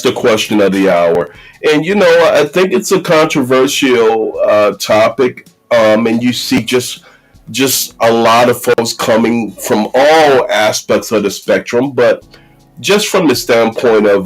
the question of the hour. And I think it's a controversial topic, and you see just a lot of folks coming from all aspects of the spectrum, but just from the standpoint of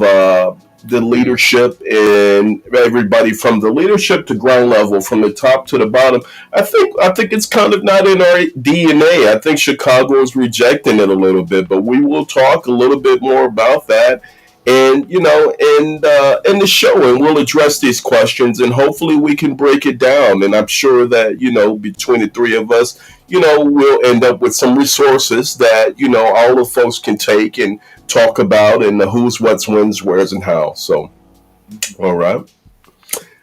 the leadership and everybody from the leadership to ground level, from the top to the bottom. I think it's kind of not in our DNA. I think Chicago is rejecting it a little bit, but we will talk a little bit more about that. And in the show, and we'll address these questions, and hopefully we can break it down. And I'm sure that between the three of us, we'll end up with some resources that all the folks can take and talk about, and the who's, what's, when's, where's, and how. So, all right.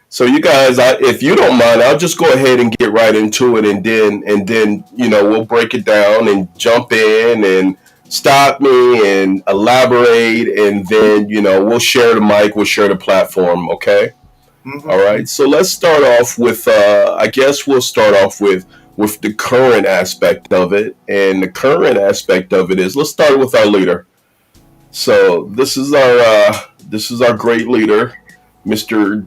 So you guys, if you don't mind, I'll just go ahead and get right into it, and then we'll break it down and jump in and stop me and elaborate, and then we'll share the mic, we'll share the platform. Okay. All right. So let's start off with I guess we'll start off with the current aspect of it, and the current aspect of it is, let's start with our leader. So this is our great leader, Mr.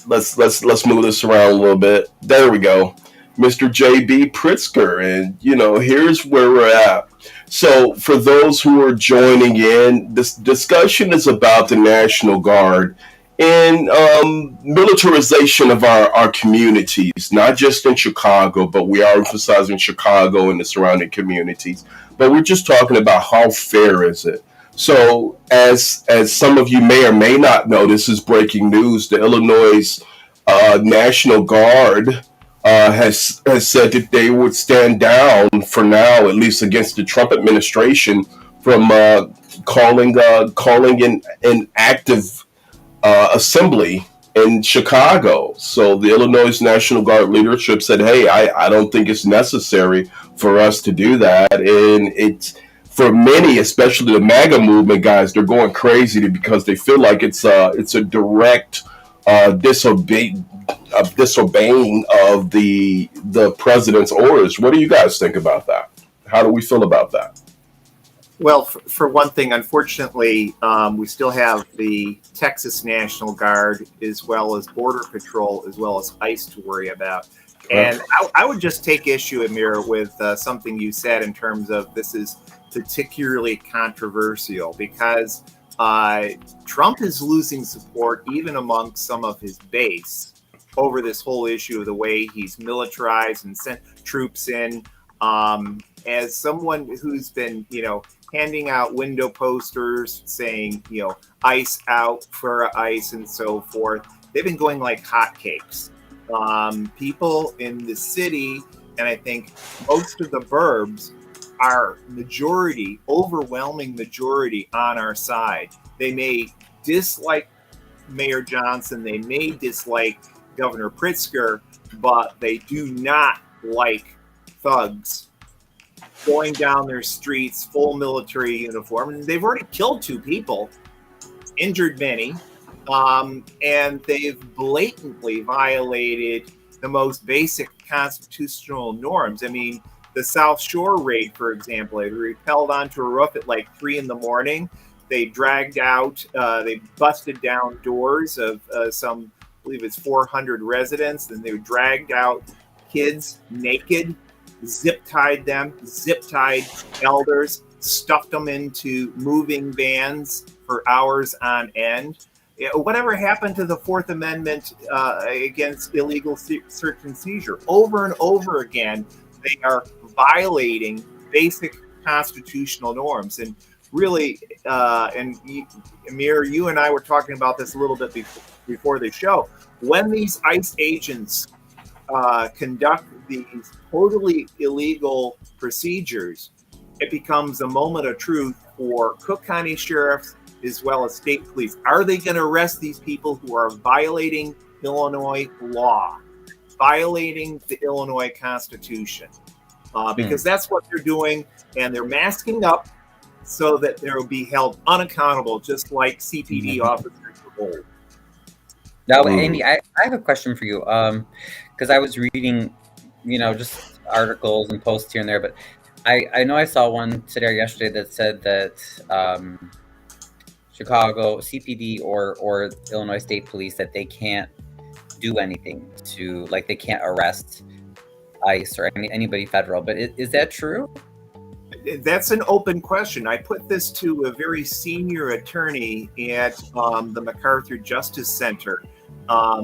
Let's move this around a little bit. There we go, Mr. J.B. Pritzker, and here's where we're at. So for those who are joining in, this discussion is about the National Guard and militarization of our communities, not just in Chicago, but we are emphasizing Chicago and the surrounding communities. But we're just talking about how fair is it. So as some of you may or may not know, this is breaking news. The Illinois National Guard has said that they would stand down for now, at least against the Trump administration, from calling an active assembly in Chicago. So the Illinois National Guard leadership said, "Hey, I don't think it's necessary for us to do that," and it's. For many, especially the MAGA movement guys, they're going crazy because they feel like it's a direct disobeying of the president's orders. What do you guys think about that? How do we feel about that? Well, for one thing, unfortunately, we still have the Texas National Guard, as well as Border Patrol, as well as ICE to worry about. And I would just take issue, Amir, with something you said in terms of this is particularly controversial because Trump is losing support even amongst some of his base over this whole issue of the way he's militarized and sent troops in. As someone who's been, handing out window posters saying, ICE out for ICE and so forth, they've been going like hotcakes. People in the city, and I think most of the burbs, are overwhelming majority on our side. They may dislike Mayor Johnson, they may dislike Governor Pritzker, but they do not like thugs going down their streets, full military uniform. And they've already killed 2 people, injured many, and they've blatantly violated the most basic constitutional norms. I mean, the South Shore raid, for example, they repelled onto a roof at like 3 a.m. They dragged out, they busted down doors of some, I believe it's 400 residents, and they dragged out kids naked, zip-tied elders, stuffed them into moving vans for hours on end. Whatever happened to the Fourth Amendment against illegal search and seizure? Over and over again, they are violating basic constitutional norms. And really, Amir, you and I were talking about this a little bit before the show. When these ICE agents conduct these totally illegal procedures, it becomes a moment of truth for Cook County sheriffs as well as state police. Are they going to arrest these people who are violating Illinois law, violating the Illinois Constitution? Because that's what they're doing, and they're masking up so that they'll be held unaccountable, just like CPD officers were old. Now, Andy, I have a question for you, because I was reading, just articles and posts here and there, but I know I saw one today or yesterday that said that Chicago CPD or Illinois State Police that they can't do anything to, like, they can't arrest ICE or anybody federal. But is that true? That's an open question. I put this to a very senior attorney at the MacArthur Justice Center.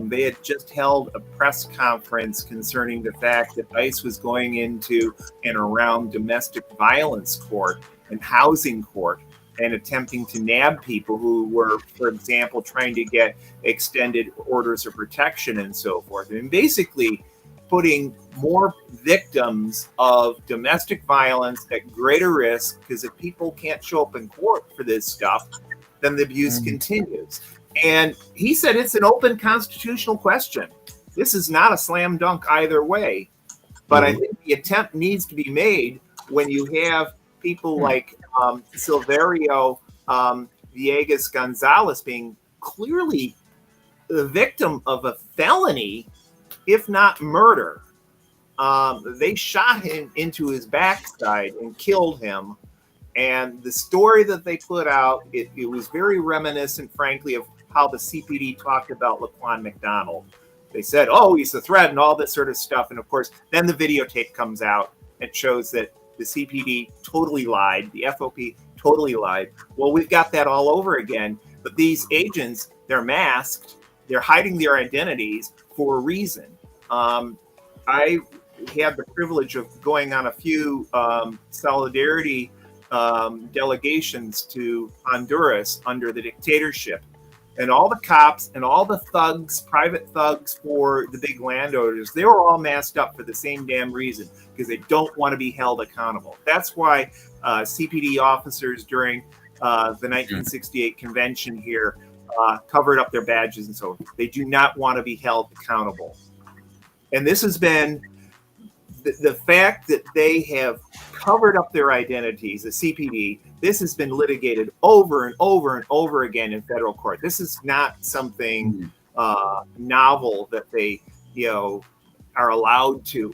They had just held a press conference concerning the fact that ICE was going into and around domestic violence court and housing court and attempting to nab people who were, for example, trying to get extended orders of protection and so forth. And basically putting more victims of domestic violence at greater risk, because if people can't show up in court for this stuff, then the abuse continues. And he said it's an open constitutional question. This is not a slam dunk either way. But I think the attempt needs to be made when you have people like Silverio Villegas Gonzalez being clearly the victim of a felony, if not murder. They shot him into his backside and killed him. And the story that they put out, it was very reminiscent, frankly, of how the CPD talked about Laquan McDonald. They said, oh, he's a threat and all this sort of stuff. And of course, then the videotape comes out and shows that the CPD totally lied. The FOP totally lied. Well, we've got that all over again. But these agents, they're masked. They're hiding their identities for a reason. I had the privilege of going on a few solidarity delegations to Honduras under the dictatorship. And all the cops and all the thugs, private thugs for the big landowners, they were all masked up for the same damn reason, because they don't want to be held accountable. That's why CPD officers during the 1968 convention here covered up their badges and so forth. They do not want to be held accountable. And this has been the fact that they have covered up their identities, the CPD. This has been litigated over and over and over again in federal court. This is not something novel that they, are allowed to,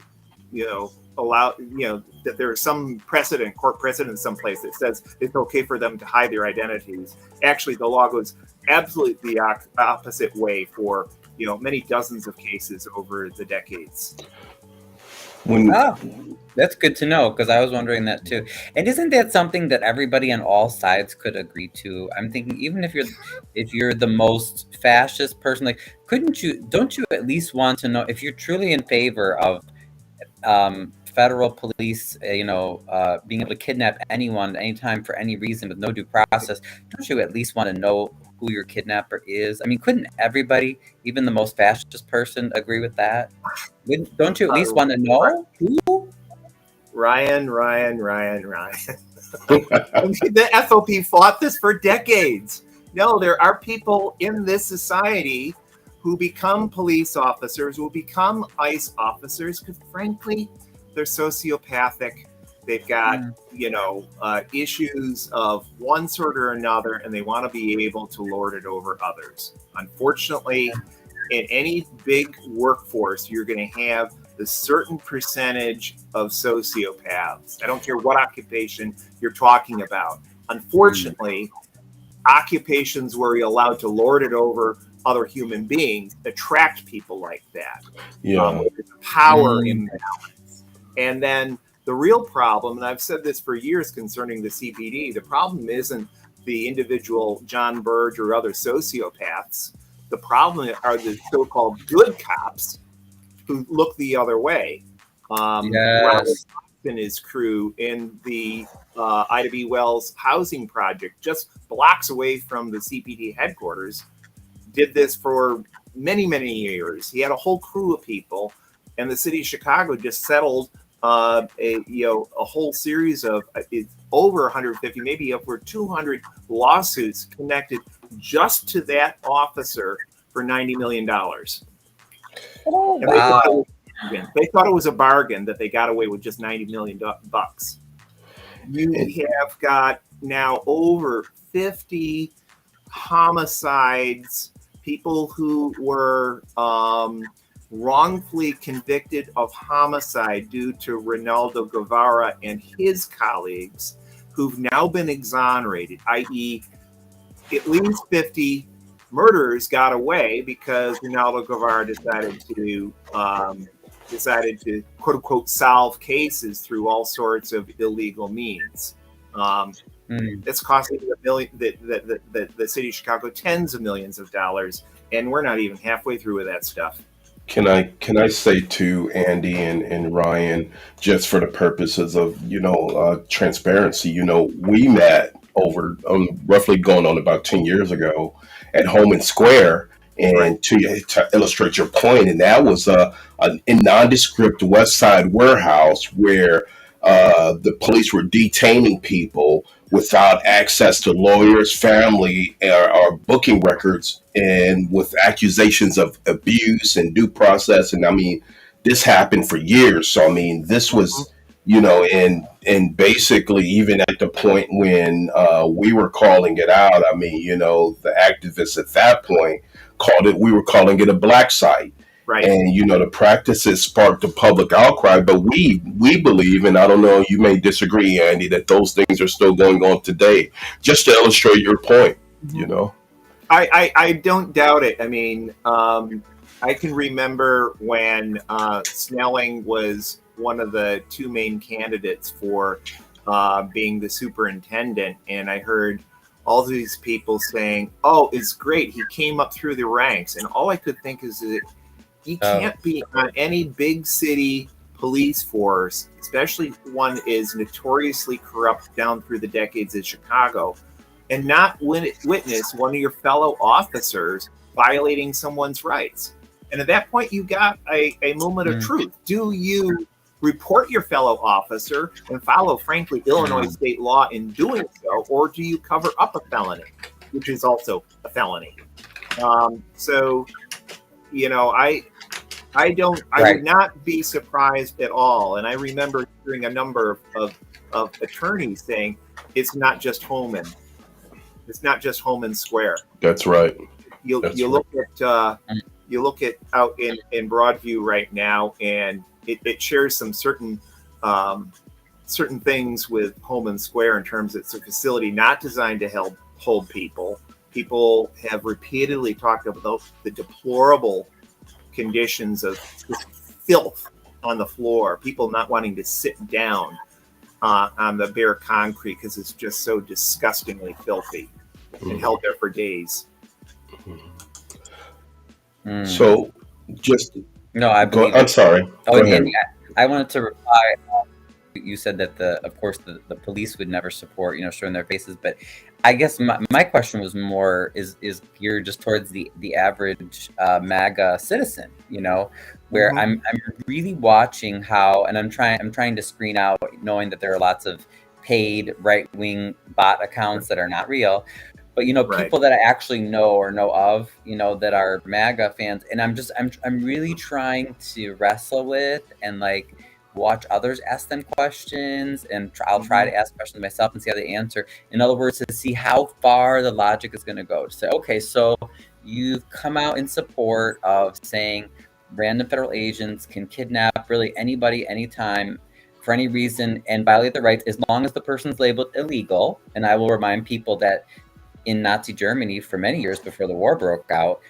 that there is some precedent, court precedent someplace that says it's okay for them to hide their identities. Actually, the law goes absolutely the opposite way for, many dozens of cases over the decades. That's good to know, because I was wondering that too. And isn't that something that everybody on all sides could agree to? I'm thinking, even if you're the most fascist person, like, don't you at least want to know, if you're truly in favor of federal police, being able to kidnap anyone anytime for any reason with no due process, don't you at least want to know who your kidnapper is? I mean, couldn't everybody, even the most fascist person, agree with that? Don't you at least want to know who? Ryan. The FOP fought this for decades. No, there are people in this society who become police officers, who become ICE officers, because frankly, they're sociopathic. They've got, issues of one sort or another, and they want to be able to lord it over others. Unfortunately, in any big workforce, you're going to have the certain percentage of sociopaths. I don't care what occupation you're talking about. Unfortunately, occupations where you're allowed to lord it over other human beings attract people like that. There's a power imbalance. And then the real problem, and I've said this for years concerning the CPD, the problem isn't the individual John Burge or other sociopaths. The problem are the so-called good cops who look the other way. Robert and his crew in the Ida B. Wells housing project, just blocks away from the CPD headquarters, did this for many, many years. He had a whole crew of people, and the city of Chicago just settled a whole series of over 150, maybe over 200 lawsuits connected just to that officer for $90 million. Oh, wow. They thought it was a bargain that they got away with just $90 million bucks. You have got now over 50 homicides, people who were wrongfully convicted of homicide due to Ronaldo Guevara and his colleagues, who've now been exonerated, i.e., at least 50 murderers got away because Ronaldo Guevara decided to quote unquote solve cases through all sorts of illegal means. It's costing the city of Chicago tens of millions of dollars, and we're not even halfway through with that stuff. Can I say to Andy and Ryan, just for the purposes of transparency, we met over roughly going on about 10 years ago at Home and Square, and to illustrate your point, and that was a nondescript West Side warehouse where the police were detaining people without access to lawyers, family, or booking records, and with accusations of abuse and due process. And I mean, this happened for years. So I mean, this was, and basically even at the point when we were calling it out, I mean, the activists at that point we were calling it a black site. Right. And the practices sparked a public outcry, but we believe, and I don't know, you may disagree, Andy, that those things are still going on today. Just to illustrate your point, I don't doubt it. I mean, I can remember when Snelling was one of the two main candidates for being the superintendent, and I heard all these people saying, "Oh, it's great. He came up through the ranks," and all I could think is that he can't be on any big city police force, especially one is notoriously corrupt down through the decades in Chicago, and not witness one of your fellow officers violating someone's rights. And at that point, you got a moment of truth. Do you report your fellow officer and follow, frankly, Illinois state law in doing so, or do you cover up a felony, which is also a felony? I would not be surprised at all. And I remember hearing a number of attorneys saying it's not just Holman. It's not just Holman Square. That's right. You look at out in Broadview right now, and it shares some certain things with Holman Square in terms of it's a facility not designed to hold people. People have repeatedly talked about the deplorable conditions of filth on the floor, people not wanting to sit down on the bare concrete because it's just so disgustingly filthy and held there for days. So just no, I'm sorry. Go ahead. I wanted to reply. You said that of course the police would never support showing their faces, but I guess my question was more is geared just towards the average MAGA citizen, where I'm really watching how, and I'm trying to screen out, knowing that there are lots of paid right-wing bot accounts that are not real, but people that I actually know or know of, that are MAGA fans, and I'm really trying to wrestle with and watch others ask them questions, and I'll try to ask questions myself and see how they answer. In other words, to see how far the logic is going to go. To say, okay, so you've come out in support of saying random federal agents can kidnap really anybody, anytime, for any reason, and violate their rights as long as the person's labeled illegal. And I will remind people that in Nazi Germany, for many years before the war broke out,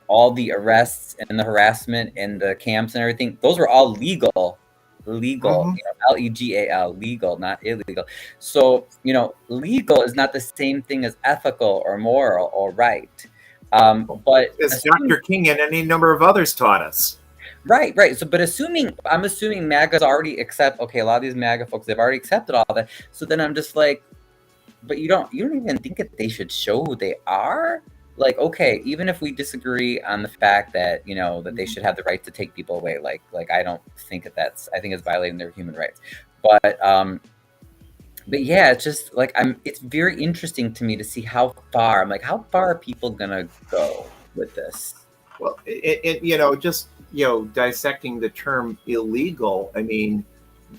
all the arrests and the harassment and the camps and everything, those were all legal, legal, legal, legal, not illegal. So, legal is not the same thing as ethical or moral or right. But as Dr. King and any number of others taught us. Right. So, but I'm assuming MAGA's already a lot of these MAGA folks, they've already accepted all that. So then I'm just like, but you don't even think that they should show who they are? Okay, even if we disagree on the fact that that they should have the right to take people away, I don't think I think it's violating their human rights. But yeah, it's just it's very interesting to me to see how far how far are people gonna go with this? Well, dissecting the term illegal, I mean,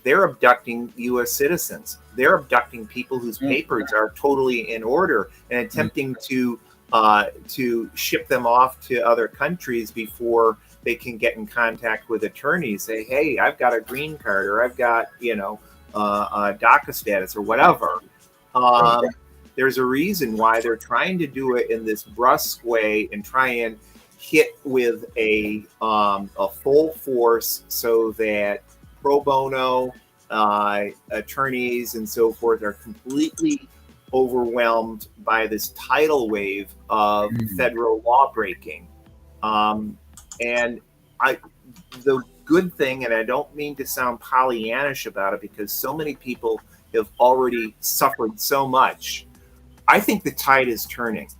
they're abducting U.S. citizens. They're abducting people whose papers are totally in order and attempting to ship them off to other countries before they can get in contact with attorneys. Say, hey, I've got a green card, or I've got DACA status, or whatever. there's a reason why they're trying to do it in this brusque way and try and hit with a full force so that pro bono attorneys and so forth are completely overwhelmed by this tidal wave of federal law breaking. And the good thing, and I don't mean to sound Pollyannish about it because so many people have already suffered so much, I think the tide is turning.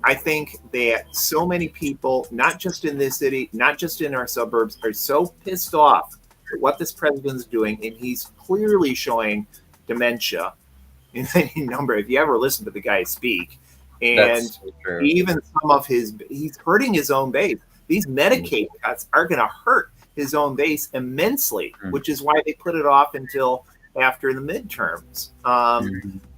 I think that so many people, not just in this city, not just in our suburbs, are so pissed off at what this president's doing, and he's clearly showing dementia in any number. If you ever listen to the guy speak, and so even some of he's hurting his own base. These Medicaid cuts are going to hurt his own base immensely, which is why they put it off until after the midterms.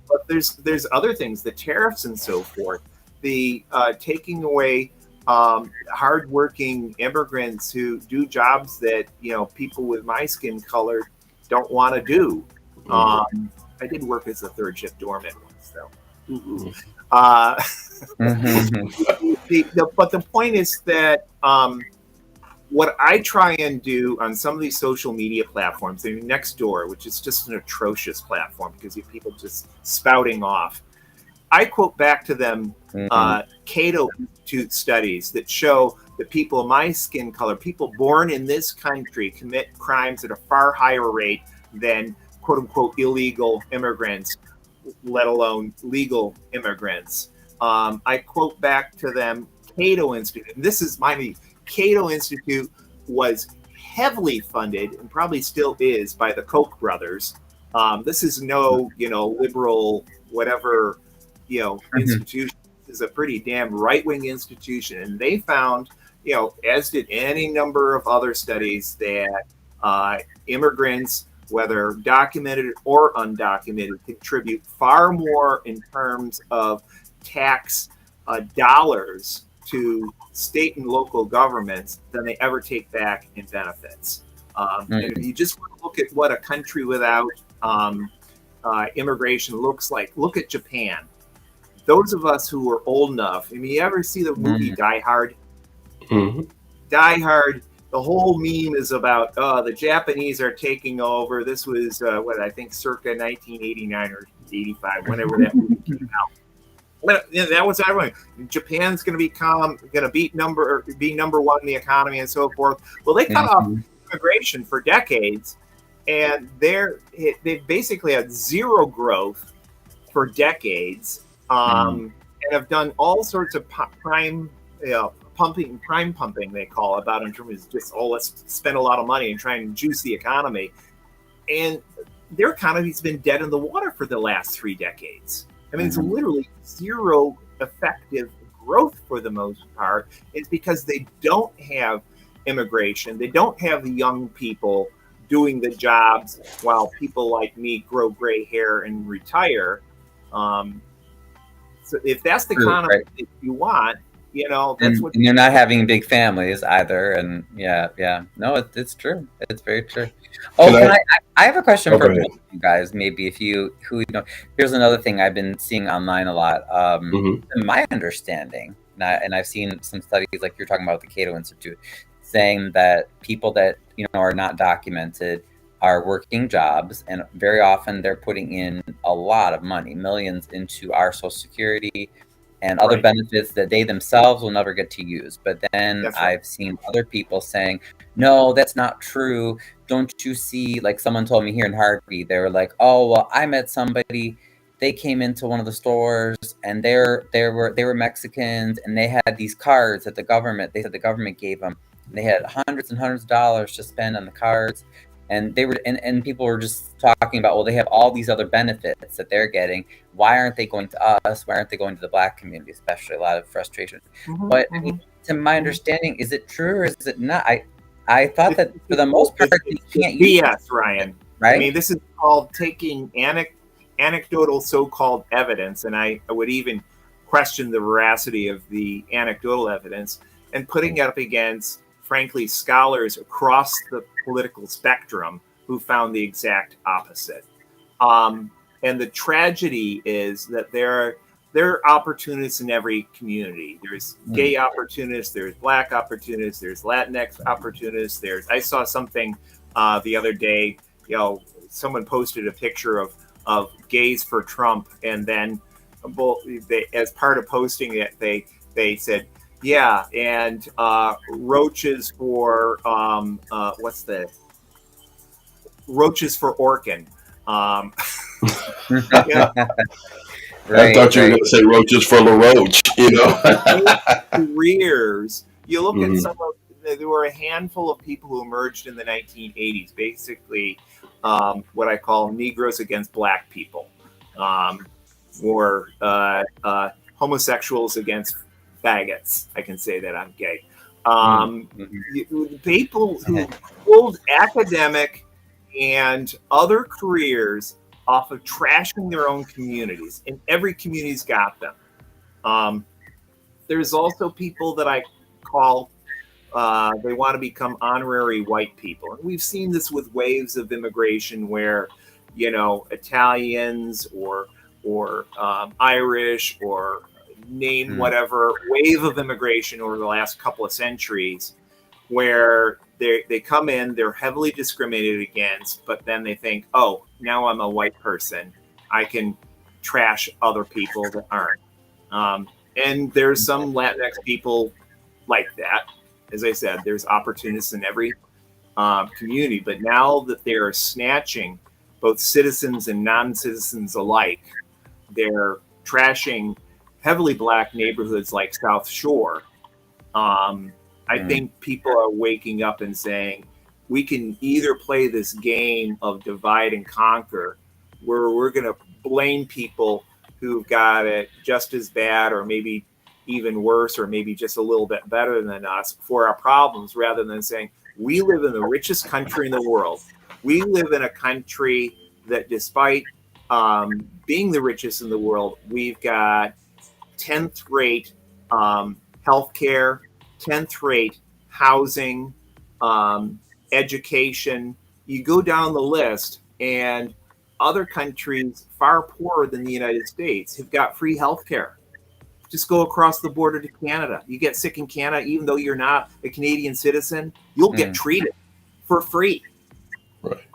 But there's other things, the tariffs and so forth, the taking away hardworking immigrants who do jobs that people with my skin color don't want to do. I did work as a third shift doorman once, though. But the point is that what I try and do on some of these social media platforms, Nextdoor, which is just an atrocious platform because you have people just spouting off, I quote back to them Cato Institute studies that show that people of my skin color, people born in this country, commit crimes at a far higher rate than quote unquote illegal immigrants, let alone legal immigrants. I quote back to them Cato Institute, and this is Cato Institute was heavily funded and probably still is by the Koch brothers. This is no liberal whatever institution. This is a pretty damn right-wing institution, and they found, as did any number of other studies, that immigrants, whether documented or undocumented, contribute far more in terms of tax dollars to state and local governments than they ever take back in benefits. And if you just want to look at what a country without immigration looks like, look at Japan. Those of us who are old enough, you ever see the movie Die Hard? Die Hard, the whole meme is about, the Japanese are taking over. This was, I think circa 1989 or 85, whenever that movie came out. That was everyone. Japan's going to be number one in the economy and so forth. Well, they cut off immigration for decades, and they basically had zero growth for decades, and have done all sorts of prime pumping they call it, about in terms of just let's spend a lot of money and try and juice the economy, and their economy's been dead in the water for the last 3 decades. It's literally zero effective growth for the most part. It's because they don't have immigration. They don't have the young people doing the jobs while people like me grow gray hair and retire. So if that's the economy that you want, that's what. And you're not having big families either, and no, it's true. It's very true. I have a question for both of you guys. Maybe if here's another thing I've been seeing online a lot. In my understanding, and I've seen some studies like you're talking about the Cato Institute, saying that people that are not documented are working jobs, and very often they're putting in a lot of money, millions, into our Social Security and other benefits that they themselves will never get to use. But then I've seen other people saying, no, that's not true. Don't you see, like someone told me here in Harvey, they were like, oh, well, I met somebody, they came into one of the stores and they were Mexicans, and they had these cards that the government gave them. They had hundreds and hundreds of dollars to spend on the cards. And they were, and people were just talking about, well, they have all these other benefits that they're getting. Why aren't they going to us? Why aren't they going to the Black community? Especially a lot of frustration. But to my understanding, is it true or is it not? I thought that for the most part, you can't use BS, Ryan. Right? This is called taking anecdotal so-called evidence, and I would even question the veracity of the anecdotal evidence and putting it up against, frankly, scholars across the political spectrum who found the exact opposite. And the tragedy is that there are opportunists in every community. There's gay opportunists, there's Black opportunists, there's Latinx opportunists. I saw something the other day. Someone posted a picture of gays for Trump, and then as part of posting it, they said, yeah, and roaches for roaches for Orkin. Yeah. I thought you were going to say roaches for LaRoche, Careers. You look at some of, there were a handful of people who emerged in the 1980s, basically what I call Negroes against Black people, or homosexuals against faggots. I can say that I'm gay. People who pulled academic and other careers off of trashing their own communities, and every community's got them. There's also people that I call they want to become honorary white people, and we've seen this with waves of immigration where Italians or Irish or name whatever wave of immigration over the last couple of centuries, where they come in, they're heavily discriminated against, but then they think, oh, now I'm a white person, I can trash other people that aren't. And there's some Latinx people like that. As I said, there's opportunists in every community, but now that they are snatching both citizens and non-citizens alike, they're trashing heavily Black neighborhoods like South Shore. I think people are waking up and saying, we can either play this game of divide and conquer, where we're going to blame people who've got it just as bad or maybe even worse or maybe just a little bit better than us for our problems, rather than saying, we live in the richest country in the world. We live in a country that, despite being the richest in the world, we've got 10th rate healthcare, 10th rate housing, education. You go down the list, and other countries far poorer than the United States have got free healthcare. Just go across the border to Canada. You get sick in Canada, even though you're not a Canadian citizen, you'll get treated for free. Right.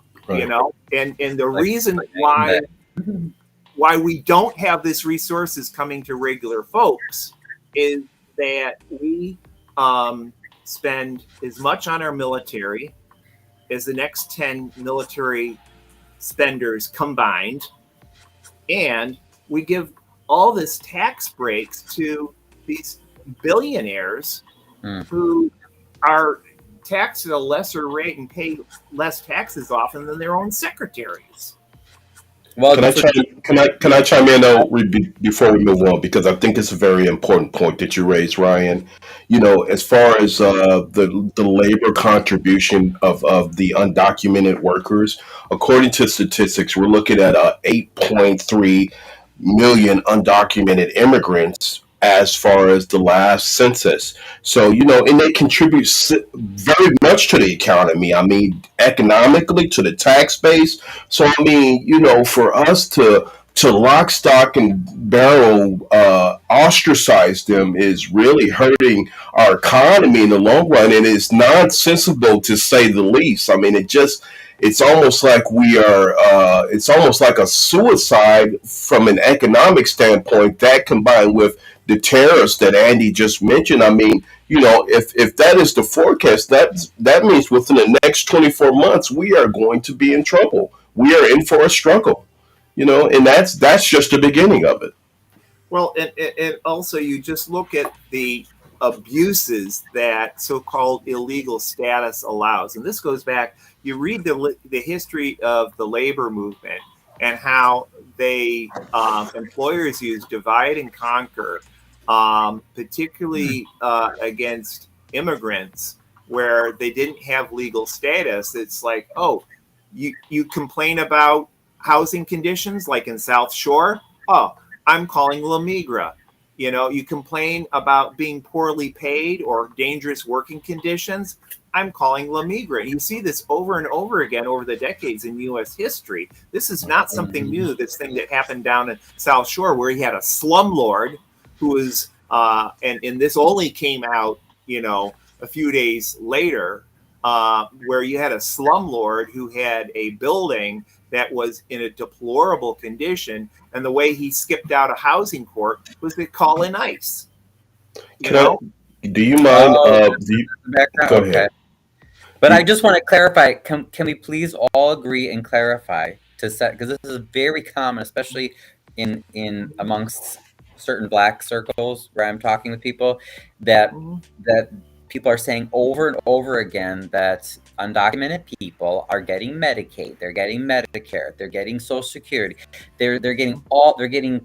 And the reason why we don't have this resources coming to regular folks is that we spend as much on our military as the next 10 military spenders combined, and we give all this tax breaks to these billionaires who are taxed at a lesser rate and pay less taxes often than their own secretaries. Well, can I chime in though before we move on, because I think it's a very important point that you raised, Ryan. As far as the labor contribution of the undocumented workers, according to statistics, we're looking at 8.3 million undocumented immigrants as far as the last census. So, and they contribute very much to the economy. I mean, economically, to the tax base. So, I mean, for us to lock, stock, and barrel ostracize them is really hurting our economy in the long run, and it's nonsensical to say the least. I mean, it's almost like it's almost like a suicide from an economic standpoint, that combined with the tariffs that Andy just mentioned. I mean, if that is the forecast, that means within the next 24 months, we are going to be in trouble. We are in for a struggle, and that's just the beginning of it. Well, and also you just look at the abuses that so-called illegal status allows. And this goes back, you read the history of the labor movement and how they employers use divide and conquer, particularly against immigrants where they didn't have legal status. It's like, oh, you complain about housing conditions like in South Shore? Oh, I'm calling La Migra. You complain about being poorly paid or dangerous working conditions? I'm calling La Migra. You see this over and over again over the decades in U.S. history. This is not something new. This thing that happened down in South Shore, where he had a slumlord who was, and this only came out, a few days later, where you had a slumlord who had a building that was in a deplorable condition, and the way he skipped out of housing court was to call in ICE. Do you mind? Background. Go Okay. ahead. But I just want to clarify. Can we please all agree and clarify because this is very common, especially in amongst certain Black circles where I'm talking with people, that people are saying over and over again that undocumented people are getting Medicaid, they're getting Medicare, they're getting Social Security, they're getting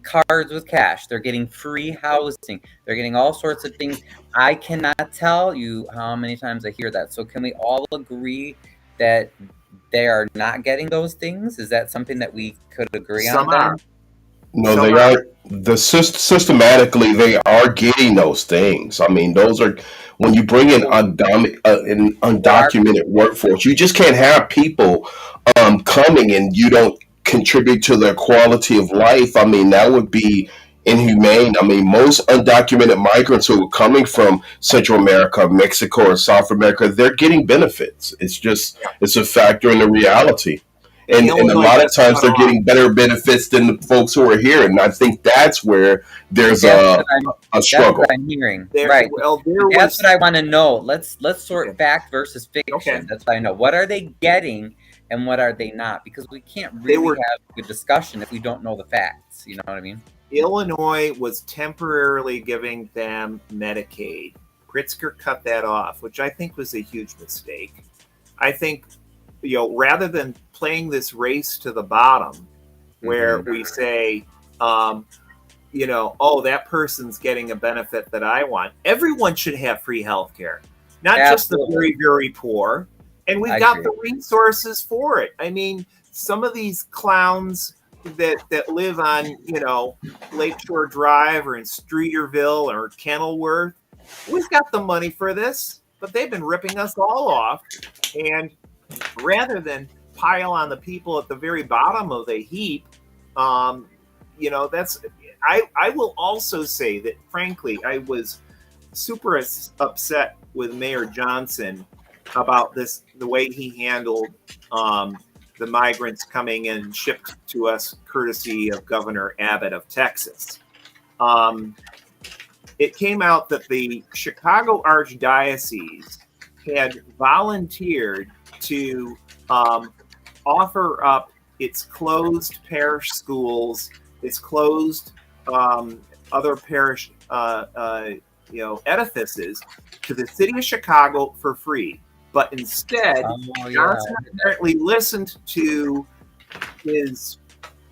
cards with cash, they're getting free housing, they're getting all sorts of things. I cannot tell you how many times I hear that. So can we all agree that they are not getting those things? Is that something that we could agree on then? No, they are. Systematically, they are getting those things. I mean, those are when you bring in an undocumented workforce. You just can't have people coming and you don't contribute to their quality of life. I mean, that would be inhumane. I mean, most undocumented migrants who are coming from Central America, Mexico, or South America, they're getting benefits. It's a factor in the reality. And a lot of times they're getting better benefits than the folks who are here. And I think that's where there's a struggle. That's what I'm hearing. Right. That's what I want to know. Let's sort fact versus fiction. Okay. That's what I know. What are they getting and what are they not? Because we can't really have a good discussion if we don't know the facts. You know what I mean? Illinois was temporarily giving them Medicaid. Pritzker cut that off, which I think was a huge mistake. I think, rather than playing this race to the bottom where we say, that person's getting a benefit that I want. Everyone should have free health care, not just the very, very poor. And we've got the resources for it. I mean, some of these clowns that live on, Lakeshore Drive or in Streeterville or Kenilworth, we've got the money for this, but they've been ripping us all off. And rather than pile on the people at the very bottom of the heap, that's. I will also say that, frankly, I was super upset with Mayor Johnson about the way he handled the migrants coming in shipped to us courtesy of Governor Abbott of Texas. It came out that the Chicago Archdiocese had volunteered to offer up its closed parish schools, its closed other parish edifices to the city of Chicago for free. But instead, Johnson apparently listened to his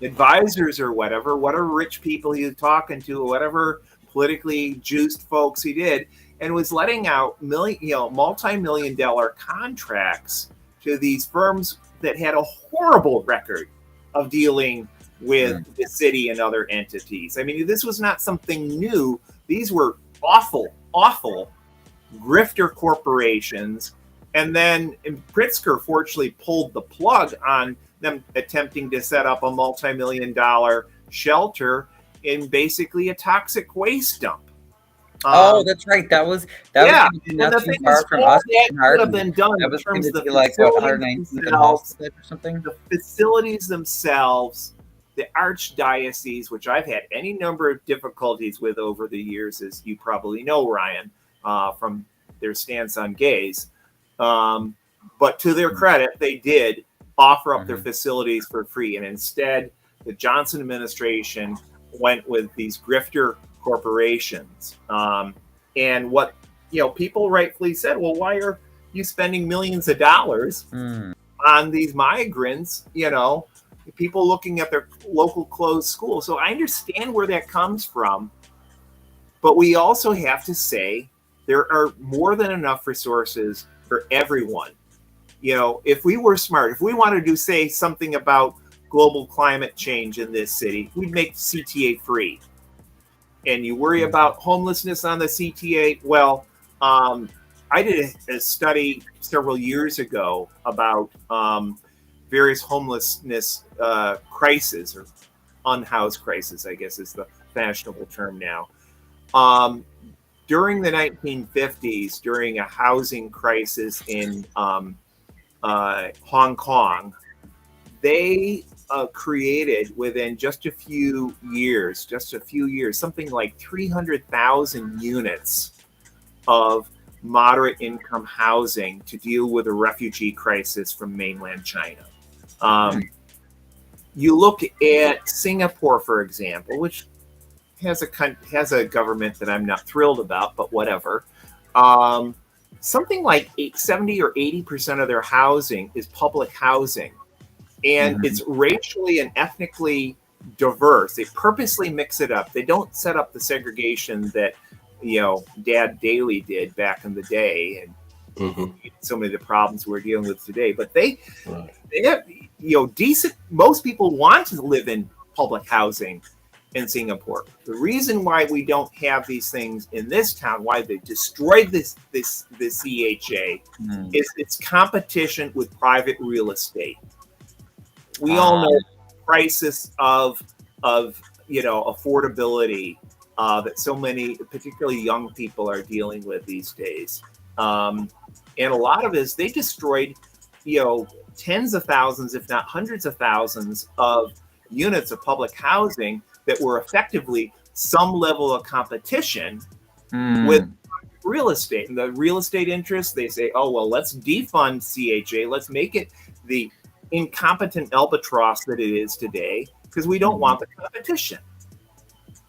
advisors or whatever rich people he was talking to, or whatever politically juiced folks he did, and was letting out multi-million-dollar contracts to these firms that had a horrible record of dealing with the city and other entities. I mean, this was not something new. These were awful, awful grifter corporations. And then Pritzker fortunately pulled the plug on them attempting to set up a multi-million-dollar shelter in basically a toxic waste dump. That's right. That was not too far from us. That could have been done in terms of the facilities themselves, the Archdiocese, which I've had any number of difficulties with over the years, as you probably know, Ryan, from their stance on gays. But to their credit, they did offer up their facilities for free. And instead, the Johnson administration went with these grifter corporations. And what, people rightfully said, well, why are you spending millions of dollars on these migrants, people looking at their local closed schools? So I understand where that comes from. But we also have to say there are more than enough resources for everyone. If we were smart, if we wanted to say something about global climate change in this city, we'd make CTA free. And you worry about homelessness on the CTA, well, I did a study several years ago about various homelessness crises, or unhoused crisis, I guess is the fashionable term now. During the 1950s, during a housing crisis in Hong Kong, they created within just a few years, something like 300,000 units of moderate income housing to deal with a refugee crisis from mainland China. You look at Singapore, for example, which has a government that I'm not thrilled about, but whatever. Something like 70 or 80% of their housing is public housing, and it's racially and ethnically diverse. They purposely mix it up. They don't set up the segregation that Dad Daley did back in the day, and so many of the problems we're dealing with today. But they have decent. Most people want to live in public housing in Singapore. The reason why we don't have these things in this town, why they destroyed the CHA, is its competition with private real estate. We all know the crisis of affordability that so many, particularly young people, are dealing with these days. And a lot of it is they destroyed, tens of thousands, if not hundreds of thousands of units of public housing that were effectively some level of competition with real estate. And the real estate interests, they say, oh, well, let's defund CHA. Let's make it the incompetent albatross that it is today, because we don't want the competition.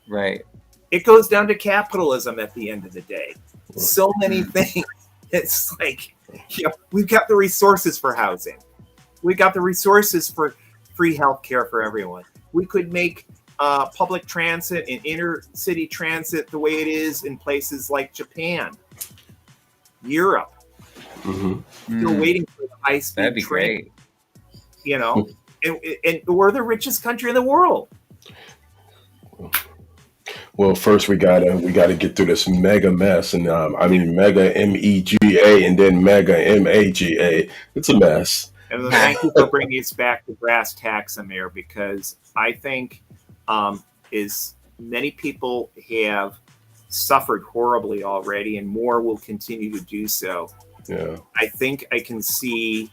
Right. It goes down to capitalism at the end of the day. So many things. It's like, we've got the resources for housing. We've got the resources for free health care for everyone. We could make public transit and inner city transit the way it is in places like Japan, Europe. Still waiting for the high-speed That'd be train. great. And we're the richest country in the world. Well, first we gotta get through this mega mess, and mega MEGA and then mega MAGA. It's a mess. And thank you for bringing us back to brass tacks, Amir, because I think is many people have suffered horribly already, and more will continue to do so. Yeah, I think I can see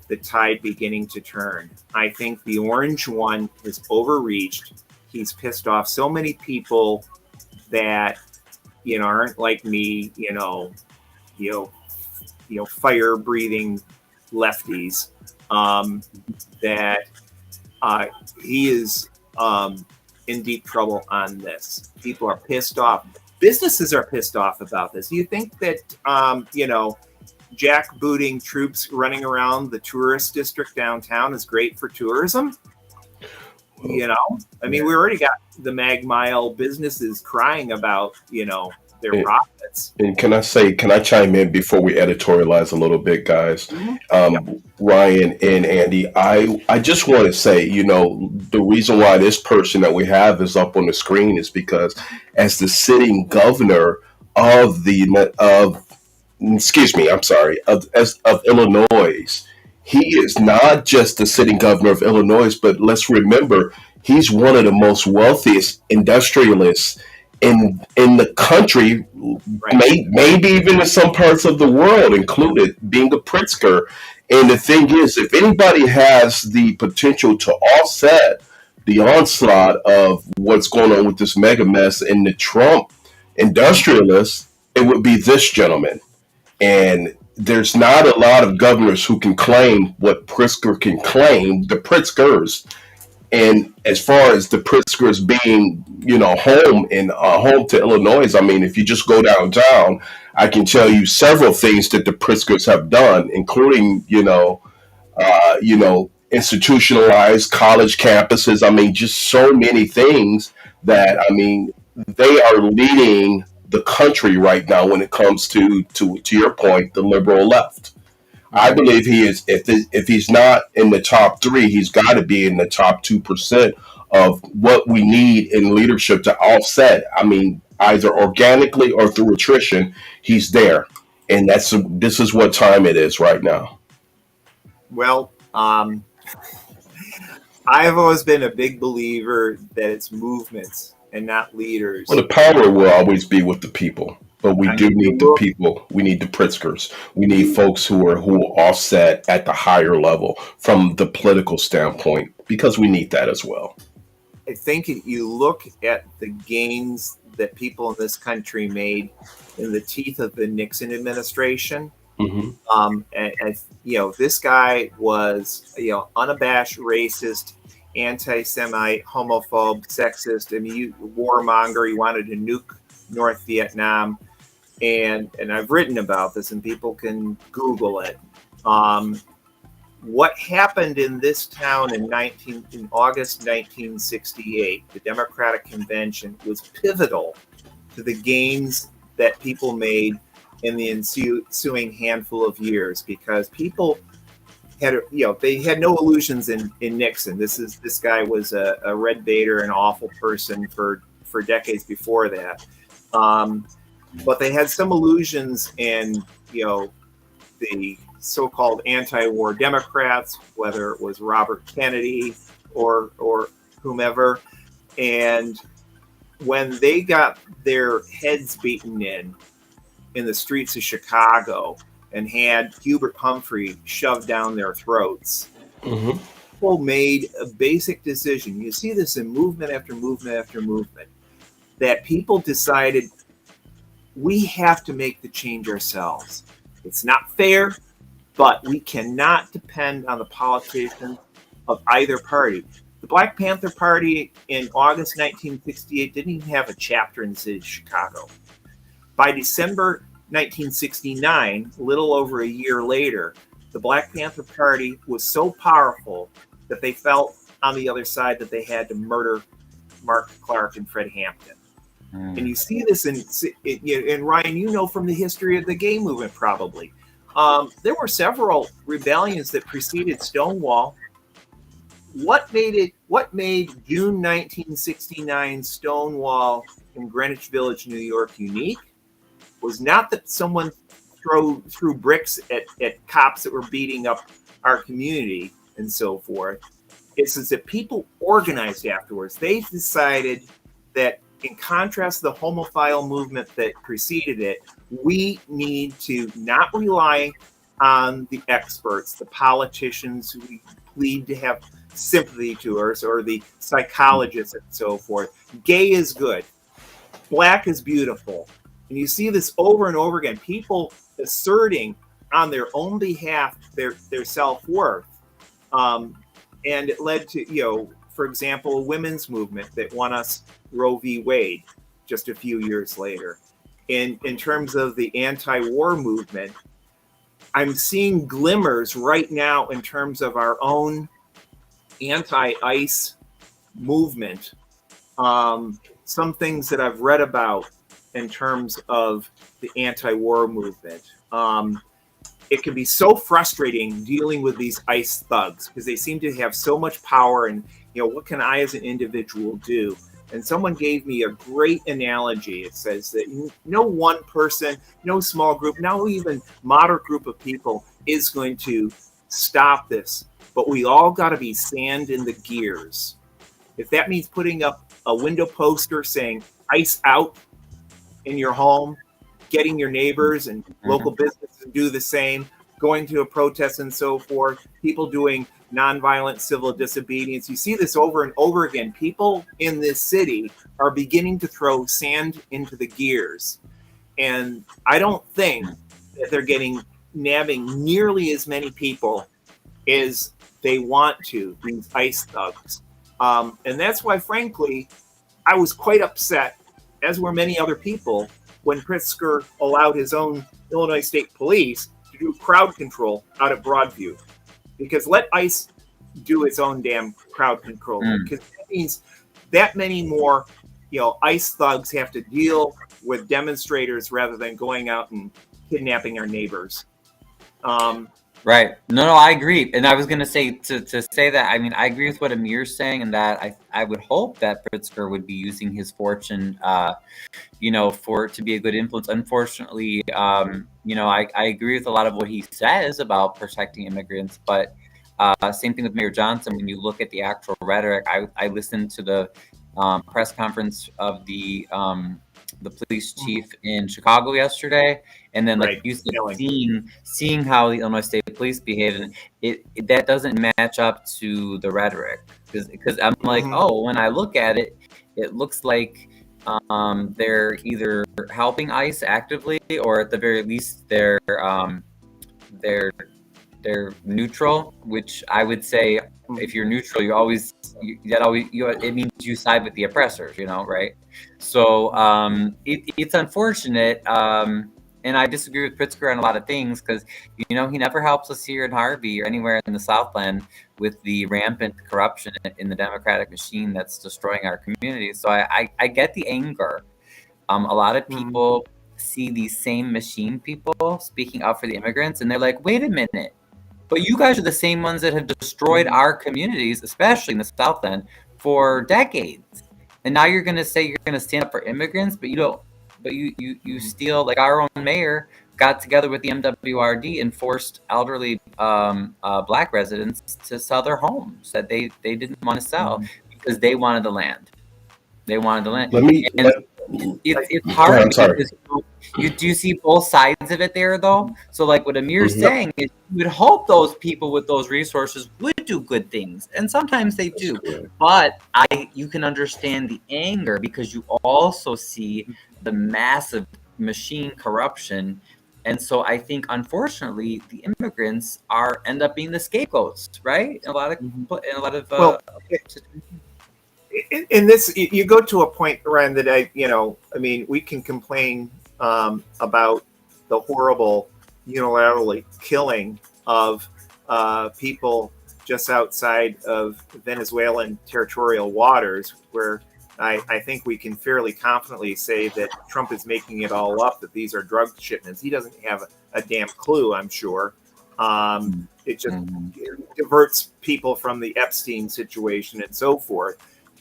the tide beginning to turn. I think the orange one has overreached. He's pissed off so many people that aren't like me, fire breathing lefties. That he is in deep trouble on this. People are pissed off. Businesses are pissed off about this. Do you think that jackbooting troops running around the tourist district downtown is great for tourism? We already got the Mag Mile businesses crying about, their profits. And can I chime in before we editorialize a little bit, guys? Ryan and Andy, I just want to say, the reason why this person that we have is up on the screen is because as the sitting governor of Illinois, he is not just the sitting governor of Illinois, but let's remember, he's one of the most wealthiest industrialists in the country, maybe even in some parts of the world, included being a Pritzker. And the thing is, if anybody has the potential to offset the onslaught of what's going on with this mega mess in the Trump industrialists, it would be this gentleman. And there's not a lot of governors who can claim what Pritzker can claim, the Pritzkers. And as far as the Pritzkers being, home to Illinois, if you just go downtown, I can tell you several things that the Pritzkers have done, including, institutionalized college campuses. Just so many things that, they are leading the country right now when it comes to your point, the liberal left. I believe he is. If he's not in the top 3, he's got to be in the top 2% of what we need in leadership to offset. Either organically or through attrition, he's there. And this is what time it is right now. Well, I've always been a big believer that it's movements and not leaders. Well, the power will always be with the people, but we I do mean, need the people. We need the Pritzkers. We need folks who offset at the higher level from the political standpoint, because we need that as well. I think you look at the gains that people in this country made in the teeth of the Nixon administration. Hmm. And this guy was, unabashed racist, anti-Semite, homophobe, sexist, and warmonger. He wanted to nuke North Vietnam, and I've written about this, and people can Google it. What happened in this town in August 1968, the Democratic Convention, was pivotal to the gains that people made in the ensuing handful of years, because people had, they had no illusions in Nixon. This guy was a red baiter, an awful person for decades before that. But they had some illusions in, the so-called anti-war Democrats, whether it was Robert Kennedy or whomever. And when they got their heads beaten in the streets of Chicago and had Hubert Humphrey shoved down their throats, Hmm. people made a basic decision. You see this in movement after movement after movement, that people decided, we have to make the change ourselves. It's not fair, but we cannot depend on the politicians of either party. The Black Panther Party in August 1968 didn't even have a chapter in the city of Chicago. By December 1969, a little over a year later, the Black Panther Party was so powerful that they felt on the other side that they had to murder Mark Clark and Fred Hampton. And you see this in Ryan, from the history of the gay movement, probably. There were several rebellions that preceded Stonewall. What made June 1969 Stonewall in Greenwich Village, New York, unique was not that someone threw bricks at cops that were beating up our community and so forth. It's that people organized afterwards. They decided that, in contrast to the homophile movement that preceded it, we need to not rely on the experts, the politicians who we plead to have sympathy to us, or the psychologists and so forth. Gay is good. Black is beautiful. And you see this over and over again, people asserting on their own behalf their self-worth. And it led to, for example, a women's movement that won us Roe v. Wade just a few years later. In terms of the anti-war movement, I'm seeing glimmers right now in terms of our own anti-ICE movement. Some things that I've read about in terms of the anti-war movement. It can be so frustrating dealing with these ICE thugs, because they seem to have so much power, and what can I as an individual do? And someone gave me a great analogy. It says that no one person, no small group, no even moderate group of people is going to stop this, but we all got to be sand in the gears. If that means putting up a window poster saying ICE out in your home, getting your neighbors and local businesses to do the same, going to a protest and so forth, people doing nonviolent civil disobedience. You see this over and over again. People in this city are beginning to throw sand into the gears. And I don't think that they're nabbing nearly as many people as they want to, these ICE thugs. And that's why, frankly, I was quite upset, as were many other people, when Pritzker allowed his own Illinois State Police to do crowd control out at Broadview. Because let ICE do its own damn crowd control. Because that means that many more, ICE thugs have to deal with demonstrators rather than going out and kidnapping our neighbors. Right. No, I agree. And I was going to say to say that, I mean, I agree with what Amir's saying, and that I would hope that Pritzker would be using his fortune, for to be a good influence. Unfortunately, I agree with a lot of what he says about protecting immigrants, but same thing with Mayor Johnson. When you look at the actual rhetoric, I listened to the press conference of the police chief in Chicago yesterday, and then, like Right. you said, Killing. seeing how the Illinois State Police behaved, and it that doesn't match up to the rhetoric, because I'm like, Mhm. oh, when I look at it, it looks like they're either helping ICE actively, or at the very least they're they're neutral, which I would say, if you're neutral, it means you side with the oppressors, right? So it's unfortunate, and I disagree with Pritzker on a lot of things, because he never helps us here in Harvey or anywhere in the Southland with the rampant corruption in the Democratic machine that's destroying our community. So I get the anger. A lot of Mhm. people see these same machine people speaking up for the immigrants, and they're like, wait a minute. But you guys are the same ones that have destroyed our communities, especially in the South End, for decades. And now you're going to say you're going to stand up for immigrants, but you don't. But you steal, like our own mayor got together with the MWRD and forced elderly black residents to sell their homes that they didn't want to sell because they wanted the land. They wanted the land, Let me. and Go it's ahead. hard I'm sorry. because you do see both sides of it there, though. So, like what Amir's Mhm. saying is, you would hope those people with those resources would do good things, and sometimes they That's do. correct. But you can understand the anger, because you also see the massive machine corruption. And so I think, unfortunately, the immigrants end up being the scapegoats, right? In a lot of Well, situations. in this, you go to a point, Ryan, that I mean, we can complain about the horrible unilaterally killing of people just outside of Venezuelan territorial waters, where I think we can fairly confidently say that Trump is making it all up, that these are drug shipments. He doesn't have a damn clue, I'm sure. It just Mhm. diverts people from the Epstein situation and so forth.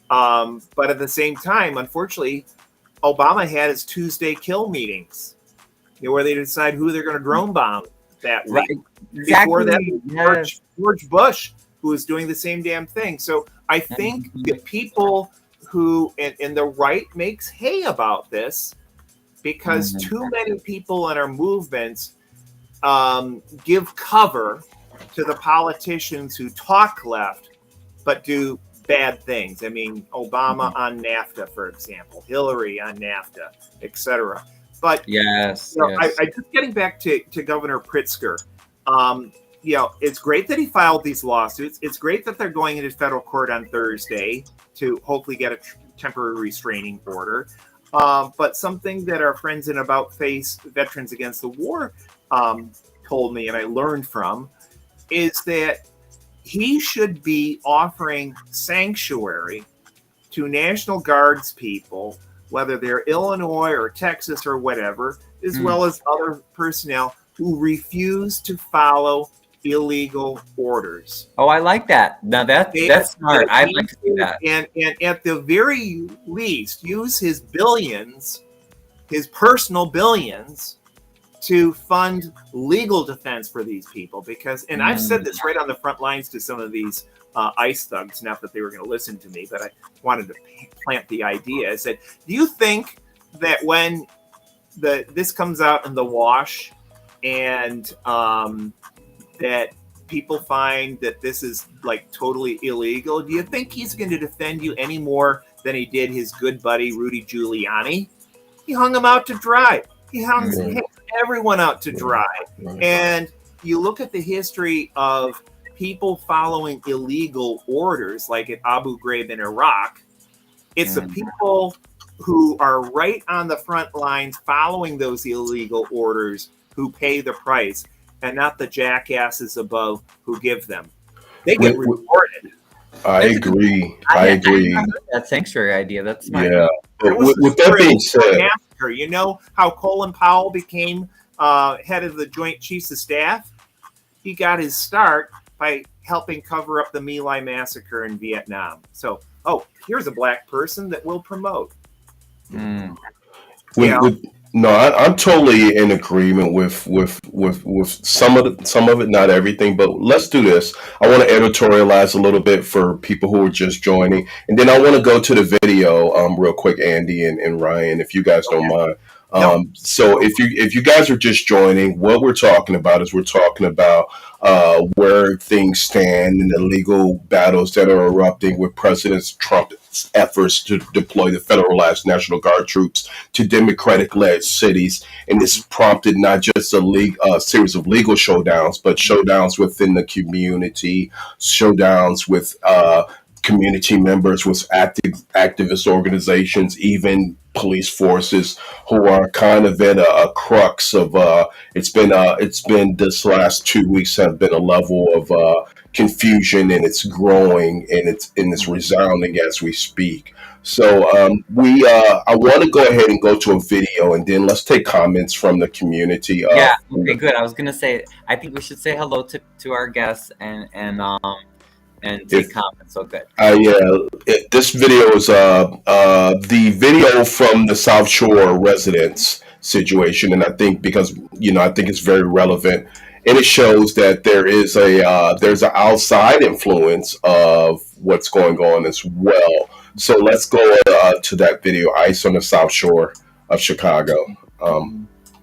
But at the same time, unfortunately, Obama had his Tuesday kill meetings, where they decide who they're going to drone bomb that Right. week. Before that, Exactly. Yes. George Bush, who was doing the same damn thing. So I think the people who, and the right makes hay about this, because Mhm. too many people in our movements give cover to the politicians who talk left but do bad things. I mean, Obama on NAFTA, for example, Hillary on NAFTA, etc. But Yes, yes. I just getting back to Governor Pritzker. Um, it's great that he filed these lawsuits. It's great that they're going into federal court on Thursday to hopefully get a temporary restraining order. But something that our friends in About Face Veterans Against the War told me, and I learned from, is that he should be offering sanctuary to National Guards people, whether they're Illinois or Texas or whatever, as Mm. well as other personnel who refuse to follow illegal orders. Oh, I like that. Now that's smart. That I'd he like to see that. and at the very least use his billions, his personal billions, to fund legal defense for these people. Because, and I've said Mm. this right on the front lines to some of these ICE thugs, not that they were going to listen to me, but I wanted to plant the idea. I said, do you think that when this comes out in the wash, and that people find that this is like totally illegal, do you think he's going to defend you any more than he did his good buddy Rudy Giuliani? He hung him out to dry. He hung Mhm. everyone out to dry. Right. And you look at the history of people following illegal orders, like at Abu Ghraib in Iraq. It's the Mhm. people who are right on the front lines following those illegal orders who pay the price, and not the jackasses above who give them. They get With, rewarded. I That's a good. agree. I I had I agree. hadn't heard that sanctuary idea. That's smart. Yeah. There But was the with that story of being the Fort said, Massacre. You know how Colin Powell became head of the Joint Chiefs of Staff? he got his start by helping cover up the My Lai massacre in Vietnam. So, here's a black person that we'll promote. No, I'm totally in agreement with some of it, not everything. But let's do this. I want to editorialize a little bit for people who are just joining, and then I want to go to the video real quick, Andy and Ryan, if you guys don't mind. So if you guys are just joining, what we're talking about is where things stand in the legal battles that are erupting with President Trump's efforts to deploy the federalized National Guard troops to Democratic-led cities, and this prompted not just a series of legal showdowns, but showdowns within the community, showdowns with community members, with activist organizations, even police forces, who are kind of at a crux of it's been this last 2 weeks have been a level of confusion, and it's growing, and it's resounding as we speak. So I want to go ahead and go to a video, and then let's take comments from the community. Okay, good. I was gonna say, I think we should say hello to our guests and take comments. So good. This video is the video from the South Shore residents situation, and I think because I think it's very relevant, and it shows that there's an outside influence of what's going on as well. So let's go to that video. ICE on the South Shore of Chicago.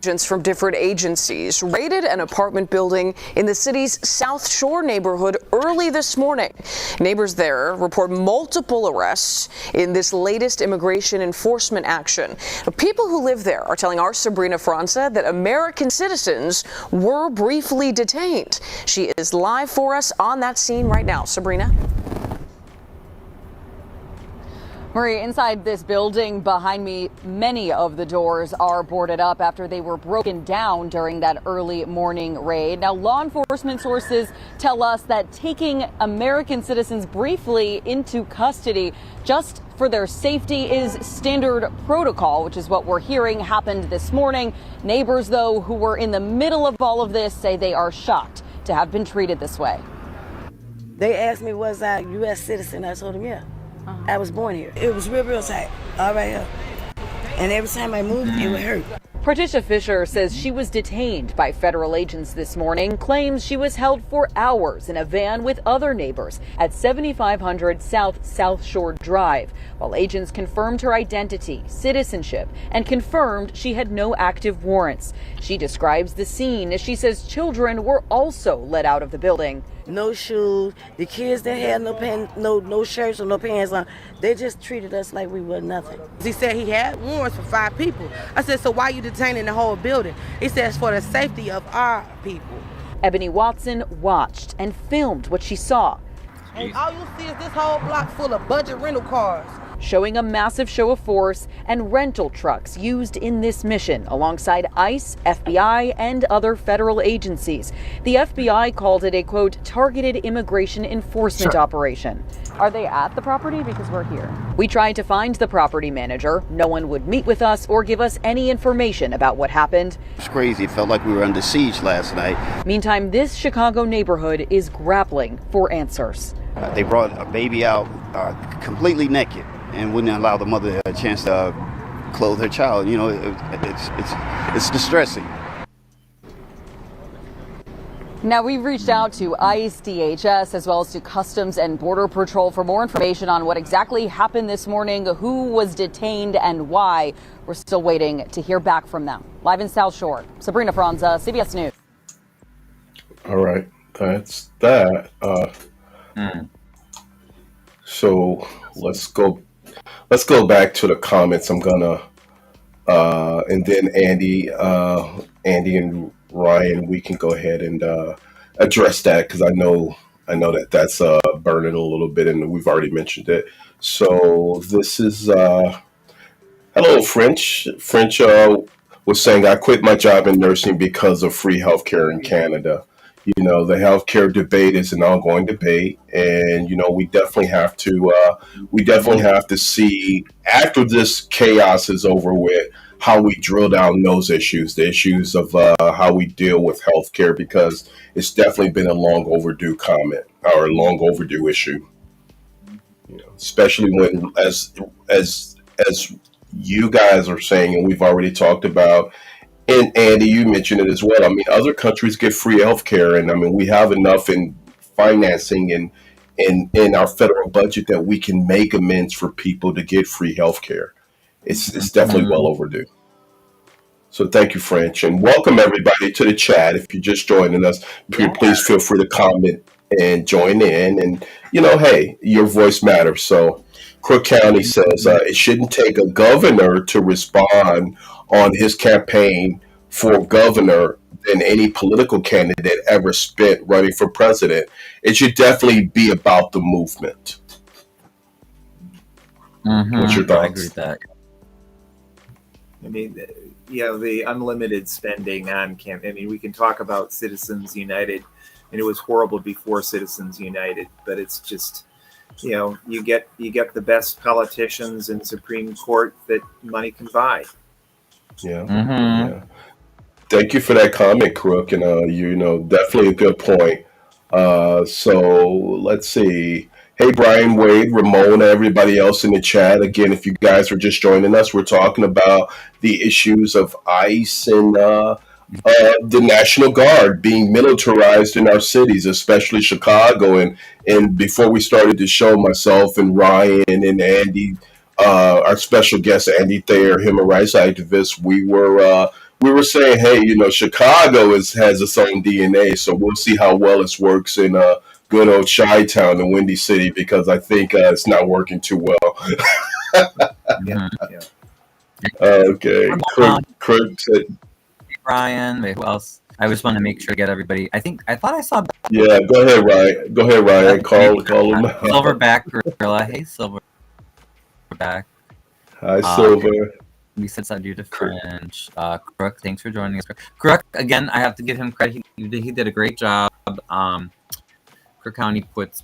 Agents from different agencies raided an apartment building in the city's South Shore neighborhood early this morning. Neighbors there report multiple arrests in this latest immigration enforcement action. People who live there are telling our Sabrina Franza that American citizens were briefly detained. She is live for us on that scene right now. Sabrina. Marie, inside this building behind me, many of the doors are boarded up after they were broken down during that early morning raid. Now, law enforcement sources tell us that taking American citizens briefly into custody just for their safety is standard protocol, which is what we're hearing happened this morning. Neighbors, though, who were in the middle of all of this say they are shocked to have been treated this way. They asked me, was I a U.S. citizen? I told them, yeah. I was born here. It was real tight, all right here. And every time I moved, it would hurt. Patricia Fisher says she was detained by federal agents this morning, claims she was held for hours in a van with other neighbors at 7500 South Shore Drive, while agents confirmed her identity, citizenship, and confirmed she had no active warrants. She describes the scene as she says children were also let out of the building. No shoes. The kids that had no pants, no shirts or no pants on, they just treated us like we were nothing. He said he had warrants for 5 people. I said, so why are you detaining the whole building? He says for the safety of our people. Ebony Watson watched and filmed what she saw. And all you see is this whole block full of budget rental cars. Showing a massive show of force and rental trucks used in this mission alongside ICE, FBI, and other federal agencies. The FBI called it a, quote, targeted immigration enforcement operation. Are they at the property? Because we're here. We tried to find the property manager. No one would meet with us or give us any information about what happened. It's crazy. It felt like we were under siege last night. Meantime, this Chicago neighborhood is grappling for answers. They brought a baby out completely naked and wouldn't allow the mother a chance to clothe her child. You know, it's distressing. Now, we've reached out to ICE, DHS, as well as to Customs and Border Patrol for more information on what exactly happened this morning, who was detained, and why. We're still waiting to hear back from them. Live in South Shore, Sabrina Franza, CBS News. All right, that's that. So let's go back to the comments. I'm gonna and then Andy and Ryan, we can go ahead and address that, because I know that's burning a little bit, and we've already mentioned it. So this is hello, French. French was saying, I quit my job in nursing because of free healthcare in Canada. You know, the healthcare debate is an ongoing debate, and we definitely have to see, after this chaos is over with, how we drill down those issues, the issues of how we deal with healthcare, because it's definitely been a long overdue comment or a long overdue issue. You know, especially when, as you guys are saying, and we've already talked about, and Andy, you mentioned it as well. I mean, other countries get free healthcare, and I mean, we have enough in financing and in our federal budget that we can make amends for people to get free healthcare. It's definitely well overdue. So thank you, French, and welcome everybody to the chat. If you're just joining us, please feel free to comment and join in. And hey, your voice matters. So Crook County says it shouldn't take a governor to respond on his campaign for governor than any political candidate ever spent running for president. It should definitely be about the movement. What's your thoughts? I agree with that. I mean, the unlimited spending on campaign. I mean, we can talk about Citizens United, and it was horrible before Citizens United, but it's just, you get the best politicians in Supreme Court that money can buy. Yeah. Thank you for that comment, Crook, and definitely a good point. So let's see. Hey, Brian, Wade, Ramona, everybody else in the chat. Again, if you guys are just joining us, we're talking about the issues of ICE and the National Guard being militarized in our cities, especially Chicago. And before we started the show, myself and Ryan and Andy, our special guest, Andy Thayer, human rights activist, we were saying, hey, Chicago has its own DNA, so we'll see how well it works in good old Chi-Town and Windy City, because I think it's not working too well. Okay. Kurt said, Ryan, wait, who else? I just want to make sure to get everybody. I thought I saw. Yeah, go ahead, Ryan. Call him. Silverback Gorilla. Hey, Silverback. Hi, Silver. We said something due to French. Crook, thanks for joining us. Crook, again, I have to give him credit. He did a great job. Crook County put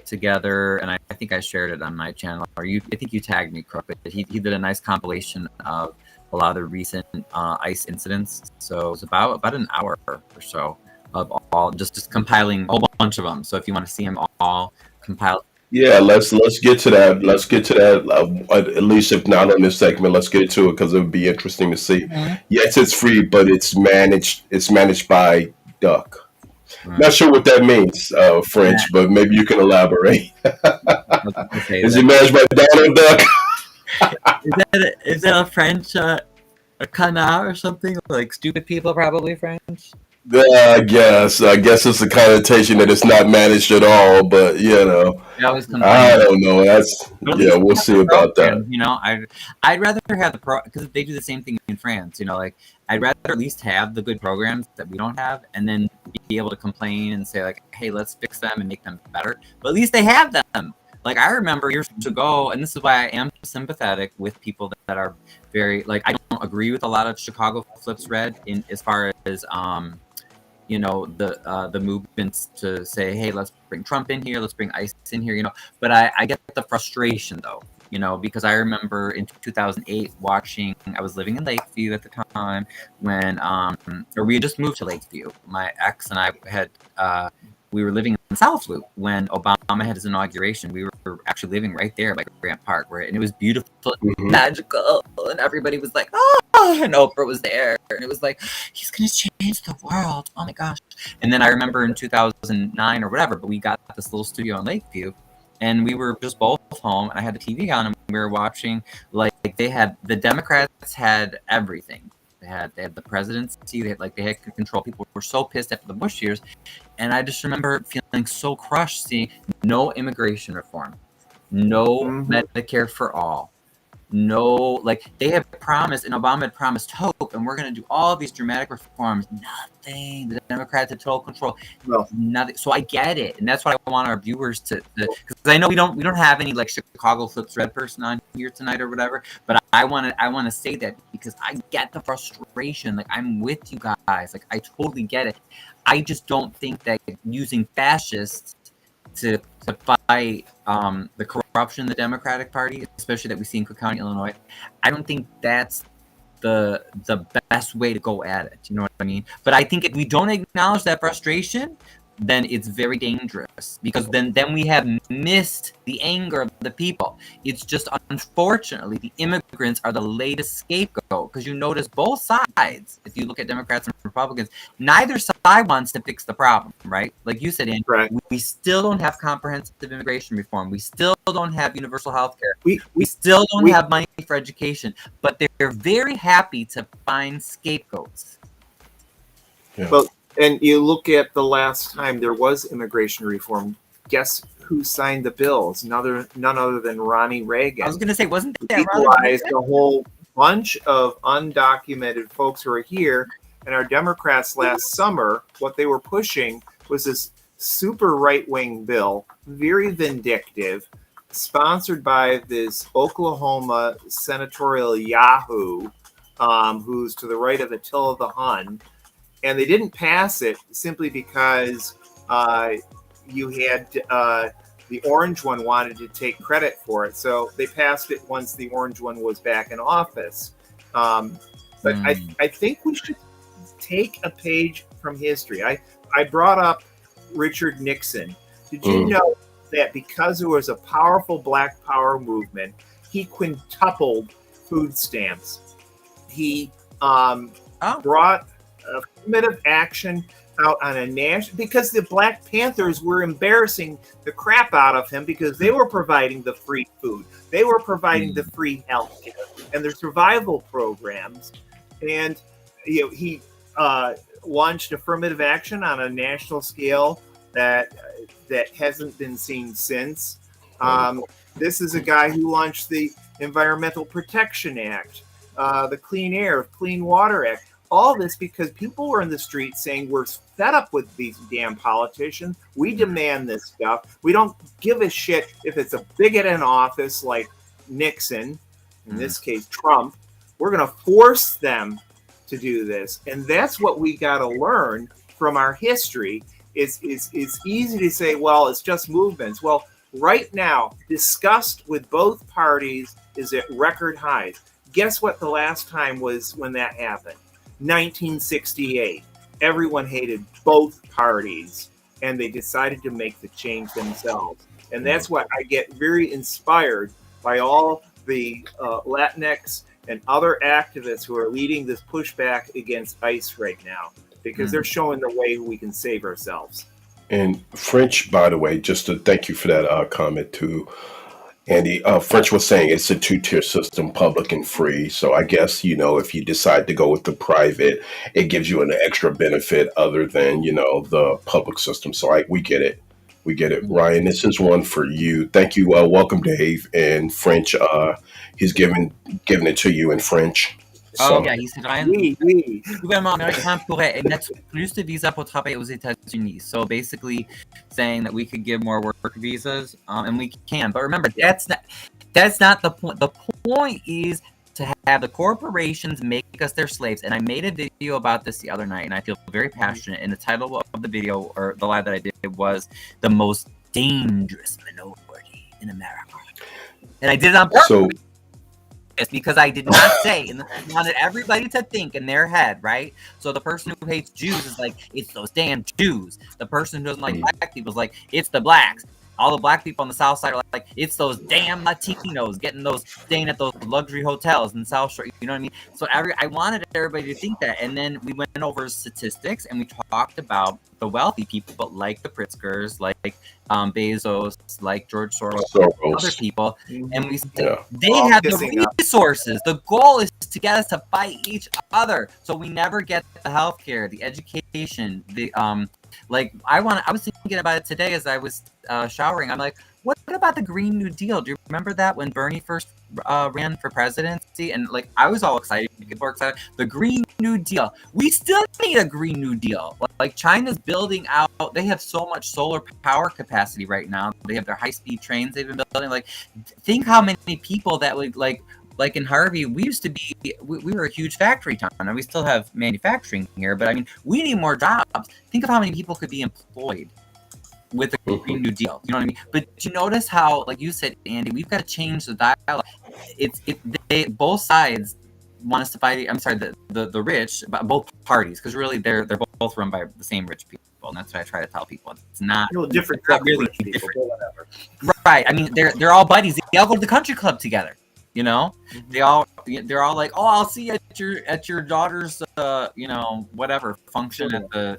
together, and I think I shared it on my channel. I think you tagged me, Crook. But he did a nice compilation of a lot of the recent ICE incidents. So it's about an hour or so of all just compiling a whole bunch of them. So if you want to see them all compiled. Yeah, let's get to that. Let's get to that. At least if not on this segment, let's get to it, because it would be interesting to see. Yes, it's free, but it's managed by Duck. Not sure what that means, French, but maybe you can elaborate. Is it managed by Donald Duck? Is that a French a canard or something? Like stupid people, probably French? I guess it's a connotation that it's not managed at all, but I don't know. We'll see about that. I'd rather have the because they do the same thing in France. I'd rather at least have the good programs that we don't have, and then be able to complain and say like, hey, let's fix them and make them better. But at least they have them. Like I remember years ago, and this is why I am sympathetic with people that are very I don't agree with a lot of Chicago flips red in as far as the movements to say, hey, let's bring Trump in here, let's bring ICE in here, But I get the frustration though, because I remember in 2008 I was living in Lakeview at the time when, or we had just moved to Lakeview. My ex and I we were living in South Loop when Obama had his inauguration. We were actually living right there by Grant Park, and it was beautiful, magical, and everybody was like, oh, and Oprah was there, and it was like, he's gonna change the world. Oh my gosh! And then I remember in 2009 or whatever, but we got this little studio in Lakeview, and we were just both home, and I had the TV on, and we were watching. The Democrats had everything. They had the presidency. They had control. People were so pissed after the Bush years, and I just remember feeling so crushed seeing no immigration reform, no Medicare for all, no they had promised, and Obama had promised hope, and we're going to do all these dramatic reforms. Nothing. The Democrats had total control. Nothing. So I get it, and that's what I want our viewers to, because I know we don't have any Chicago flips red person on here tonight or whatever, but I want to say that because I get the frustration. I'm with you guys. I totally get it. I just don't think that using fascists to fight the corruption in the Democratic Party, especially that we see in Cook County, Illinois, I don't think that's the best way to go at it. You know what I mean? But I think if we don't acknowledge that frustration, then it's very dangerous, because then we have missed the anger of the people. It's just, unfortunately, the immigrants are the latest scapegoat, because you notice both sides, if you look at Democrats and Republicans, neither side wants to fix the problem, right? Like you said, Andy, Right. we still don't have comprehensive immigration reform. We still don't have universal health care. We Still don't have money for education, but they're very happy to find scapegoats. Yeah. Well, and you look at the last time there was immigration reform. Guess who signed the bills? None other than Ronnie Reagan. I was going to say, wasn't that Legalized a whole bunch of undocumented folks who are here. And our Democrats last summer, what they were pushing was this super right-wing bill, very vindictive, sponsored by this Oklahoma senatorial yahoo, who's to the right of Attila the Hun. And they didn't pass it simply because you had the orange one wanted to take credit for it. So they passed it once the orange one was back in office. But I think we should take a page from history. I brought up Richard Nixon. Did you know that because there was a powerful Black Power movement, he quintupled food stamps? He brought affirmative action out on a national, because the Black Panthers were embarrassing the crap out of him, because they were providing the free food, they were providing the free health care and their survival programs. And he launched affirmative action on a national scale that hasn't been seen since. This is a guy who launched the Environmental Protection Act, the Clean Air, Clean Water Act. All this because people were in the streets saying, we're fed up with these damn politicians. We demand this stuff. We don't give a shit if it's a bigot in office like Nixon, in this case Trump. We're going to force them to do this. And that's what we got to learn from our history. It's easy to say, well, it's just movements. Well, right now, disgust with both parties is at record highs. Guess what the last time was when that happened? 1968. Everyone hated both parties, and they decided to make the change themselves. And that's what I get very inspired by all the Latinx and other activists who are leading this pushback against ICE right now, because they're showing the way we can save ourselves. And French, by the way, just to thank you for that comment too, Andy. French was saying it's a two-tier system, public and free. So I guess, if you decide to go with the private, it gives you an extra benefit other than, the public system. So we get it. We get it. Ryan, this is one for you. Thank you. Welcome, Dave. And French, he's giving it to you in French. Oh, yeah, il s'est Ryan. Oui. Le gouvernement américain pourrait émettre plus de visas pour travailler aux États-Unis. So basically saying that we could give more work visas, and we can. But remember, that's not the point. The point is to have the corporations make us their slaves. And I made a video about this the other night, and I feel very passionate. And the title of the video, or the live that I did, was "The Most Dangerous Minority in America." And I did it on purpose. Because I did not say, and I wanted everybody to think in their head, right? So the person who hates Jews is like, it's those damn Jews. The person who doesn't like black people is like, it's the blacks. All the black people on the South Side are like, it's those damn Latinos staying at those luxury hotels in South Shore. You know what I mean? So I wanted everybody to think that. And then we went over statistics, and we talked about the wealthy people, like the Pritzkers, like Bezos, like George Soros, other people. And we said, they have the resources. The goal is to get us to fight each other. So we never get the healthcare, the education, the I was thinking about it today as I was showering. I'm like, what about the Green New Deal? Do you remember that when Bernie first ran for presidency? And I was all excited. People were excited. The Green New Deal. We still need a Green New Deal. China's building out. They have so much solar power capacity right now. They have their high-speed trains they've been building. Think how many people that would like in Harvey, we used to be, we were a huge factory town, and we still have manufacturing here, but we need more jobs. Think of how many people could be employed with the Green New Deal. You know what I mean? But you notice how, like you said, Andy, we've got to change the dialogue. Both sides want us to fight. I'm sorry, the rich, both parties, because really they're both run by the same rich people, and that's what I try to tell people. It's not different. It's not really people, different. whatever. Right. I mean, they're all buddies. They all go to the country club together. You know, they're all like, oh, I'll see you at your daughter's whatever function at the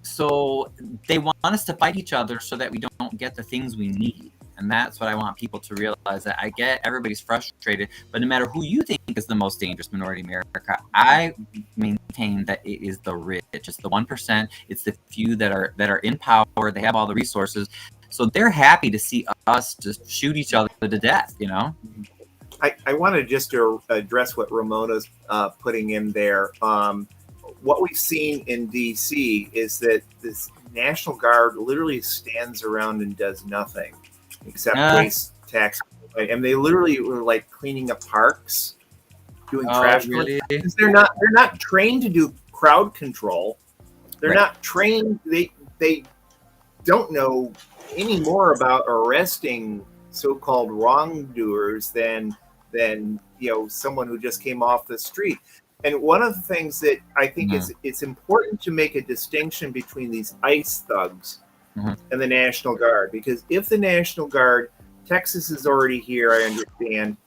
so they want us to fight each other so that we don't get the things we need. And that's what I want people to realize, that I get everybody's frustrated, but no matter who you think is the most dangerous minority in America, I maintain that it is the rich. It's the 1%. It's the few that are in power. They have all the resources. So they're happy to see us just shoot each other to death, you know? I wanted just to address what Ramona's putting in there. What we've seen in D.C. is that this National Guard literally stands around and does nothing except waste tax. And they literally were like cleaning up parks, doing trash. Really? Because they're not trained to do crowd control. They're not trained. They don't know any more about arresting so-called wrongdoers than someone who just came off the street. And one of the things that I think is it's important to make a distinction between these ICE thugs and the National Guard, because if the National Guard, Texas is already here, I understand,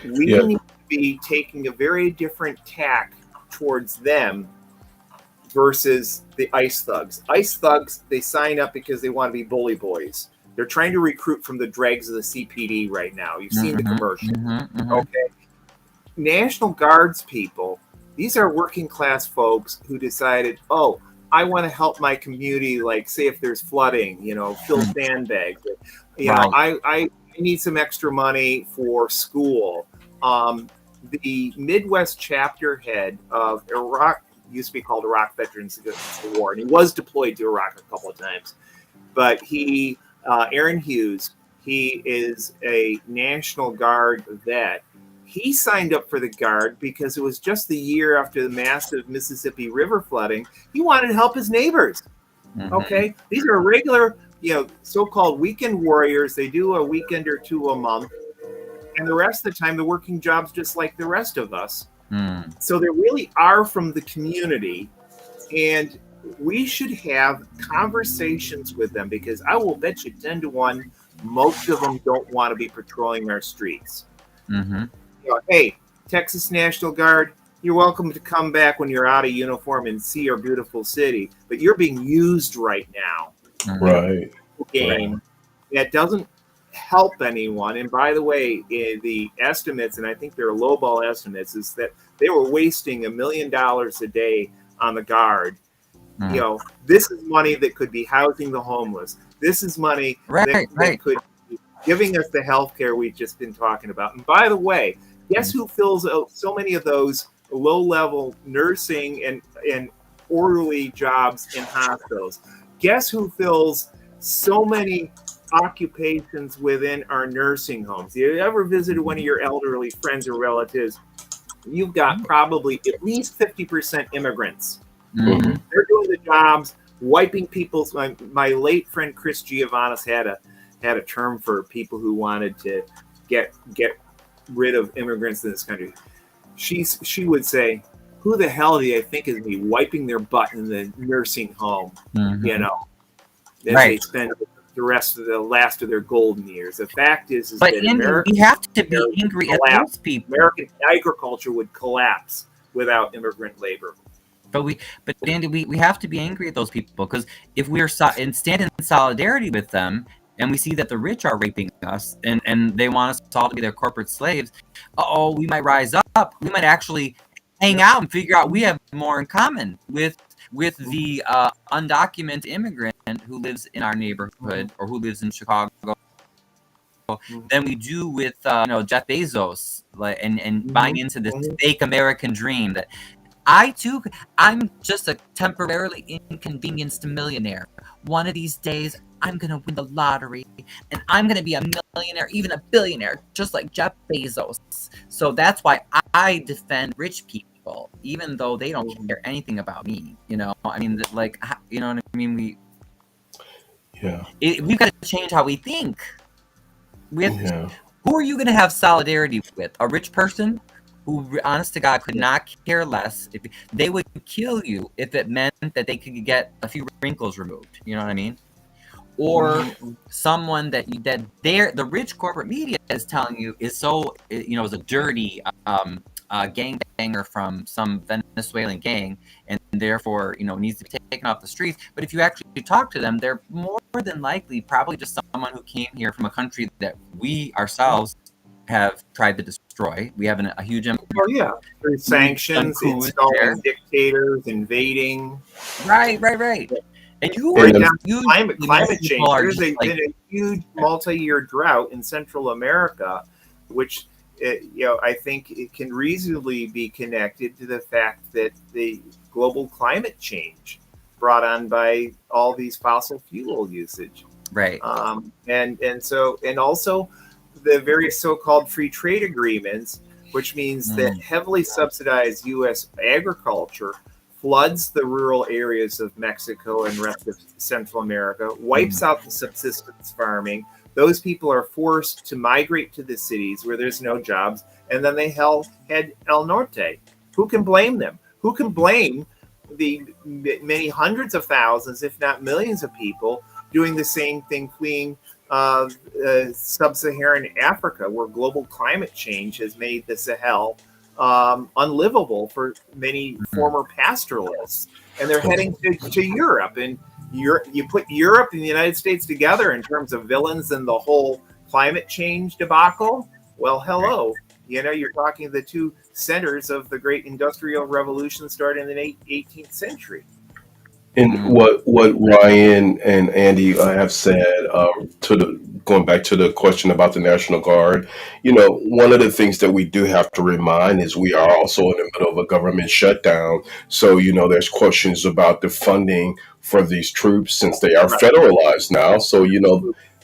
we need to be taking a very different tack towards them versus the ICE thugs. ICE thugs, they sign up because they want to be bully boys. They're trying to recruit from the dregs of the CPD right now. You've seen the commercial. Okay. National Guards people, these are working class folks who decided, oh, I want to help my community, like say if there's flooding, fill sandbags. I need some extra money for school. The Midwest chapter head of Iraq, used to be called Iraq Veterans Against the War, and he was deployed to Iraq a couple of times. But he, Aaron Hughes, he is a National Guard vet. He signed up for the Guard because it was just the year after the massive Mississippi River flooding. He wanted to help his neighbors. Okay, these are regular, so-called weekend warriors. They do a weekend or two a month, and the rest of the time they're working jobs just like the rest of us. So they really are from the community, and we should have conversations with them, because I will bet you 10 to 1, most of them don't want to be patrolling our streets. Hey, Texas National Guard, you're welcome to come back when you're out of uniform and see our beautiful city, but you're being used right now. Right. Game that doesn't help anyone. And by the way, the estimates, and I think they're lowball estimates, is that they were wasting $1 million a day on the Guard. This is money that could be housing the homeless. This is money that could be giving us the health care we've just been talking about. And by the way, guess who fills out so many of those low-level nursing and orderly jobs in hospitals? Guess who fills so many occupations within our nursing homes? If you ever visited one of your elderly friends or relatives, you've got probably at least 50% immigrants. They're doing the jobs, wiping people's. My late friend Chris Giovannis had a term for people who wanted to get rid of immigrants in this country. She would say, "Who the hell do you think is me wiping their butt in the nursing home?" As they spend the last of their golden years. The fact is but that Andy, we have to be angry at those people. American agriculture would collapse without immigrant labor. But Andy, we have to be angry at those people, because if we're and stand in solidarity with them, and we see that the rich are raping us, and they want us all to be their corporate slaves, we might rise up. We might actually hang out and figure out we have more in common with the undocumented immigrant who lives in our neighborhood or who lives in Chicago than we do with Jeff Bezos, and buying into this fake American dream that I'm just a temporarily inconvenienced millionaire. One of these days, I'm going to win the lottery, and I'm going to be a millionaire, even a billionaire, just like Jeff Bezos. So that's why I defend rich people, even though they don't care anything about me. I mean, like, you know what I mean? We've got to change how we think. Who are you going to have solidarity with? A rich person who, honest to God, could not care less. If they would kill you if it meant that they could get a few wrinkles removed. You know what I mean? Or someone that the rich corporate media is telling you is so, is a dirty gangbanger from some Venezuelan gang, and therefore needs to be taken off the streets. But if you actually talk to them, they're more than likely probably just someone who came here from a country that we ourselves have tried to destroy. We have a huge empire. Oh yeah, through sanctions, installing dictators, invading. Right. And climate change. There's been a huge multi-year drought in Central America, which I think it can reasonably be connected to the fact that the global climate change brought on by all these fossil fuel usage. Right. And also the various so-called free trade agreements, which means that heavily subsidized U.S. agriculture floods the rural areas of Mexico and rest of Central America, wipes out the subsistence farming. Those people are forced to migrate to the cities where there's no jobs, and then they head El Norte. Who can blame them? Who can blame the many hundreds of thousands, if not millions of people doing the same thing, fleeing sub-Saharan Africa, where global climate change has made the Sahel unlivable for many former pastoralists, and they're heading to Europe. And you put Europe and the United States together in terms of villains in the whole climate change debacle. Well, hello, you're talking the two centers of the great industrial revolution started in the 18th century. And what Ryan and Andy have said, going back to the question about the National Guard, one of the things that we do have to remind is we are also in the middle of a government shutdown. So, there's questions about the funding for these troops since they are federalized now. So,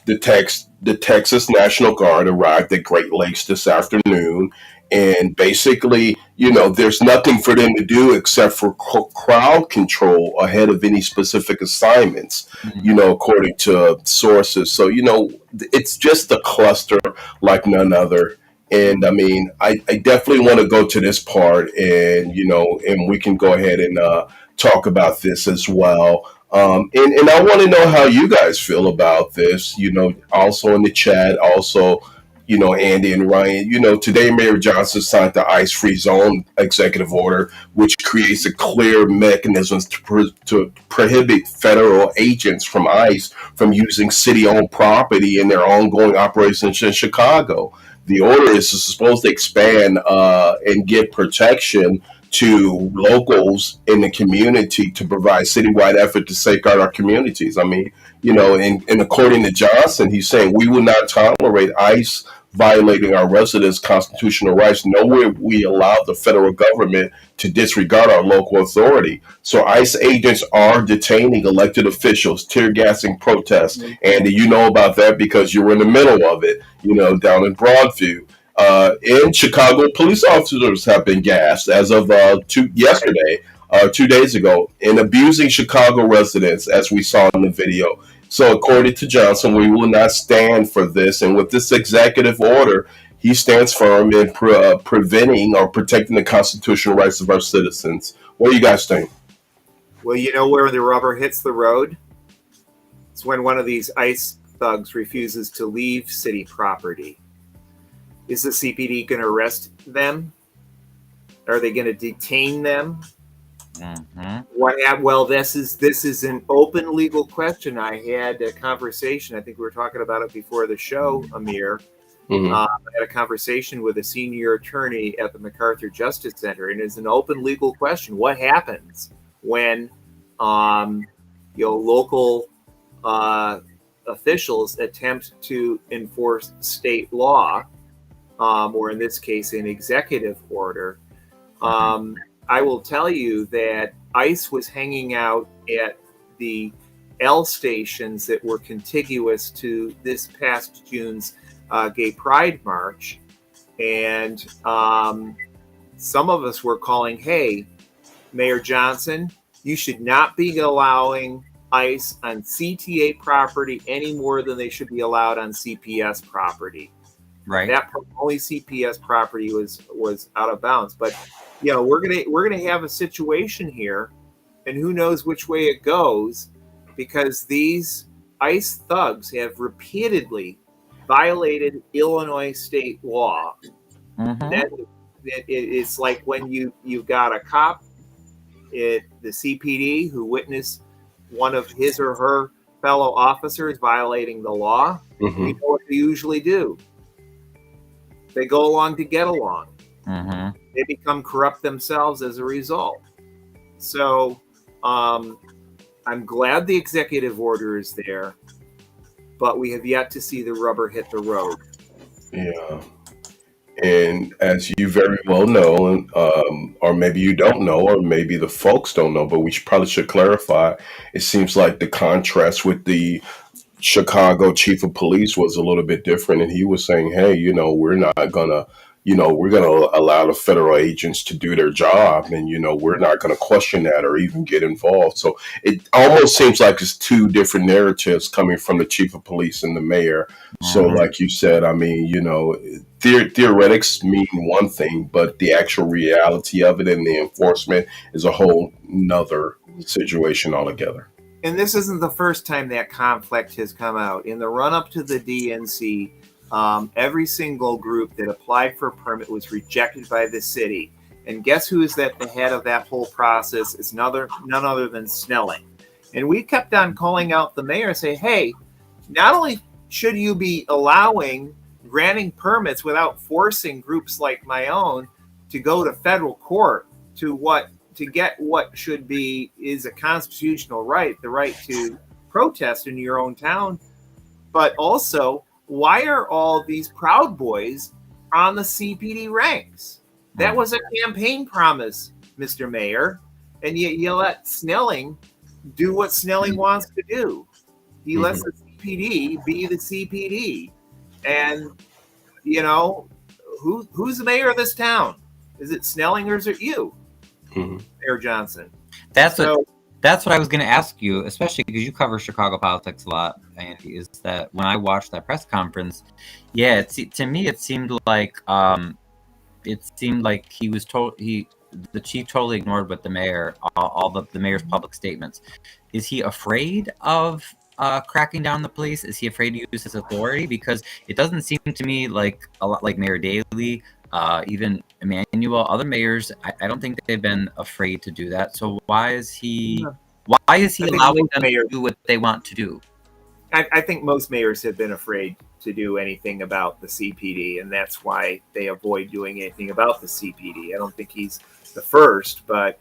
the Texas National Guard arrived at Great Lakes this afternoon. And basically, there's nothing for them to do except for crowd control ahead of any specific assignments, according to sources. So, it's just a cluster like none other. And I mean, I definitely want to go to this part and, and we can go ahead and talk about this as well. And I want to know how you guys feel about this, also in the chat, also, Andy and Ryan, today Mayor Johnson signed the ICE free zone executive order, which creates a clear mechanisms to prohibit federal agents from ICE from using city-owned property in their ongoing operations in Chicago. The order is supposed to expand and give protection to locals in the community to provide citywide effort to safeguard our communities. I mean, and according to Johnson, he's saying we will not tolerate ICE violating our residents' constitutional rights. Nowhere we allow the federal government to disregard our local authority. So ICE agents are detaining elected officials, tear gassing protests. And you know about that because you were in the middle of it, down in Broadview. In Chicago, police officers have been gassed as of 2 days ago, and abusing Chicago residents, as we saw in the video. So according to Johnson, we will not stand for this. And with this executive order, he stands firm in preventing or protecting the constitutional rights of our citizens. What do you guys think? Well, where the rubber hits the road? It's when one of these ICE thugs refuses to leave city property. Is the CPD going to arrest them? Are they going to detain them? Well, this is an open legal question. I had a conversation. I think we were talking about it before the show, Amir. I had a conversation with a senior attorney at the MacArthur Justice Center, and it's an open legal question. What happens when local officials attempt to enforce state law, or in this case, an executive order? I will tell you that ICE was hanging out at the L stations that were contiguous to this past June's Gay Pride March. And some of us were calling, hey, Mayor Johnson, you should not be allowing ICE on CTA property any more than they should be allowed on CPS property. Right. That only CPS property was out of bounds. But we're gonna have a situation here, and who knows which way it goes, because these ICE thugs have repeatedly violated Illinois state law. That it's like when you've got a cop at the CPD who witnessed one of his or her fellow officers violating the law. Mm-hmm. We know what they usually do. They go along to get along. Mm-hmm. They become corrupt themselves as a result. So I'm glad the executive order is there, but we have yet to see the rubber hit the road. Yeah. And as you very well know, or maybe you don't know, or maybe the folks don't know, but we probably should clarify. It seems like the contrast with the Chicago chief of police was a little bit different, and he was saying, "Hey, we're not gonna, we're gonna allow the federal agents to do their job, and we're not gonna question that or even get involved." So it almost seems like it's two different narratives coming from the chief of police and the mayor. So, like you said, I mean, theoretics mean one thing, but the actual reality of it and the enforcement is a whole nother situation altogether. And this isn't the first time that conflict has come out. In the run-up to the DNC, every single group that applied for a permit was rejected by the city. And guess who is at the head of that whole process? It's none other than Snelling. And we kept on calling out the mayor and say, hey, not only should you be granting permits without forcing groups like my own to go to federal court to get what is a constitutional right, the right to protest in your own town. But also, why are all these Proud Boys on the CPD ranks? That was a campaign promise, Mr. Mayor. And yet you let Snelling do what Snelling wants to do. He lets the CPD be the CPD. And, who's the mayor of this town? Is it Snelling or is it you? Mayor Johnson. That's what I was going to ask you, especially because you cover Chicago politics a lot, Andy, is that when I watched that press conference, to me it seemed like he was the chief totally ignored what the mayor, all the mayor's public statements. Is he afraid of cracking down the police? Is he afraid to use his authority? Because it doesn't seem to me like a lot like Mayor Daley, even Emmanuel, other mayors, I don't think they've been afraid to do that. So why is he allowing them to do what they want to do? I think most mayors have been afraid to do anything about the CPD, and that's why they avoid doing anything about the CPD. I don't think he's the first, but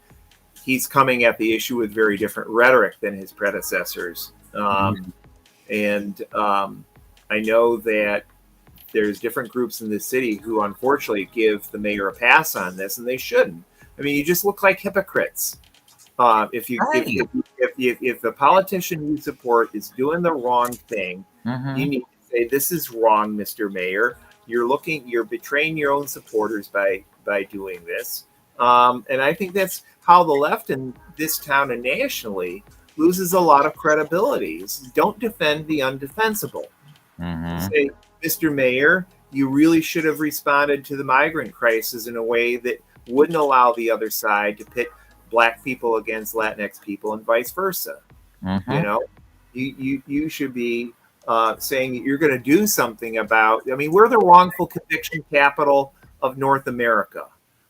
he's coming at the issue with very different rhetoric than his predecessors. And I know that there's different groups in the city who unfortunately give the mayor a pass on this, and they shouldn't. I mean, you just look like hypocrites. If the politician you support is doing the wrong thing, you need to say, this is wrong, Mr. Mayor. You're betraying your own supporters by doing this. And I think that's how the left in this town and nationally loses a lot of credibility. Don't defend the undefensible. Say, Mr. Mayor, you really should have responded to the migrant crisis in a way that wouldn't allow the other side to pit Black people against Latinx people and vice versa. You should be saying that you're going to do something about. I mean, we're the wrongful conviction capital of North America.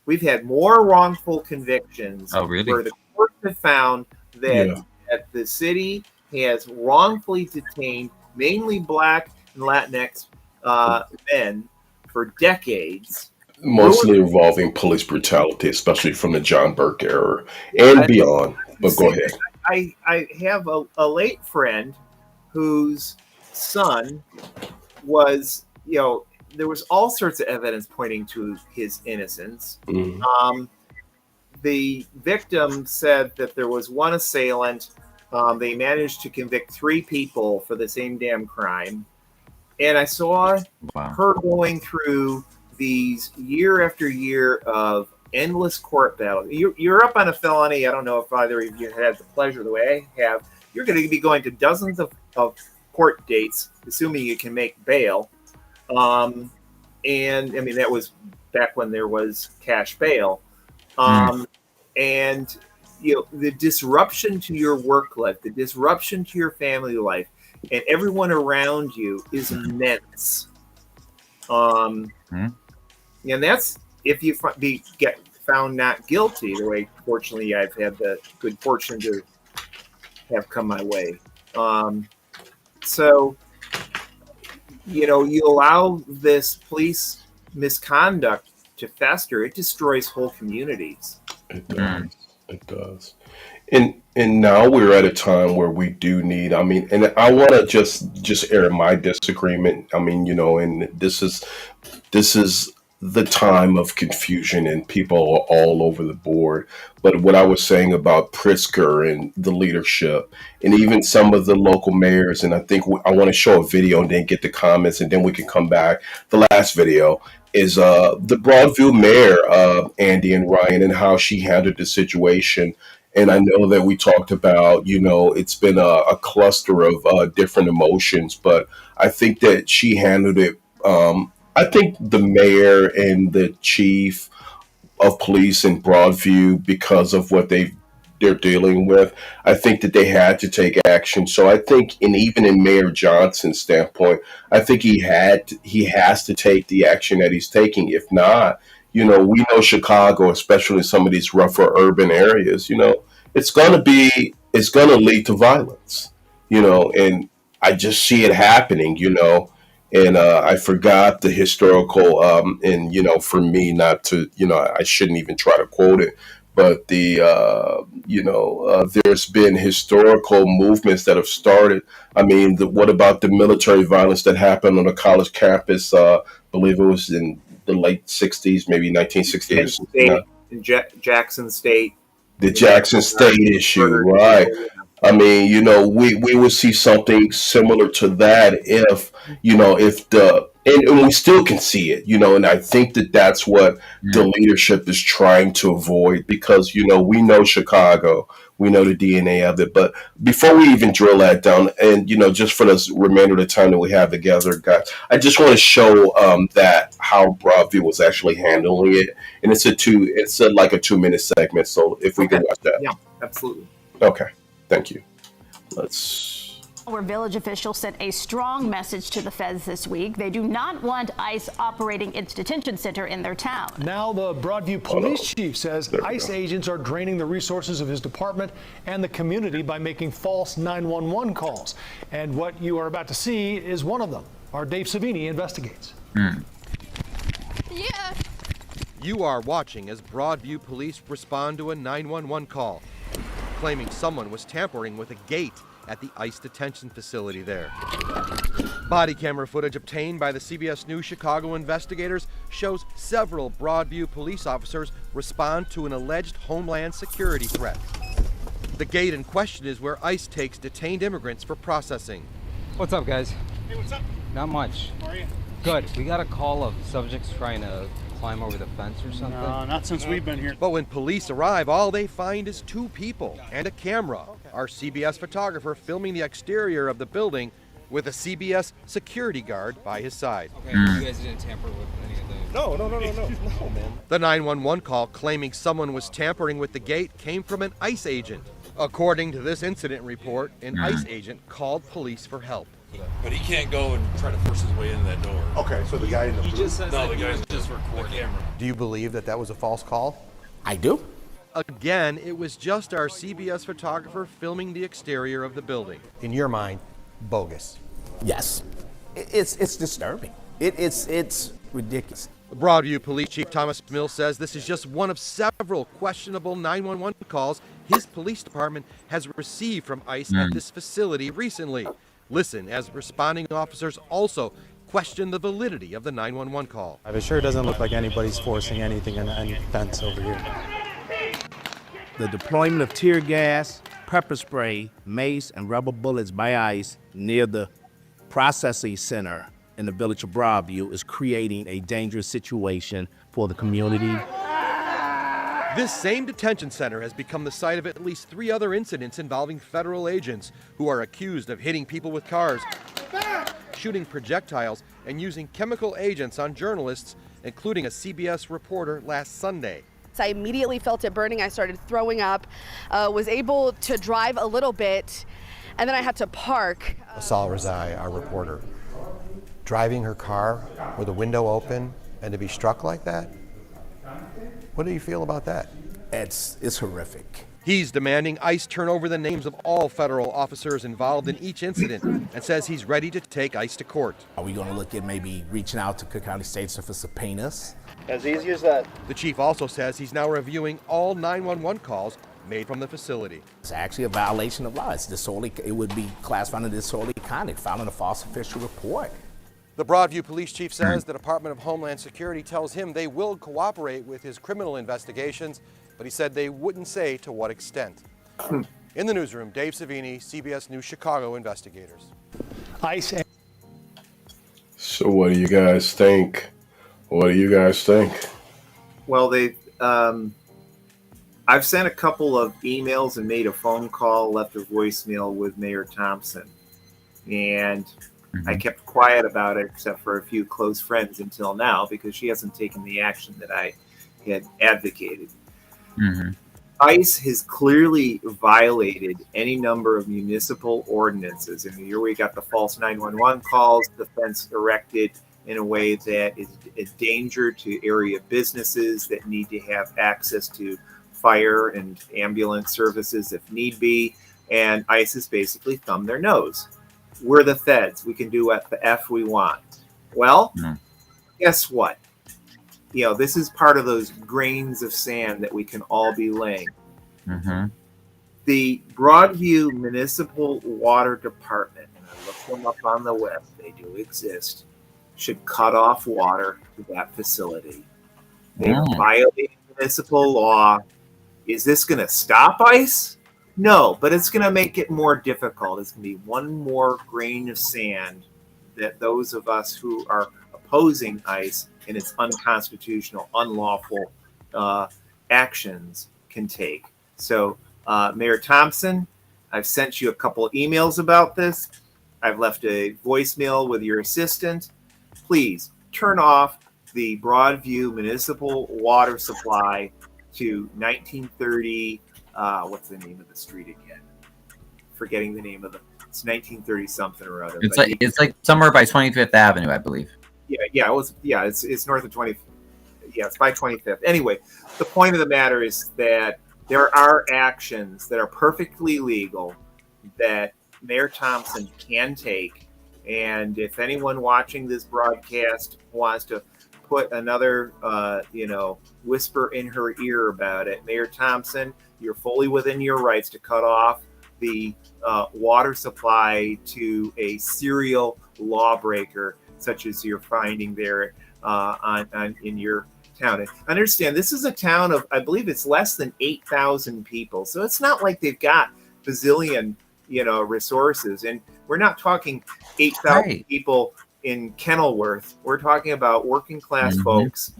We've had more wrongful convictions where the courts have found that the city has wrongfully detained mainly Black and Latinx men for decades. Mostly involving police brutality, especially from the John Burke era and beyond. But go ahead. I have a late friend whose son was, there was all sorts of evidence pointing to his innocence. The victim said that there was one assailant. They managed to convict 3 people for the same damn crime. And I saw her going through these year after year of endless court battles. You're up on a felony. I don't know if either of you had the pleasure the way I have. You're going to be going to dozens of court dates, assuming you can make bail. And I mean, that was back when there was cash bail. And the disruption to your work life, the disruption to your family life, and everyone around you is immense. And that's if you get found not guilty, the way fortunately I've had the good fortune to have come my way. So you allow this police misconduct to fester, it destroys whole communities. It does. It does. And now we're at a time where we do need, I mean, and I want to just air my disagreement. I mean, and this is the time of confusion and people are all over the board. But what I was saying about Pritzker and the leadership and even some of the local mayors, and I think I want to show a video and then get the comments and then we can come back. The last video is the Broadview mayor, Andy and Ryan, and how she handled the situation. And I know that we talked about, it's been a cluster of different emotions, but I think that she handled it. I think the mayor and the chief of police in Broadview, because of what they're dealing with, I think that they had to take action. So I think, and even in Mayor Johnson's standpoint, I think he has to take the action that he's taking. If not, we know Chicago, especially in some of these rougher urban areas, it's going to lead to violence, and I just see it happening, and I forgot the historical, and, for me not to, I shouldn't even try to quote it, but there's been historical movements that have started. I mean, what about the military violence that happened on a college campus? I believe it was in the late 60s, maybe 1968. Jackson State. The Jackson State issue, right? I mean, we would see something similar to that if and we still can see it, and I think that that's what the leadership is trying to avoid because, we know Chicago, we know the DNA of it. But before we even drill that down and, just for the remainder of the time that we have together, guys, I just want to show that how Broadview was actually handling it. And it's like a 2-minute segment. So if we can watch that. Yeah, absolutely. Okay. Thank you. Where village officials sent a strong message to the feds this week. They do not want ICE operating its detention center in their town. Now the Broadview police chief says ICE agents are draining the resources of his department and the community by making false 911 calls. And what you are about to see is one of them. Our Dave Savini investigates. Yeah. You are watching as Broadview police respond to a 911 call, claiming someone was tampering with a gate at the ICE detention facility there. Body camera footage obtained by the CBS News Chicago investigators shows several Broadview police officers respond to an alleged homeland security threat. The gate in question is where ICE takes detained immigrants for processing. What's up, guys? Hey, what's up? Not much. How are you? Good. We got a call of subjects trying to climb over the fence or something. No, not since we've been here. But when police arrive, all they find is 2 people and a camera. Our CBS photographer filming the exterior of the building with a CBS security guard by his side. Okay, you guys didn't tamper with any of those? No, man. The 911 call claiming someone was tampering with the gate came from an ICE agent. According to this incident report, an ICE agent called police for help. But he can't go and try to force his way into that door. Okay, so the guy in the He blue? just says the guy just recording the camera. Do you believe that was a false call? I do. Again, it was just our CBS photographer filming the exterior of the building. In your mind, bogus. Yes. It's disturbing. It's ridiculous. Broadview Police Chief Thomas Mills says this is just one of several questionable 911 calls his police department has received from ICE at this facility recently. Listen as responding officers also question the validity of the 911 call. It sure doesn't look like anybody's forcing anything in any fence over here. The deployment of tear gas, pepper spray, mace, and rubber bullets by ICE near the processing center in the village of Broadview is creating a dangerous situation for the community. This same detention center has become the site of at least 3 other incidents involving federal agents who are accused of hitting people with cars, shooting projectiles and using chemical agents on journalists, including a CBS reporter last Sunday. I immediately felt it burning. I started throwing up, was able to drive a little bit, and then I had to park. Reside, our reporter, driving her car with a window open and to be struck like that? What do you feel about that? It's horrific. He's demanding ICE turn over the names of all federal officers involved in each incident and says he's ready to take ICE to court. Are we going to look at maybe reaching out to Cook County State's for subpoenas? As easy as that. The chief also says he's now reviewing all 911 calls made from the facility. It's actually a violation of law. It's disorderly. It would be classified as disorderly conduct, filing a false official report. The Broadview police chief says the Department of Homeland Security tells him they will cooperate with his criminal investigations, but he said they wouldn't say to what extent. In the newsroom, Dave Savini, CBS News Chicago investigators. ICE. So what do you guys think? What do you guys think? Well, I've sent a couple of emails and made a phone call, left a voicemail with Mayor Thompson. And I kept quiet about it except for a few close friends until now because she hasn't taken the action that I had advocated. ICE has clearly violated any number of municipal ordinances. I mean, here we got the false 911 calls, the fence erected in a way that is a danger to area businesses that need to have access to fire and ambulance services if need be. And ICE has basically thumbed their nose. We're the feds. We can do what the F we want. Well, guess what? You know, this is part of those grains of sand that we can all be laying. The Broadview Municipal Water Department, and I looked them up on the web, they do exist, should cut off water to that facility. They violate municipal law. Is this going to stop ICE? No, but it's going to make it more difficult. It's going to be one more grain of sand that those of us who are opposing ICE and its unconstitutional, unlawful actions can take. So, Mayor Thompson, I've sent you a couple of emails about this. I've left a voicemail with your assistant. Please turn off the Broadview municipal water supply to 1930. What's the name of the street again? Forgetting the name of it's 1930 something or other. It's like somewhere by 25th Avenue, I believe. It's north of 20. Yeah, it's by 25th. Anyway, the point of the matter is that there are actions that are perfectly legal that Mayor Thompson can take. And if anyone watching this broadcast wants to put another, whisper in her ear about it, Mayor Thompson, you're fully within your rights to cut off the water supply to a serial lawbreaker, such as you're finding there in your town. And understand, this is a town of, I believe it's less than 8,000 people. So it's not like they've got bazillion, resources. And we're not talking 8,000 people in Kenilworth. We're talking about working class folks.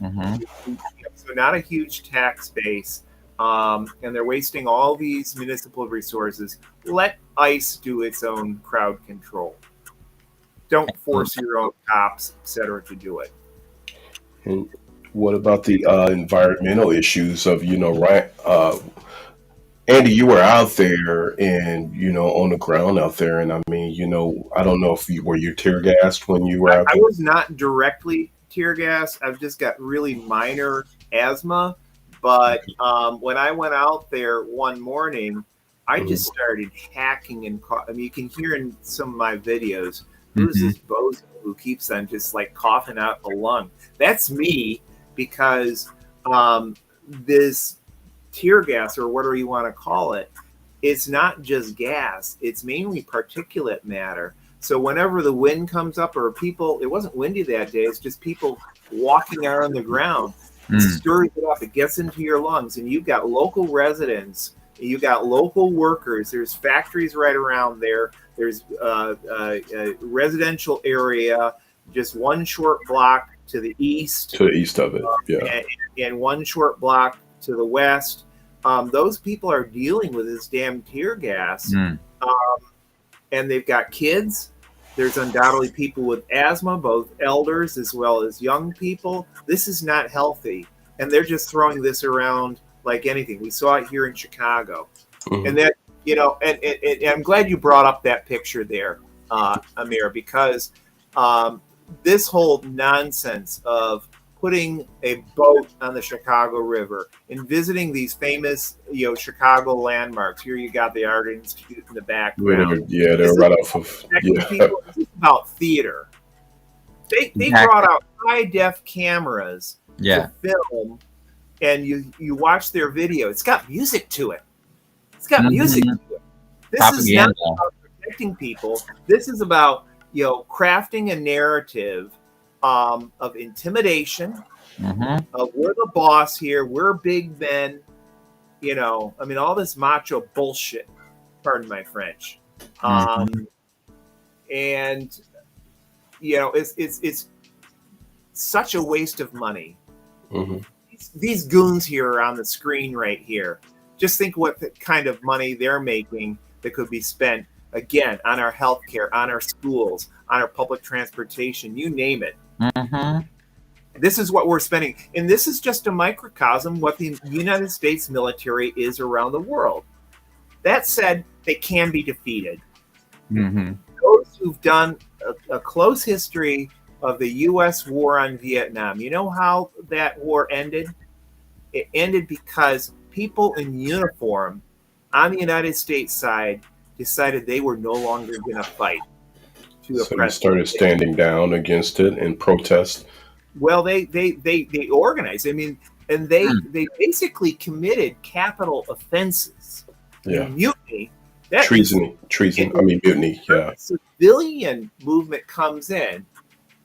So not a huge tax base. And they're wasting all these municipal resources. Let ICE do its own crowd control. Don't force your own cops, et cetera, to do it. And what about the environmental issues of, Andy, you were out there and, on the ground out there. And I mean, I don't know if were you tear gassed when you were out there? I was not directly tear gassed. I've just got really minor asthma. But when I went out there one morning, I just started hacking and you can hear in some of my videos, who's this bozo who keeps on just like coughing out a lung? That's me, because this tear gas, or whatever you want to call it, it's not just gas. It's mainly particulate matter. So whenever the wind comes up, or people, it wasn't windy that day, it's just people walking out on the ground, it stirs it up, it gets into your lungs, and you've got local residents, you've got local workers, there's factories right around there, there's a residential area, just one short block to the east. To the east of it, yeah. And one short block to the west. Those people are dealing with this damn tear gas. And they've got kids, There's undoubtedly people with asthma, both elders as well as young people. This is not healthy. And they're just throwing this around like anything. We saw it here in Chicago. Mhm. And that, and I'm glad you brought up that picture there, Amir, because this whole nonsense of putting a boat on the Chicago River and visiting these famous, Chicago landmarks. Here you got the Art Institute in the background. They're right off of. Yeah. People, this is about theater. They brought out high-def cameras to film, and you watch their video. It's got music to it. It's got music to it. This is not about protecting people. This is about crafting a narrative of intimidation, of we're the boss here, we're big men, all this macho bullshit, pardon my French. And it's such a waste of money. These goons here are on the screen right here. Just think what the kind of money they're making that could be spent again on our healthcare, on our schools, on our public transportation, you name it. This is what we're spending. And this is just a microcosm what the United States military is around the world. That said, they can be defeated. Those who've done a close history of the U.S. war on Vietnam, you know how that war ended? It ended because people in uniform on the United States side decided they were no longer going to fight. So they started standing down against it and protest. Well, they organized. And they basically committed capital offenses. Yeah. Mutiny. Treason. Mutiny. Yeah. Civilian movement comes in.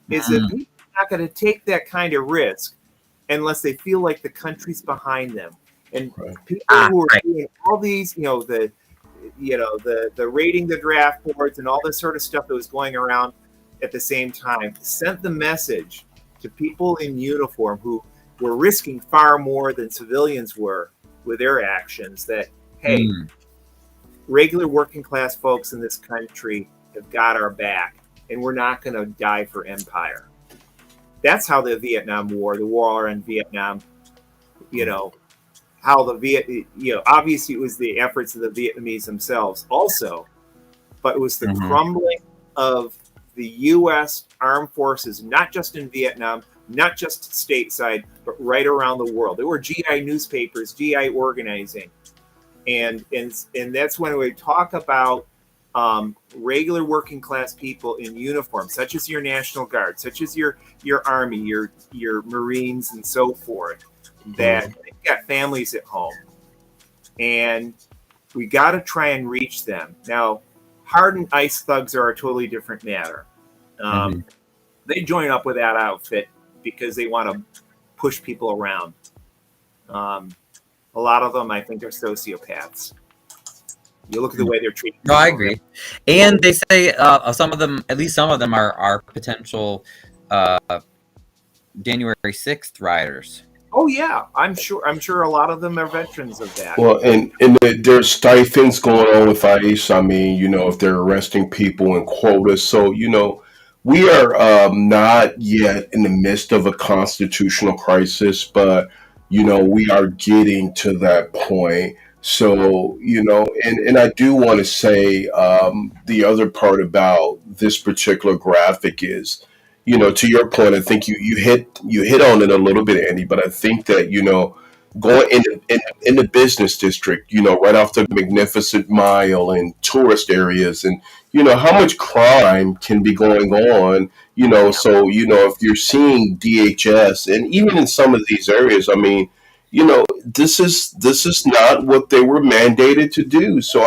Is that people are not going to take that kind of risk unless they feel like the country's behind them. And people who are doing all these, the rating the draft boards and all this sort of stuff that was going around at the same time sent the message to people in uniform who were risking far more than civilians were with their actions that, hey, regular working class folks in this country have got our back and we're not going to die for empire. That's how the Vietnam War, the war in Vietnam, how obviously it was the efforts of the Vietnamese themselves also, but it was the crumbling of the U.S. armed forces, not just in Vietnam, not just stateside, but right around the world. There were GI newspapers, GI organizing. And that's when we talk about regular working class people in uniform, such as your National Guard, such as your Army, your Marines, and so forth, that they've got families at home, and we got to try and reach them. Now, hardened ICE thugs are a totally different matter. They join up with that outfit because they want to push people around. A lot of them, I think, are sociopaths. You look at the way they're treated. No, I agree. And they say some of them, at least some of them, are potential January 6th rioters. Oh yeah, I'm sure a lot of them are veterans of that. Well, and there's stipends going on with ICE. If they're arresting people in quotas. So, we are not yet in the midst of a constitutional crisis, but, we are getting to that point. So, and I do want to say the other part about this particular graphic is, to your point, I think you hit on it a little bit, Andy, but I think that, going in the business district, right off the Magnificent Mile and tourist areas, and, how much crime can be going on, so, if you're seeing DHS, and even in some of these areas, this is not what they were mandated to do. So,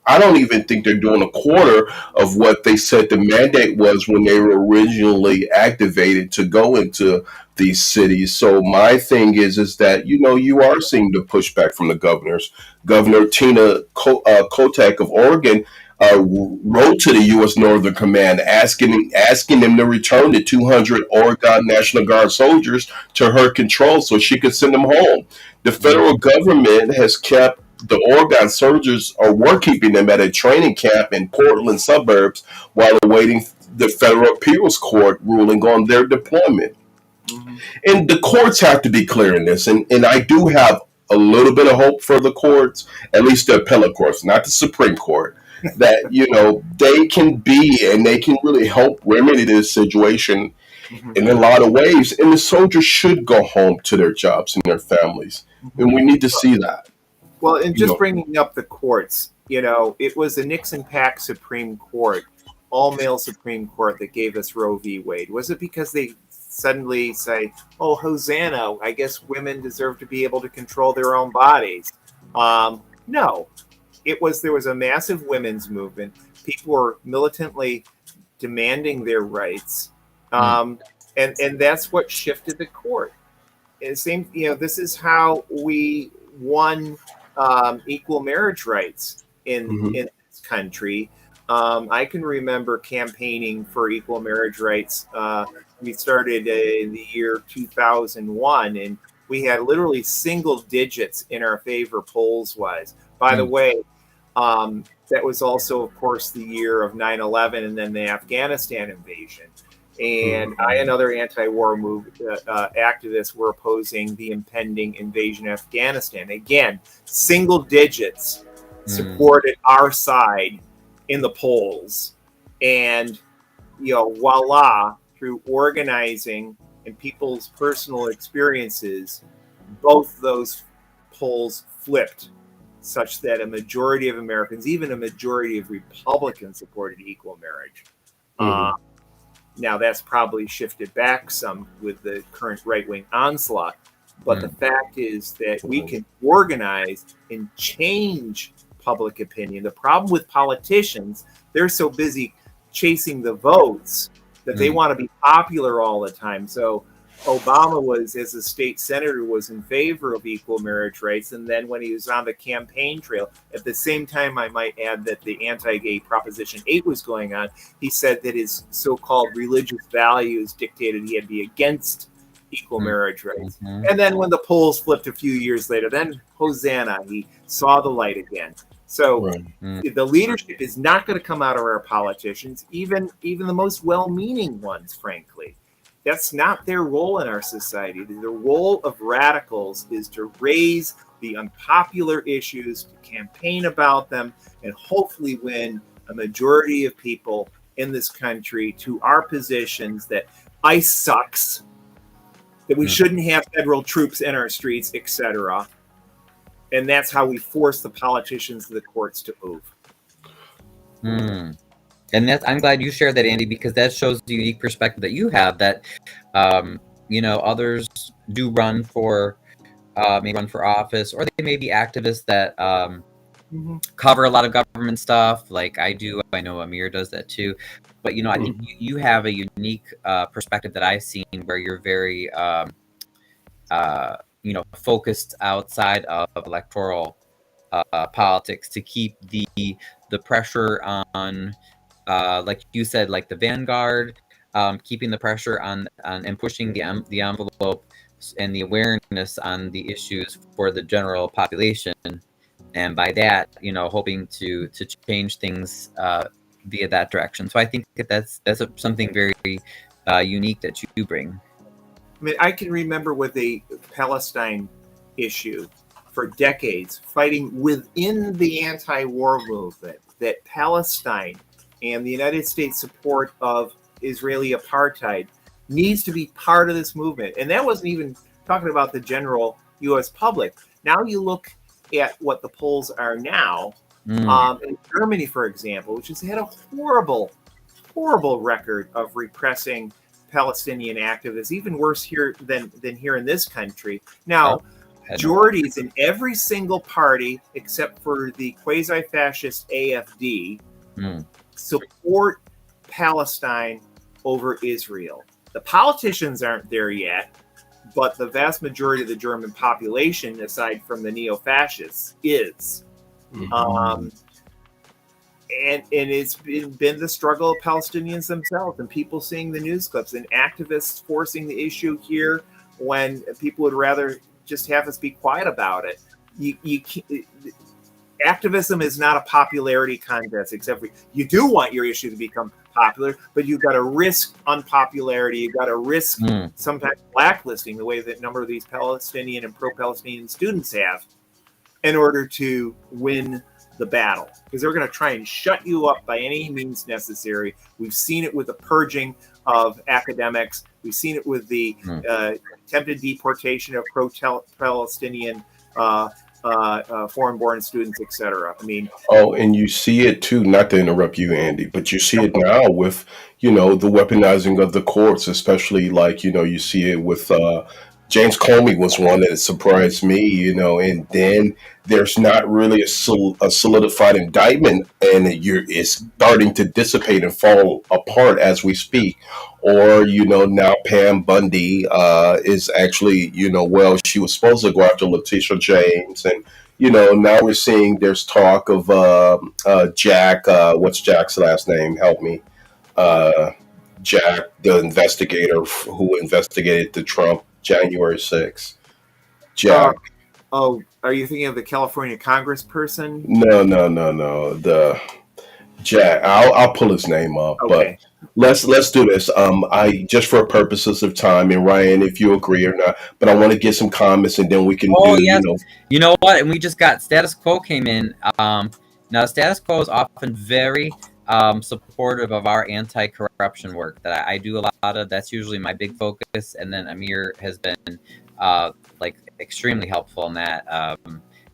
I don't even think they're doing a quarter of what they said the mandate was when they were originally activated to go into these cities. So my thing is that, you are seeing the pushback from the governors. Governor Tina Kotek of Oregon wrote to the U.S. Northern Command asking them to return the 200 Oregon National Guard soldiers to her control so she could send them home. The federal government has kept the Oregon soldiers were keeping them at a training camp in Portland suburbs while awaiting the federal appeals court ruling on their deployment. And the courts have to be clear in this. And I do have a little bit of hope for the courts, at least the appellate courts, not the Supreme Court, that, they can be and they can really help remedy this situation in a lot of ways. And the soldiers should go home to their jobs and their families. And we need to see that. Well, and just bringing up the courts, it was the Nixon-Pack Supreme Court, all-male Supreme Court that gave us Roe v. Wade. Was it because they suddenly say, oh, Hosanna, I guess women deserve to be able to control their own bodies? No. There was a massive women's movement. People were militantly demanding their rights. And that's what shifted the court. And this is how we won equal marriage rights in this country. I can remember campaigning for equal marriage rights. We started in the year 2001, and we had literally single digits in our favor polls-wise. By the way, that was also, of course, the year of 9/11 and then the Afghanistan invasion. And I and other anti-war activists were opposing the impending invasion of Afghanistan. Again, single digits supported our side in the polls. And, voila, through organizing and people's personal experiences, both those polls flipped such that a majority of Americans, even a majority of Republicans, supported equal marriage. Now, that's probably shifted back some with the current right-wing onslaught. But the fact is that we can organize and change public opinion. The problem with politicians, they're so busy chasing the votes that they want to be popular all the time. So Obama was, as a state senator, was in favor of equal marriage rights. And then when he was on the campaign trail, at the same time, I might add that the anti-gay Proposition 8 was going on, he said that his so-called religious values dictated he had to be against equal marriage rights. And then when the polls flipped a few years later, then Hosanna, he saw the light again. So the leadership is not going to come out of our politicians, even the most well-meaning ones, frankly. That's not their role in our society. The role of radicals is to raise the unpopular issues, to campaign about them, and hopefully win a majority of people in this country to our positions that ICE sucks, that we shouldn't have federal troops in our streets, etc. And that's how we force the politicians and the courts to move. And I'm glad you shared that, Andy, because that shows the unique perspective that you have. That others do run for, may run for office, or they may be activists that cover a lot of government stuff, like I do. I know Amir does that too. But I think you have a unique perspective that I've seen, where you're very focused outside of electoral politics to keep the pressure on. Like you said, like the vanguard, keeping the pressure on and pushing the envelope and the awareness on the issues for the general population, and by that, hoping to change things via that direction. So I think that's something very unique that you bring. I mean, I can remember with the Palestine issue for decades, fighting within the anti-war movement that Palestine and the United States support of Israeli apartheid needs to be part of this movement. And that wasn't even talking about the general U.S. public. Now you look at what the polls are now. In Germany, for example, which has had a horrible record of repressing Palestinian activists, even worse here than here in this country. Now, majorities in every single party, except for the quasi-fascist AfD, support Palestine over Israel. The politicians aren't there yet, but the vast majority of the German population, aside from the neo-fascists, is. And it's been the struggle of Palestinians themselves, and people seeing the news clips, and activists forcing the issue here when people would rather just have us be quiet about it. activism is not a popularity contest, except for you do want your issue to become popular, but you've got to risk unpopularity. You've got to risk sometimes blacklisting, the way that a number of these Palestinian and pro-Palestinian students have, in order to win the battle, because they're going to try and shut you up by any means necessary. We've seen it with the purging of academics. We've seen it with the attempted deportation of pro-Palestinian foreign-born students, etc. I mean, and you see it too. Not to interrupt you, Andy, but you see it now with the weaponizing of the courts, especially you see it with James Comey was one that surprised me, and then there's not really a solidified indictment, and it's starting to dissipate and fall apart as we speak. Or, now Pam Bundy is actually, she was supposed to go after Letitia James, and, now we're seeing there's talk of Jack, what's Jack's last name? Help me. Jack, the investigator who investigated the Trump January 6th. Jack. Are you thinking of the California congressperson? No. The Jack. I'll pull his name up. Okay. But let's do this. I just for purposes of time, and Ryan, if you agree or not, but I want to get some comments, and then we can Yes. You know what? And we just got Status Quo came in. Now Status Quo is often very supportive of our anti-corruption work that I do a lot of. That's usually my big focus, and then Amir has been extremely helpful in that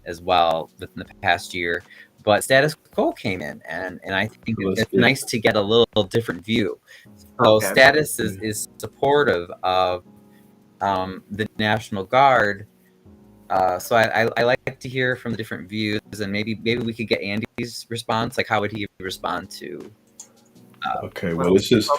as well within the past year. But Status Quo came in, and I think it's nice to get a little different view. So Status is supportive of the National Guard. So I like to hear from the different views, and maybe we could get Andy's response. Like, how would he respond to? This is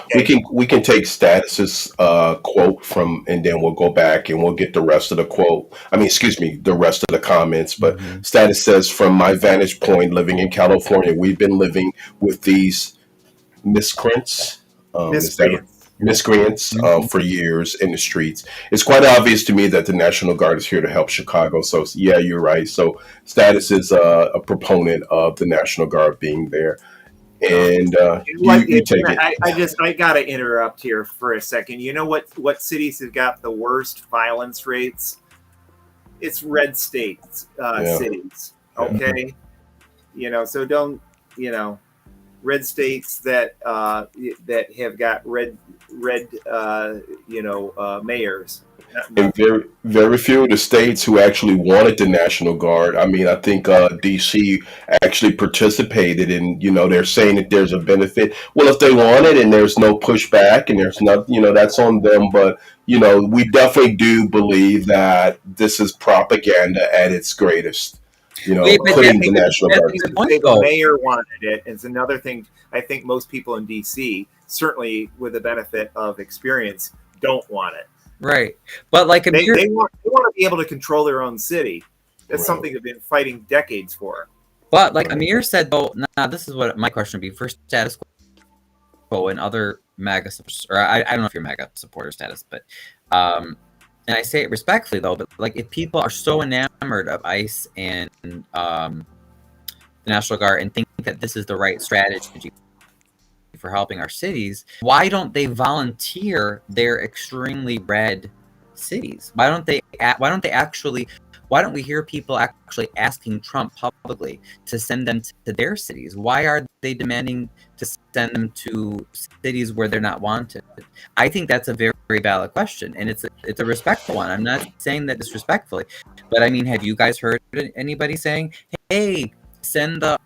we can take Status's quote from, and then we'll go back and we'll get the rest of the quote. The rest of the comments. But Status says, from my vantage point, living in California, we've been living with these miscreants. Miscreants for years in the streets. It's quite obvious to me that the National Guard is here to help Chicago. So yeah, you're right. So Status is a proponent of the National Guard being there. And you take it. I gotta interrupt here for a second. You know what cities have got the worst violence rates? It's red states cities. Okay, so don't red states that have got red mayors. And very, very few of the states who actually wanted the National Guard. I mean, I think D.C. actually participated in, they're saying that there's a benefit. Well, if they want it and there's no pushback and there's not, that's on them. But, we definitely do believe that this is propaganda at its greatest. Putting the National Guard. The mayor wanted it. It's another thing. I think most people in D.C., certainly with the benefit of experience, don't want it. Right, but they want to be able to control their own city. That's something they've been fighting decades for. But like Amir said, though, this is what my question would be for Status Quo and other MAGA supporters, or I don't know if you're MAGA supporter status, but and I say it respectfully though, but like if people are so enamored of ICE and the National Guard and think that this is the right strategy for helping our cities, why don't they volunteer their extremely red cities? Why don't we hear people actually asking Trump publicly to send them to their cities? Why are they demanding to send them to cities where they're not wanted? I think that's a very, very valid question, and it's a respectful one. I'm not saying that disrespectfully, but I mean, have you guys heard anybody saying, "Hey, send the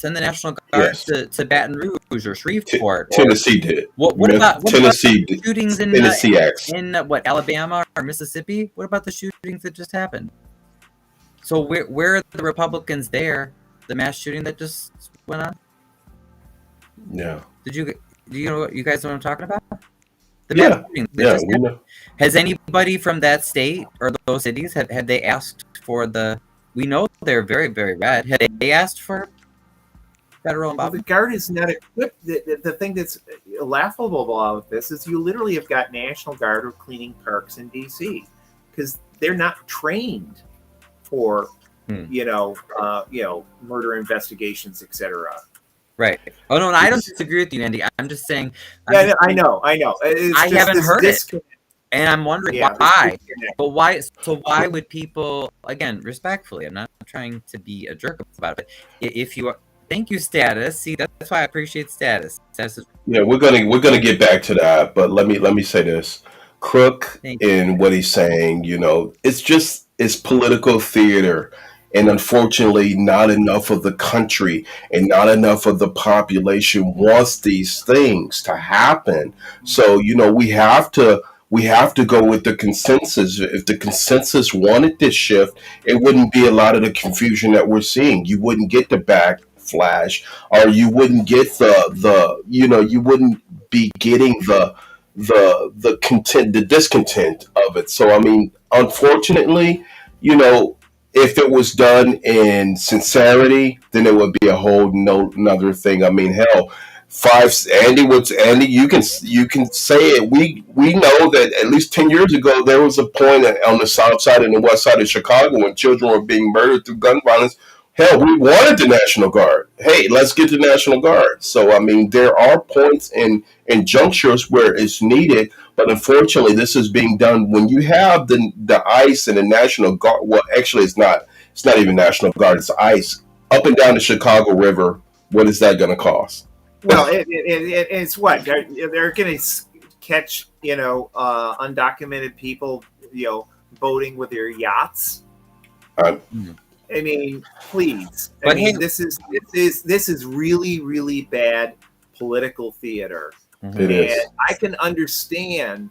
National Guard to Baton Rouge or Shreveport"? Tennessee did. What about Tennessee the shootings in Alabama or Mississippi? What about the shootings that just happened? So where are the Republicans there? The mass shooting that just went on. Yeah. Do you know what you guys know what I'm talking about? We know. Has anybody from that state or those cities have they asked for the? We know they're very, very red. Have they asked for federal involvement? The Guard is not equipped. The thing that's laughable about this is you literally have got National Guard who are cleaning parks in D.C. because they're not trained for murder investigations, etc. Right. Oh no, I don't disagree with you, Andy. I'm just saying. I know. It's I just haven't heard disconnect. and I'm wondering why. But why? So why would people? Again, respectfully, I'm not trying to be a jerk about it. But if you, thank you, Status. See, that's why I appreciate Status. Yeah, we're gonna get back to that, but let me say this. Crook in what he's saying, it's political theater, and unfortunately, not enough of the country and not enough of the population wants these things to happen. So we have to go with the consensus. If the consensus wanted this shift, it wouldn't be a lot of the confusion that we're seeing. You wouldn't get the backlash, or you wouldn't get you wouldn't be getting the content, the discontent of it. So I mean, unfortunately, if it was done in sincerity, then it would be a whole another thing. I mean, hell, Andy, you can say it. We know that at least 10 years ago there was a point on the south side and the west side of Chicago when children were being murdered through gun violence. Hell, we wanted the National Guard. Hey, let's get the National Guard. So I mean, there are points and junctures where it's needed, but unfortunately, this is being done when you have the ICE and the National Guard. Well, actually, it's not. It's not even National Guard. It's ICE up and down the Chicago River. What is that going to cost? Well, it's what they're going to catch, undocumented people, boating with their yachts. I mean, please. This is really, really bad political theater. It is. And I can understand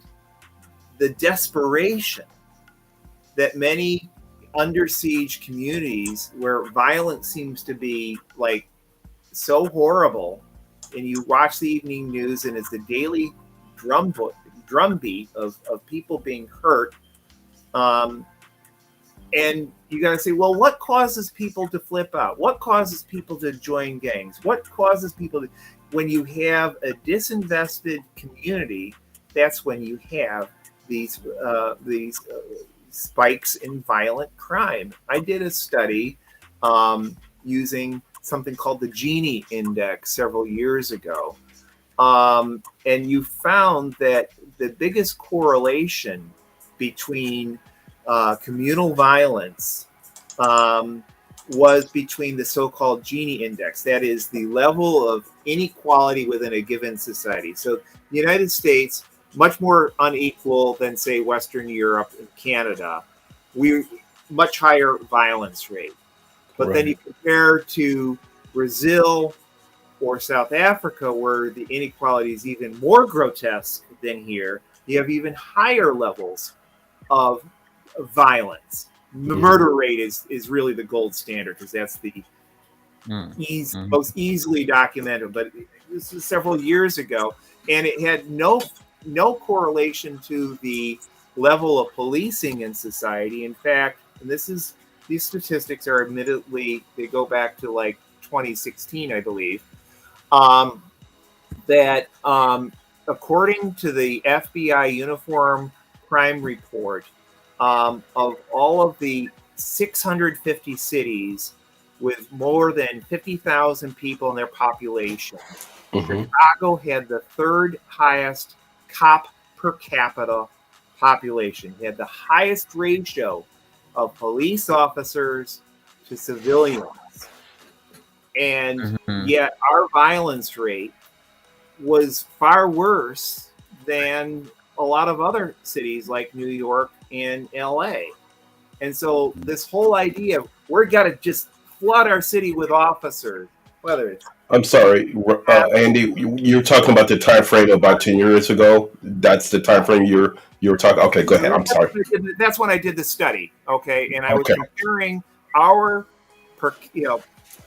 the desperation that many under siege communities where violence seems to be like so horrible, and you watch the evening news and it's the daily drumbeat of people being hurt. And you got to say, well, what causes people to flip out? What causes people to join gangs? What causes people to, when you have a disinvested community, that's when you have these spikes in violent crime. I did a study using something called the Gini Index several years ago. And you found that the biggest correlation between communal violence was between the so-called Gini Index. That is the level of inequality within a given society. So the United States, much more unequal than, say, Western Europe and Canada. We much higher violence rate. But then you compare to Brazil or South Africa, where the inequality is even more grotesque than here. You have even higher levels of violence. The murder rate is really the gold standard, because that's the most easily documented. But this was several years ago, and it had no correlation to the level of policing in society. In fact, and these statistics are admittedly, they go back to like 2016, I believe, that according to the FBI Uniform Crime Report, of all of the 650 cities with more than 50,000 people in their population, Chicago had the third highest cop per capita population. It had the highest ratio of police officers to civilians. And yet our violence rate was far worse than a lot of other cities like New York and LA. And so this whole idea of we're got to just flood our city with officers, whether it's... I'm sorry, Andy, you're talking about the time frame about 10 years ago. That's the time frame you were talking. Okay, go ahead. I'm sorry. That's when I did the study. Okay. And I was comparing our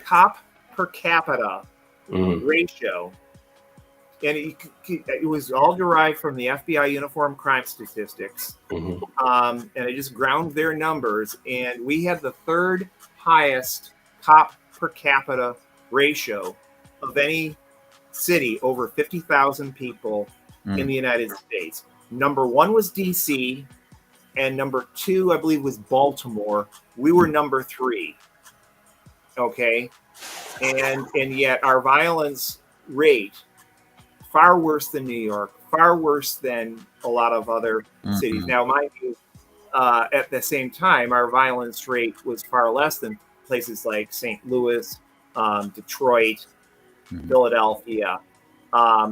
cop per capita ratio. And it was all derived from the FBI Uniform Crime Statistics. And I just ground their numbers. And we had the third highest cop per capita ratio of any city over 50,000 people in the United States. Number one was DC. and number 2, I believe, was Baltimore. We were number 3. Okay, and yet our violence rate far worse than New York, far worse than a lot of other cities. Now, mind you, at the same time, our violence rate was far less than places like St. Louis, Detroit, Philadelphia.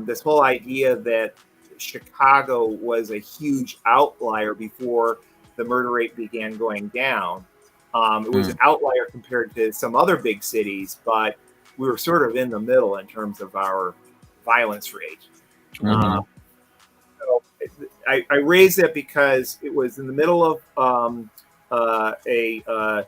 This whole idea that Chicago was a huge outlier before the murder rate began going down. It was an outlier compared to some other big cities, but we were sort of in the middle in terms of our violence rate. So I raised that because it was in the middle of an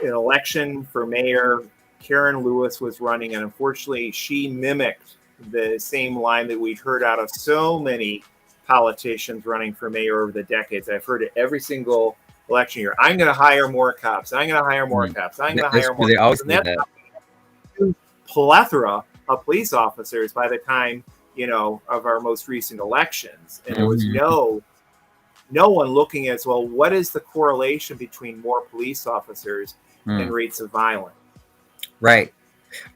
election for mayor. Karen Lewis was running, and unfortunately, she mimicked the same line that we'd heard out of so many politicians running for mayor over the decades. I've heard it every single election year. I'm going to hire more cops. I'm going to hire more cops. I'm going to hire more cops. And that's a plethora of police officers by the time, of our most recent elections. And there was no one looking at, well, what is the correlation between more police officers and rates of violence? Right.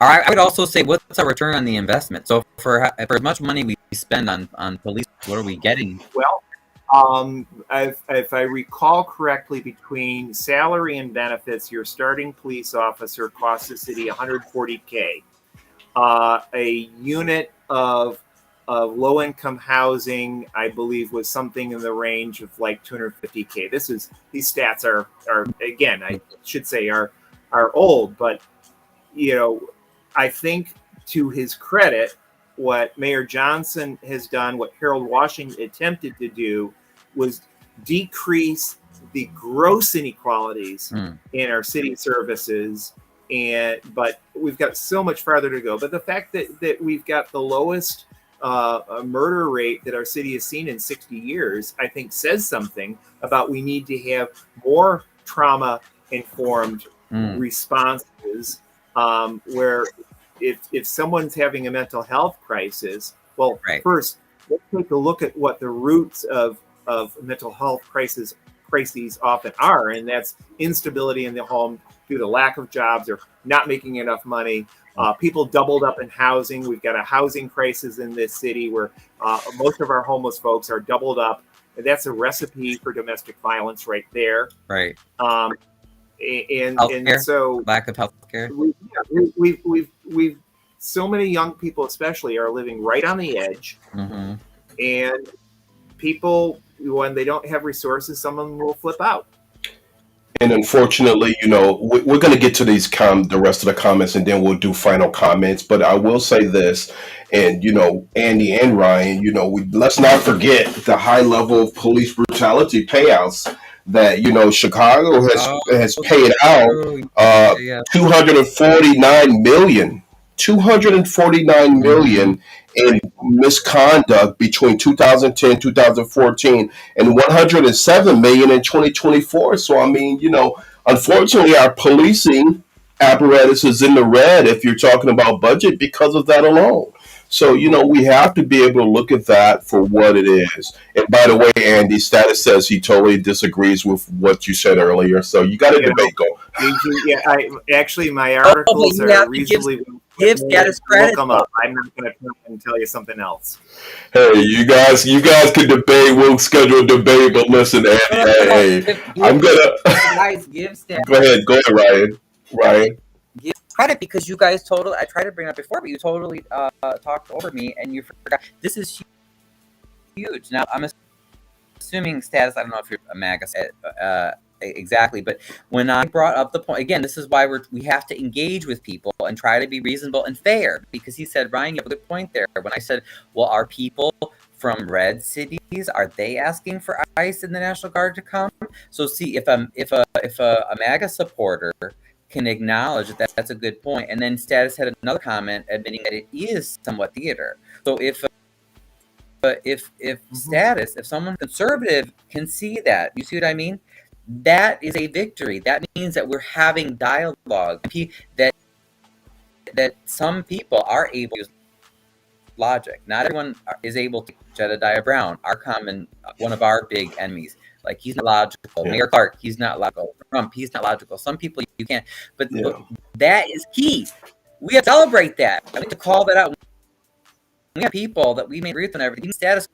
I would also say, what's our return on the investment? So for as much money we spend on police, what are we getting? Well, if I recall correctly, between salary and benefits, your starting police officer costs the city $140K. A unit of low-income housing, I believe, was something in the range of like $250K. These stats are again, I should say, are old, but I think, to his credit, what Mayor Johnson has done, what Harold Washington attempted to do, was decrease the gross inequalities in our city services. But we've got so much farther to go. But the fact that we've got the lowest murder rate that our city has seen in 60 years, I think, says something about we need to have more trauma-informed responses, where if someone's having a mental health crisis, well, first, let's take a look at what the roots of mental health crises often are, and that's instability in the home due to lack of jobs or not making enough money. People doubled up in housing. We've got a housing crisis in this city where most of our homeless folks are doubled up. And that's a recipe for domestic violence right there. Right. And healthcare, so lack of healthcare. We've so many young people, especially, are living right on the edge, and people, when they don't have resources, some of them will flip out. And unfortunately, we're going to get to the rest of the comments, and then we'll do final comments. But I will say this, and Andy and Ryan, let's not forget the high level of police brutality payouts that Chicago has paid out $249 million in misconduct between 2010 2014 and $107 million in 2024. So I mean, unfortunately, our policing apparatus is in the red if you're talking about budget because of that alone. So, we have to be able to look at that for what it is. And by the way, Andy, Status says he totally disagrees with what you said earlier. So you got a debate going. Actually, my articles are reasonably... Give Status credit. Look them up. I'm not going to come and tell you something else. Hey, you guys can debate. We'll schedule a debate. But listen, Andy, I'm going to... Guys, give Status. Go ahead, Ryan. Give credit, because you guys totally, I tried to bring it up before, but you totally talked over me and you forgot. This is huge. Now, I'm assuming, Status, I don't know if you're a MAGA exactly, but when I brought up the point, again, this is why we have to engage with people and try to be reasonable and fair, because he said, Ryan, you have a good point there. When I said, well, are people from red cities, are they asking for ICE and the National Guard to come? So see, if a MAGA supporter can acknowledge that that's a good point, and then Status had another comment admitting that it is somewhat theater. So if Status, if someone conservative can see that, you see what I mean? That is a victory. That means that we're having dialogue. That some people are able to use logic. Not everyone is able to. Jedediah Brown, one of our big enemies. Like, he's not logical. Yeah. Mayor Clark, he's not logical. Trump, he's not logical. Some people you can't. But Yeah. that is key. We have to celebrate that. I need to call that out. We have people that we may agree with and everything. Status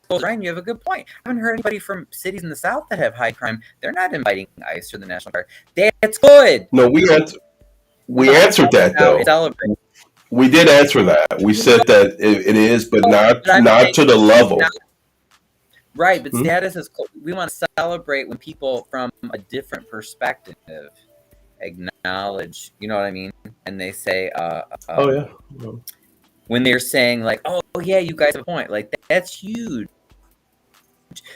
quo, Ryan, you have a good point. I haven't heard anybody from cities in the South that have high crime. They're not inviting ICE or the National Guard. That's good. No, we answered that though. Celebrate. We did answer that. We said that it is, but not saying to the level. Right, but status is. We want to celebrate when people from a different perspective acknowledge. You know what I mean? And they say, Oh yeah. When they're saying like, "Oh yeah, you guys have a point," like that's huge.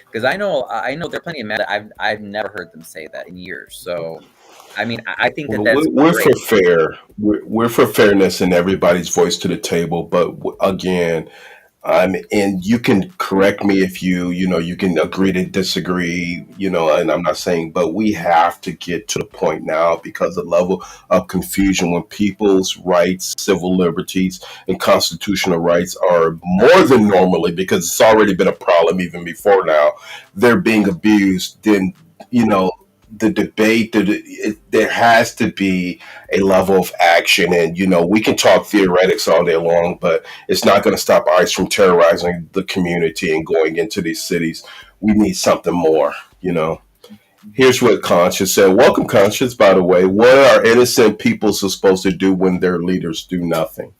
Because I know there are plenty of men that I've never heard them say that in years. So, I mean, I think that's we're great. for fair. We're for fairness and everybody's voice to the table. But again, and you can correct me if you can agree to disagree, and I'm not saying, but we have to get to the point now because the level of confusion when people's rights, civil liberties, and constitutional rights are more than normally, because it's already been a problem even before now, they're being abused, then, the debate, there has to be a level of action. And, we can talk theoretics all day long, but it's not going to stop ICE from terrorizing the community and going into these cities. We need something more, Here's what Conscious said. Welcome, Conscious, by the way. What are innocent people supposed to do when their leaders do nothing?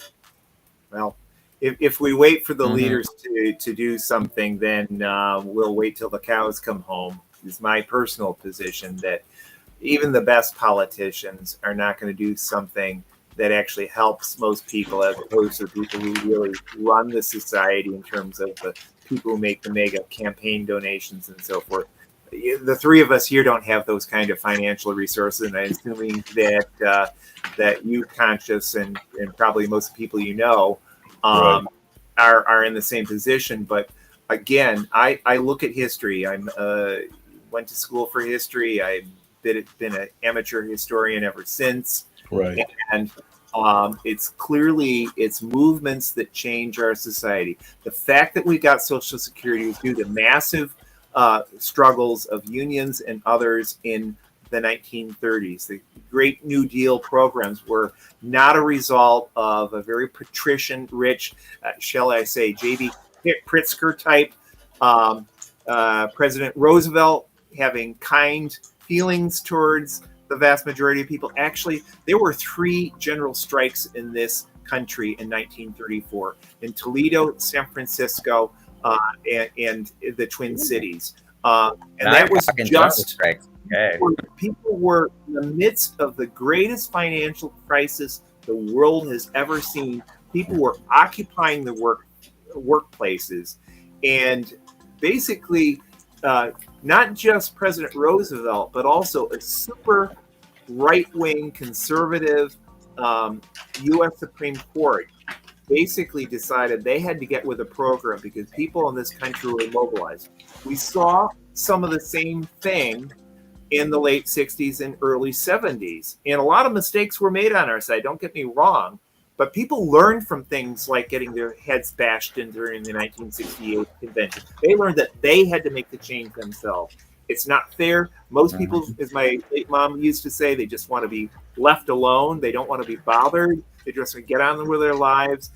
Well, if we wait for the leaders to do something, then we'll wait till the cows come home. Is my personal position that even the best politicians are not going to do something that actually helps most people, as opposed to the people who really run the society in terms of the people who make the mega campaign donations and so forth. The three of us here don't have those kind of financial resources, and I'm assuming that you, Conscious, and probably most people Right. are in the same position. But again, I look at history. Went to school for history. I've been an amateur historian ever since. Right. And it's movements that change our society. The fact that we got Social Security was due to massive struggles of unions and others in the 1930s. The Great New Deal programs were not a result of a very patrician-rich, shall I say, J.B. Pritzker type President Roosevelt having kind feelings towards the vast majority of people. Actually, there were 3 general strikes in this country in 1934 in Toledo, San Francisco, and the Twin Cities. And that was just people were in the midst of the greatest financial crisis the world has ever seen. People were occupying the workplaces, and basically not just President Roosevelt, but also a super right-wing conservative U.S. Supreme Court basically decided they had to get with a program because people in this country were mobilized. We saw some of the same thing in the late 60s and early 70s. And a lot of mistakes were made on our side, don't get me wrong, but people learned from things like getting their heads bashed in during the 1968 convention. They learned that they had to make the change themselves. It's not fair. Most people, as my late mom used to say, they just want to be left alone. They don't want to be bothered. They just want to get on with their lives,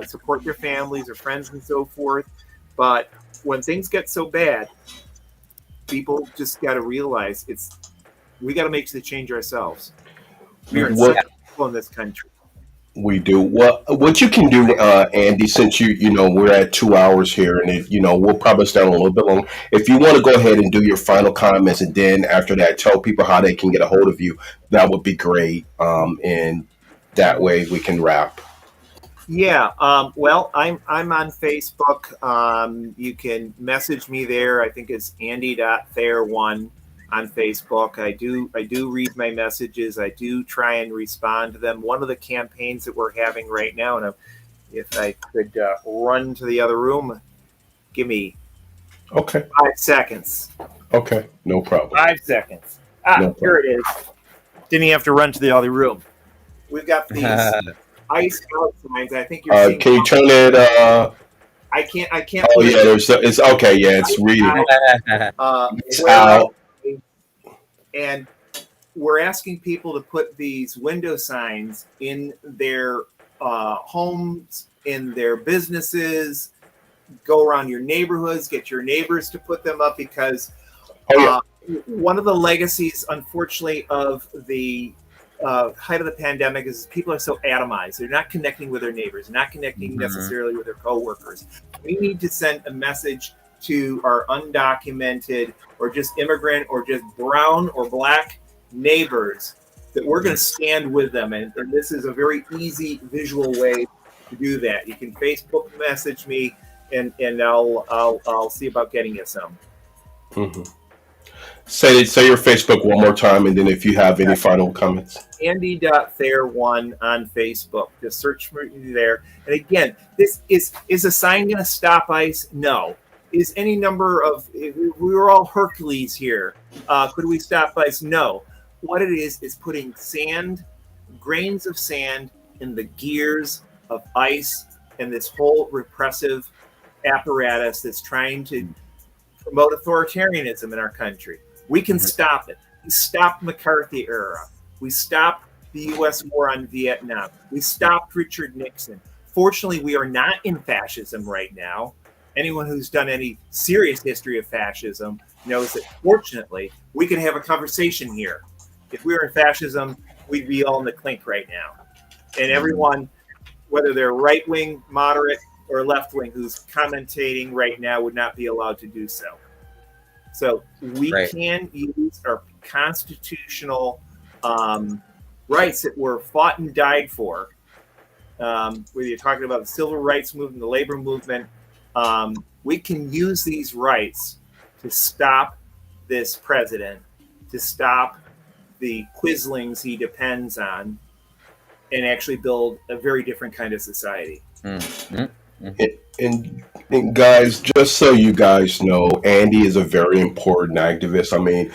support their families or friends and so forth. But when things get so bad, people just got to realize we got to make the change ourselves. We are successful in this country. We do. What you can do, Andy, since we're at 2 hours here, and if we'll probably stay on a little bit long. If you want to go ahead and do your final comments, and then after that, tell people how they can get a hold of you, that would be great. And that way we can wrap. Yeah. Well, I'm on Facebook. You can message me there. I think it's Andy.Thayer1 on Facebook. I do read my messages. I do try and respond to them. One of the campaigns that we're having right now, and if I could run to the other room, give me 5 seconds. Okay, no problem. 5 seconds. No problem. Here it is. Didn't even have to run to the other room. We've got these ice out signs. I think you're seeing. Can you turn it? I can't. Oh yeah, it's okay. Yeah, it's reading. It's out. And we're asking people to put these window signs in their homes, in their businesses. Go around your neighborhoods, get your neighbors to put them up, because one of the legacies, unfortunately, of the height of the pandemic is people are so atomized. They're not connecting with their neighbors, not connecting necessarily with their coworkers. We need to send a message to our undocumented or just immigrant or just brown or black neighbors that we're going to stand with them. And this is a very easy visual way to do that. You can Facebook message me, and I'll see about getting you some. Mm-hmm. Say your Facebook one more time, and then if you have any final comments. Andy.Thayer1 on Facebook. Just search for me there. And again, this is a sign going to stop ICE? No. Is any number of, we were all Hercules here. Could we stop ICE? No. What it is putting sand, grains of sand in the gears of ICE and this whole repressive apparatus that's trying to promote authoritarianism in our country. We can stop it. We stopped McCarthy era. We stopped the U.S. war on Vietnam. We stopped Richard Nixon. Fortunately, we are not in fascism right now. Anyone who's done any serious history of fascism knows that, fortunately, we can have a conversation here. If we were in fascism, we'd be all in the clink right now. And everyone, whether they're right-wing, moderate, or left-wing, who's commentating right now would not be allowed to do so. So we can use our constitutional rights that were fought and died for, whether you're talking about the civil rights movement, the labor movement, we can use these rights to stop this president, to stop the quislings he depends on, and actually build a very different kind of society. Mm-hmm. And guys, just so you guys know, Andy is a very important activist. I mean,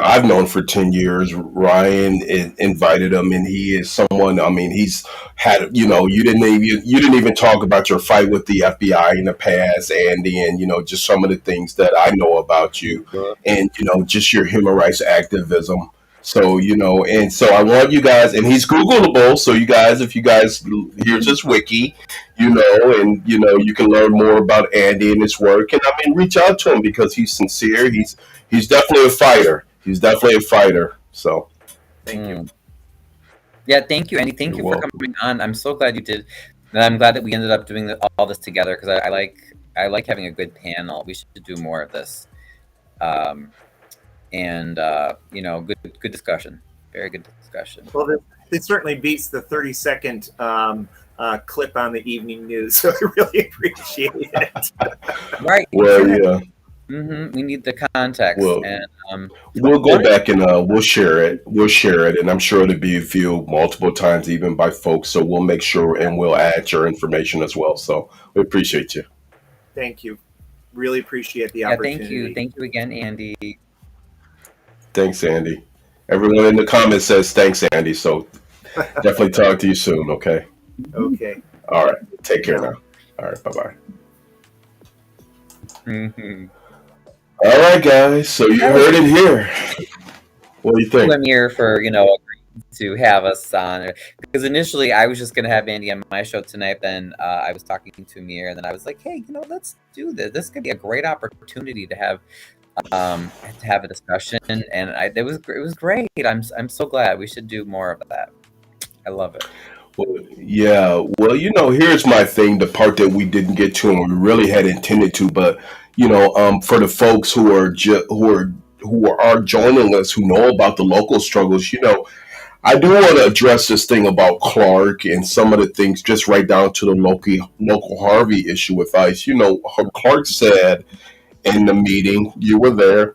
I've known for 10 years. Ryan invited him, and he is someone, I mean, he's had, you didn't even talk about your fight with the FBI in the past, Andy, and, just some of the things that I know about you, and, just your human rights activism. So, and so I want you guys, and he's Googleable. So you guys, if you guys, here's his wiki, and, you can learn more about Andy and his work. And I mean, reach out to him because he's sincere. He's definitely a fighter. So. Thank you. Yeah. Thank you, Andy. Thank you for coming on. I'm so glad you did. And I'm glad that we ended up doing all this together, because I like having a good panel. We should do more of this. Good discussion. Very good discussion. Well, it certainly beats the 30-second clip on the evening news, so I really appreciate it. Right. Well, yeah. Mm-hmm. We need the context, well, and we'll go back and we'll share it. And I'm sure it'll be viewed multiple times, even by folks. So we'll make sure, and we'll add your information as well. So we appreciate you. Thank you. Really appreciate the opportunity. Thank you again, Andy. Thanks, Andy. Everyone in the comments says thanks, Andy. So definitely talk to you soon, okay? Okay. All right. Take care now. All right. Bye-bye. Mm-hmm. All right, guys. So you heard it here. What do you think? Amir for, agreeing to have us on. Because initially I was just going to have Andy on my show tonight. Then I was talking to Amir, and then I was like, hey, let's do this. This could be a great opportunity to have a discussion, and it was great. I'm so glad. We should do more of that. I love it. Well, yeah. Well, here's my thing. The part that we didn't get to, and we really had intended to, but for the folks who are joining us, who know about the local struggles, I do want to address this thing about Clark and some of the things, just right down to the local Harvey issue with ICE. Clark said in the meeting, you were there,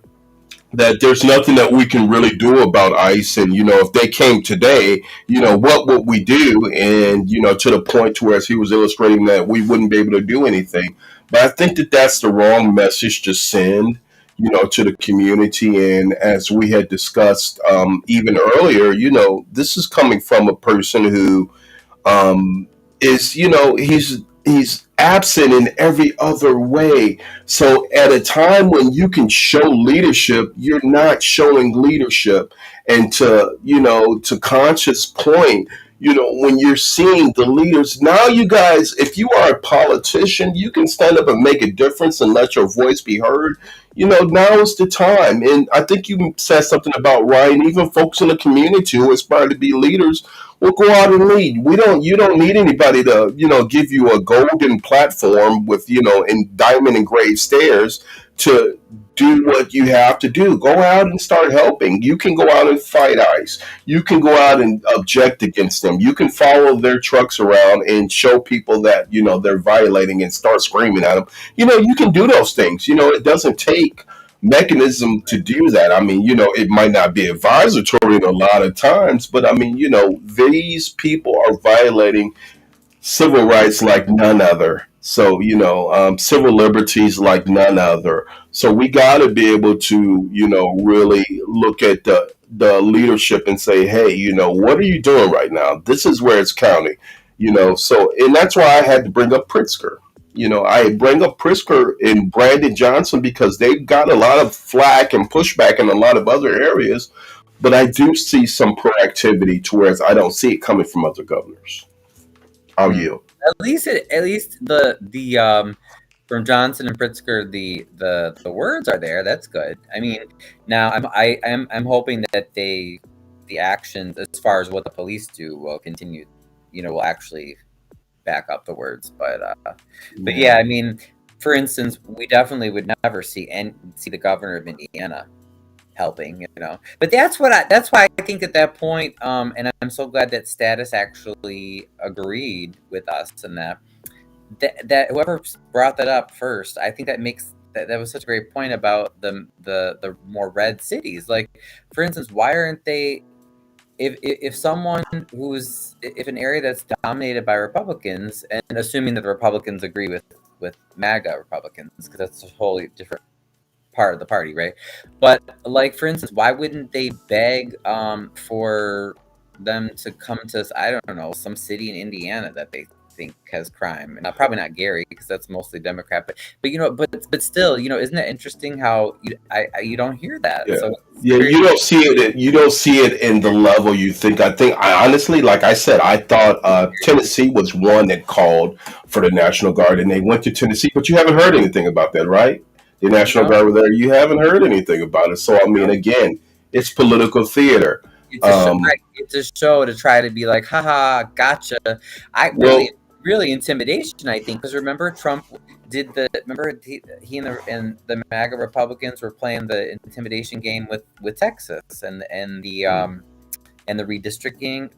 that there's nothing that we can really do about ICE. And, if they came today, what would we do? And, to the point to where, as he was illustrating, that we wouldn't be able to do anything. But I think that that's the wrong message to send, to the community. And as we had discussed even earlier, this is coming from a person who is, he's he's absent in every other way. So at a time when you can show leadership, you're not showing leadership. And to Conscious point, when you're seeing the leaders, now you guys, if you are a politician, you can stand up and make a difference and let your voice be heard. Now is the time. And I think you said something about, Ryan, even folks in the community who aspire to be leaders will go out and lead. You don't need anybody to, give you a golden platform with, in diamond engraved stairs to do what you have to do. Go out and start helping. You can go out and fight ICE. You can go out and object against them. You can follow their trucks around and show people that, they're violating and start screaming at them. You can do those things. It doesn't take mechanism to do that. I mean, it might not be advisory in a lot of times, but I mean, these people are violating civil rights like none other. So, civil liberties like none other. So we got to be able to, really look at the leadership and say, hey, what are you doing right now? This is where it's counting, So, and that's why I had to bring up Pritzker. I bring up Pritzker and Brandon Johnson because they've got a lot of flack and pushback in a lot of other areas. But I do see some proactivity to whereas I don't see it coming from other governors. I'll yield. At least the from Johnson and Pritzker, the words are there. That's good. I mean, now I'm hoping that the actions as far as what the police do will continue. Will actually back up the words. But yeah, I mean, for instance, we definitely would never see the governor of Indiana helping, but that's why I think at that point, and I'm so glad that Status actually agreed with us and that whoever brought that up first, I think that makes that was such a great point about the more red cities. Like, for instance, why aren't they, if someone if an area that's dominated by Republicans, and assuming that the Republicans agree with MAGA Republicans, because that's a wholly different part of the party, right? But like, for instance, why wouldn't they beg for them to come to, I don't know, some city in Indiana that they think has crime? And probably not Gary, because that's mostly Democrat, but still, isn't it interesting how you don't hear that? Yeah. So You don't see it. You don't see it in the level you think. I honestly, like I said, I thought Tennessee was one that called for the National Guard, and they went to Tennessee. But you haven't heard anything about that, right? The National Guard were there. You haven't heard anything about it. So I mean, again, it's political theater. It's a show to try to be like, haha, gotcha. Really intimidation, I think, because remember Trump did he and the MAGA Republicans were playing the intimidation game with Texas and the redistricting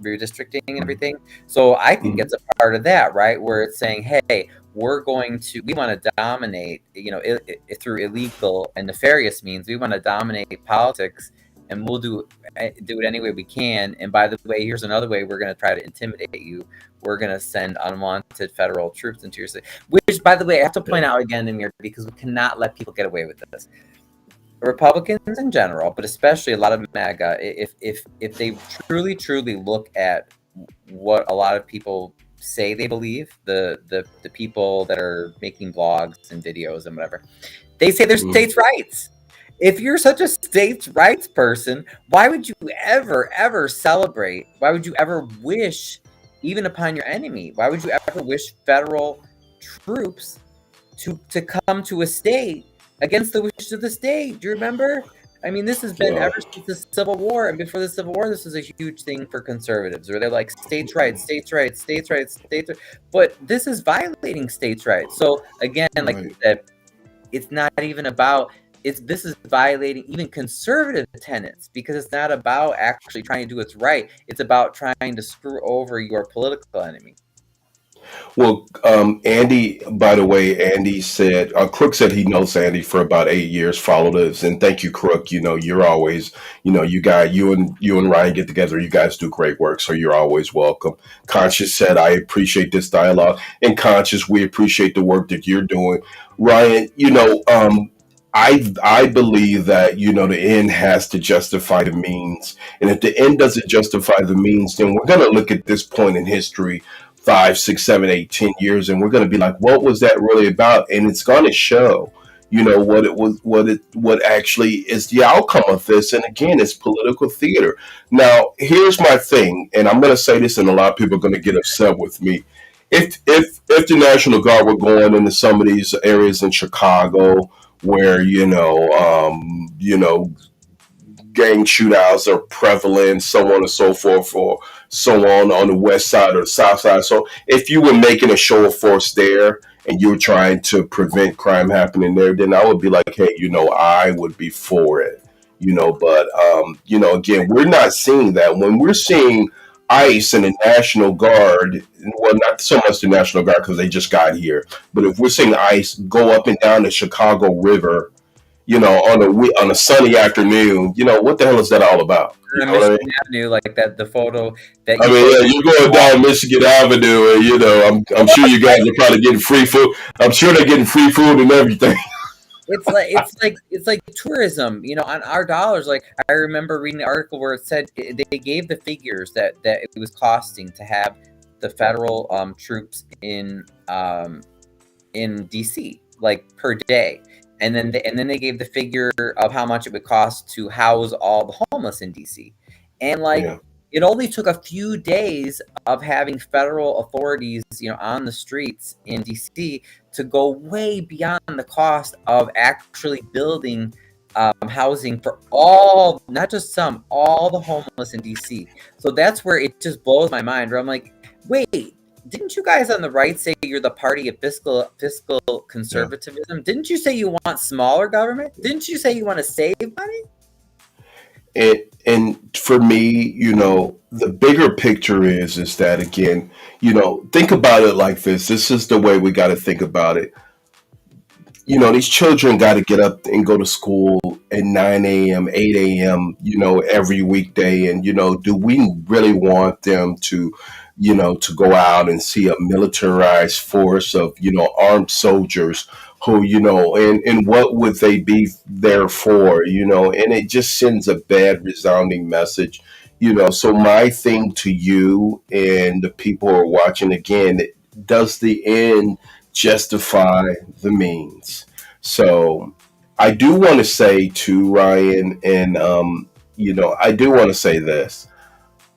and everything. So I think it's a part of that, right? Where it's saying, hey, we want to dominate, through illegal and nefarious means. We want to dominate politics, and we'll do it any way we can. And by the way, here's another way we're going to try to intimidate you. We're going to send unwanted federal troops into your city. Which, by the way, I have to point out again, Amir, because we cannot let people get away with this. Republicans in general, but especially a lot of MAGA, if they truly look at what a lot of people say they believe, the people that are making blogs and videos and whatever, they say there's states' rights. If you're such a states' rights person, why would you ever celebrate? Why would you ever wish, even upon your enemy, why would you ever wish federal troops to come to a state against the wishes of the state? Do you remember? I mean, this has been ever since the Civil War, and before the Civil War, this is a huge thing for conservatives, where they're like, states' rights, states' rights, states' rights, states' rights. But this is violating states' rights. So again, like you said, it's not even about. This is violating even conservative tenets, because it's not about actually trying to do what's right. It's about trying to screw over your political enemy. Well, Andy, by the way, Andy said, Crook said he knows Andy for about 8 years, followed us. And thank you, Crook. You're always, you and Ryan get together. You guys do great work. So you're always welcome. Conscious said, I appreciate this dialogue. And Conscious, we appreciate the work that you're doing. Ryan, I believe that, the end has to justify the means. And if the end doesn't justify the means, then we're going to look at this point in history 5, 6, 7, 8, 10 years, and we're going to be like, what was that really about? And it's going to show, what it was, what actually is the outcome of this. And again, it's political theater. Now, here's my thing, and I'm going to say this, and a lot of people are going to get upset with me. If the National Guard were going into some of these areas in Chicago where gang shootouts are prevalent, so on and so forth, or so on the west side or the south side. So if you were making a show of force there and you were trying to prevent crime happening there, then I would be like, hey, I would be for it. But again, we're not seeing that. When we're seeing ICE and the National Guard, well, not so much the National Guard because they just got here, but if we're seeing ICE go up and down the Chicago River, on a sunny afternoon, what the hell is that all about? Michigan Avenue, like that, the photo that you're going down Michigan Avenue, and I'm sure you guys are probably getting free food. I'm sure they're getting free food and everything. It's like tourism, on our dollars. Like, I remember reading the article where it said they gave the figures that it was costing to have the federal troops in DC, like, per day. And then they gave the figure of how much it would cost to house all the homeless in DC. And it only took a few days of having federal authorities, on the streets in DC to go way beyond the cost of actually building housing for all, not just some, all the homeless in DC. So that's where it just blows my mind, where I'm like, wait, didn't you guys on the right say you're the party of fiscal conservatism? Yeah. Didn't you say you want smaller government? Didn't you say you want to save money? And for me, the bigger picture is that, again, think about it like this. This is the way we got to think about it. These children got to get up and go to school at 9 a.m., 8 a.m., every weekday. And, do we really want them to go out and see a militarized force of, armed soldiers who, and what would they be there for, and it just sends a bad resounding message, So my thing to you and the people who are watching, again, does the end justify the means? So I do want to say to Ryan, and, I do want to say this,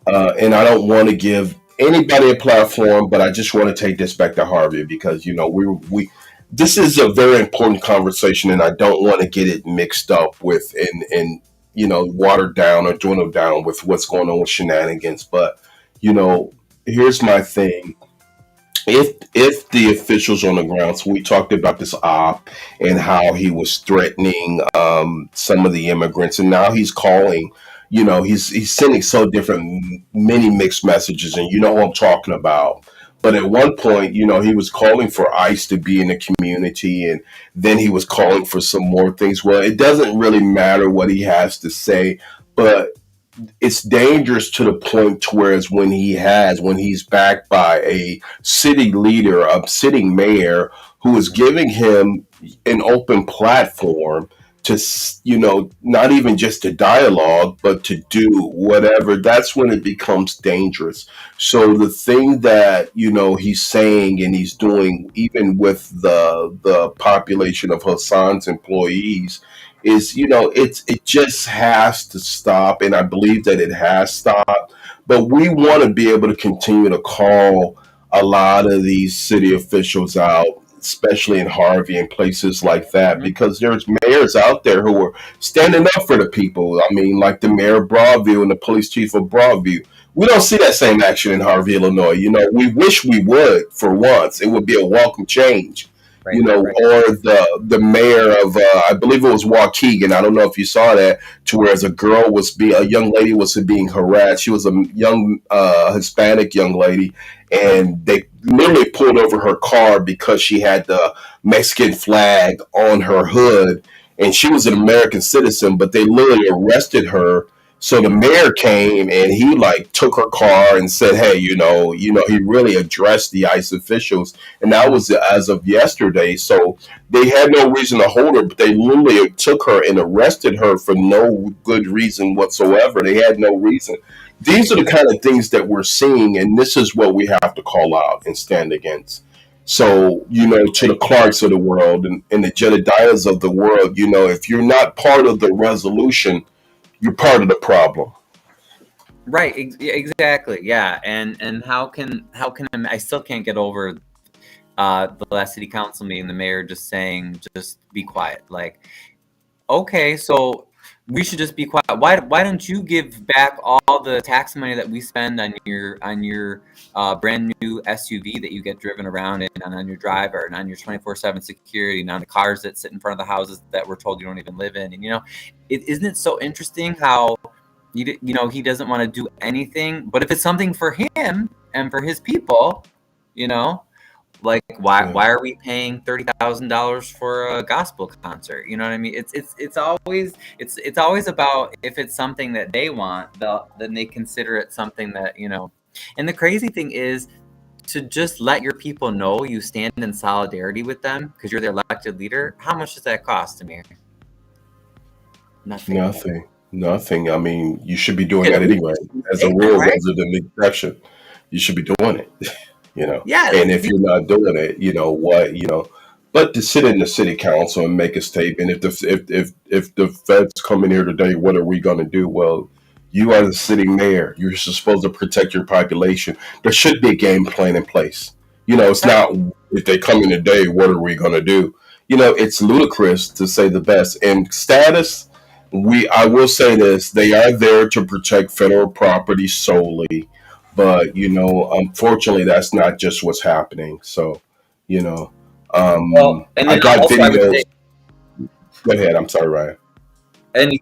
and I don't want to give anybody a platform, but I just want to take this back to Harvey because, we this is a very important conversation, and I don't want to get it mixed up with and watered down or dwindled down with what's going on with shenanigans. But, here's my thing. If the officials on the ground, so we talked about this op and how he was threatening some of the immigrants, and now he's calling, he's sending so different, many mixed messages, and you know what I'm talking about. But at one point, he was calling for ICE to be in the community, and then he was calling for some more things. Well, it doesn't really matter what he has to say, but it's dangerous to the point to whereas when he's backed by a city leader, a sitting mayor who is giving him an open platform to, not even just to dialogue, but to do whatever, that's when it becomes dangerous. So the thing that, he's saying and he's doing, even with the population of Hassan's employees, is, it just has to stop. And I believe that it has stopped. But we want to be able to continue to call a lot of these city officials out, especially in Harvey and places like that, because there's mayors out there who are standing up for the people. I mean, like the mayor of Broadview and the police chief of Broadview. We don't see that same action in Harvey, Illinois. We wish we would for once. It would be a welcome change. Right. Or the mayor of, I believe it was Waukegan. I don't know if you saw that, to where as a young lady was being harassed. She was a young Hispanic young lady, and they literally pulled over her car because she had the Mexican flag on her hood, and she was an American citizen, but they literally arrested her. So the mayor came and he took her car and said, hey, he really addressed the ICE officials. And that was as of yesterday. So they had no reason to hold her, but they literally took her and arrested her for no good reason whatsoever. They had no reason. these are the kind of things that we're seeing, and this is what we have to call out and stand against. So, to the Clarks of the world and the Jedediahs of the world, if you're not part of the resolution, you're part of the problem. Right, exactly. Yeah. And how can I still can't get over the last city council meeting, the mayor just saying, just be quiet. Like, okay, so we should just be quiet. Why don't you give back all the tax money that we spend on your brand new SUV that you get driven around in, and on your driver, and on your 24/7 security, and on the cars that sit in front of the houses that we're told you don't even live in? And isn't it so interesting how he doesn't want to do anything, but if it's something for him and for his people, like why are we paying $30,000 for a gospel concert? You know what I mean? It's always about, if it's something that they want, then they consider it something that, And the crazy thing is, to just let your people know you stand in solidarity with them because you're their elected leader. How much does that cost, Amir? Nothing. I mean, you should be doing that anyway. As a rule, rather than the exception, you should be doing it. Yeah. And if you're not doing it, but to sit in the city council and make a statement, if the feds come in here today, what are we going to do? Well, you are the city mayor. You're supposed to protect your population. There should be a game plan in place. It's not, if they come in today, what are we going to do? It's ludicrous, to say the best. And status, I will say this, they are there to protect federal property solely. But, unfortunately, that's not just what's happening. So, I got videos. Go ahead. I'm sorry, Ryan. And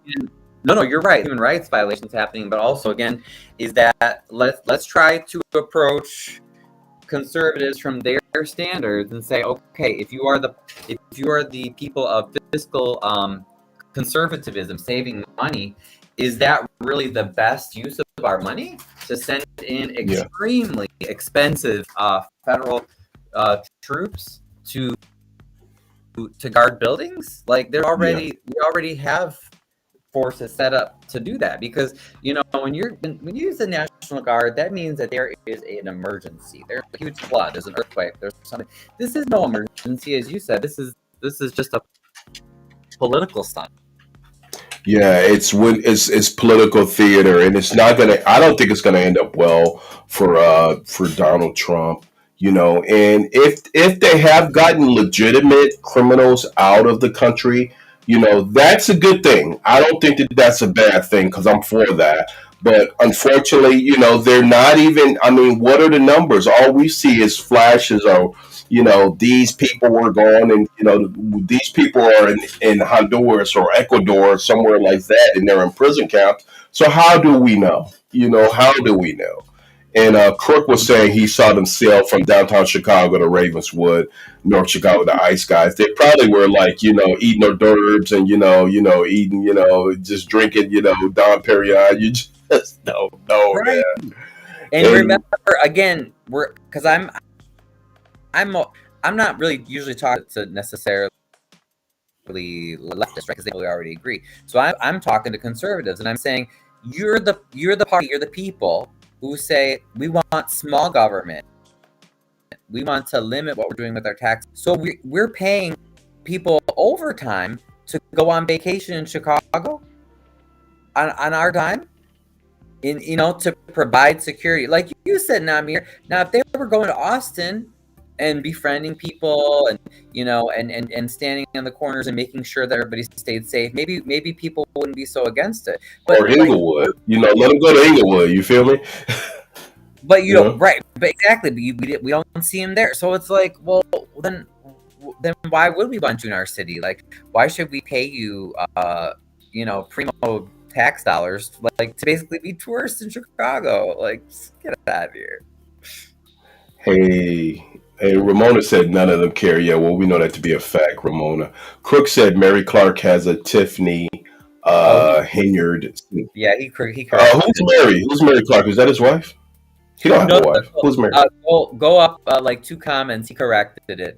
no, you're right. Human rights violations happening, but also, again, is that let's try to approach conservatives from their standards and say, okay, if you are the people of fiscal conservatism, saving money, is that really the best use of our money to send in extremely expensive federal troops to guard buildings? Like, we already have forces set up to do that, because when you use the National Guard, that means that there is an emergency. There's a huge flood, there's an earthquake, there's something. This is no emergency, as you said. This is just a political stunt. Yeah, it's political theater, and it's not gonna. I don't think it's gonna end up well for Donald Trump. And if they have gotten legitimate criminals out of the country, that's a good thing. I don't think that that's a bad thing, because I'm for that. But unfortunately, they're not even. I mean, what are the numbers? All we see is flashes of, these people were gone, and these people are in Honduras or Ecuador or somewhere like that, and they're in prison camps. So how do we know? How do we know? And Crook was saying he saw them sail from downtown Chicago to Ravenswood, North Chicago, the ICE guys. They probably were like, eating hors d'oeuvres and eating, just drinking, Dom Perignon. You just don't know, right, man. And remember, again, because I'm not really usually talking to necessarily leftists, right? Because they already agree. So I'm talking to conservatives, and I'm saying you're the party, you're the people who say we want small government, we want to limit what we're doing with our taxes. So we're paying people overtime to go on vacation in Chicago on our time, to provide security, like you said, Amir. Now, if they were going to Austin and befriending people, and and standing on the corners and making sure that everybody stayed safe, maybe people wouldn't be so against it. But or Inglewood, let them go to Inglewood. You feel me? But right? But exactly. We don't see him there. So it's like, well, then why would we want you in our city? Like, why should we pay you, primo tax dollars, like, to basically be tourists in Chicago? Like, just get out of here. Hey, Ramona said none of them care. Yeah, well, we know that to be a fact, Ramona. Crook said Mary Clark has a Tiffany Henyard. Yeah, he corrected. Who's Mary Clark? Is that his wife? He don't have a wife. Who's Mary? Go up like 2 comments. He corrected it.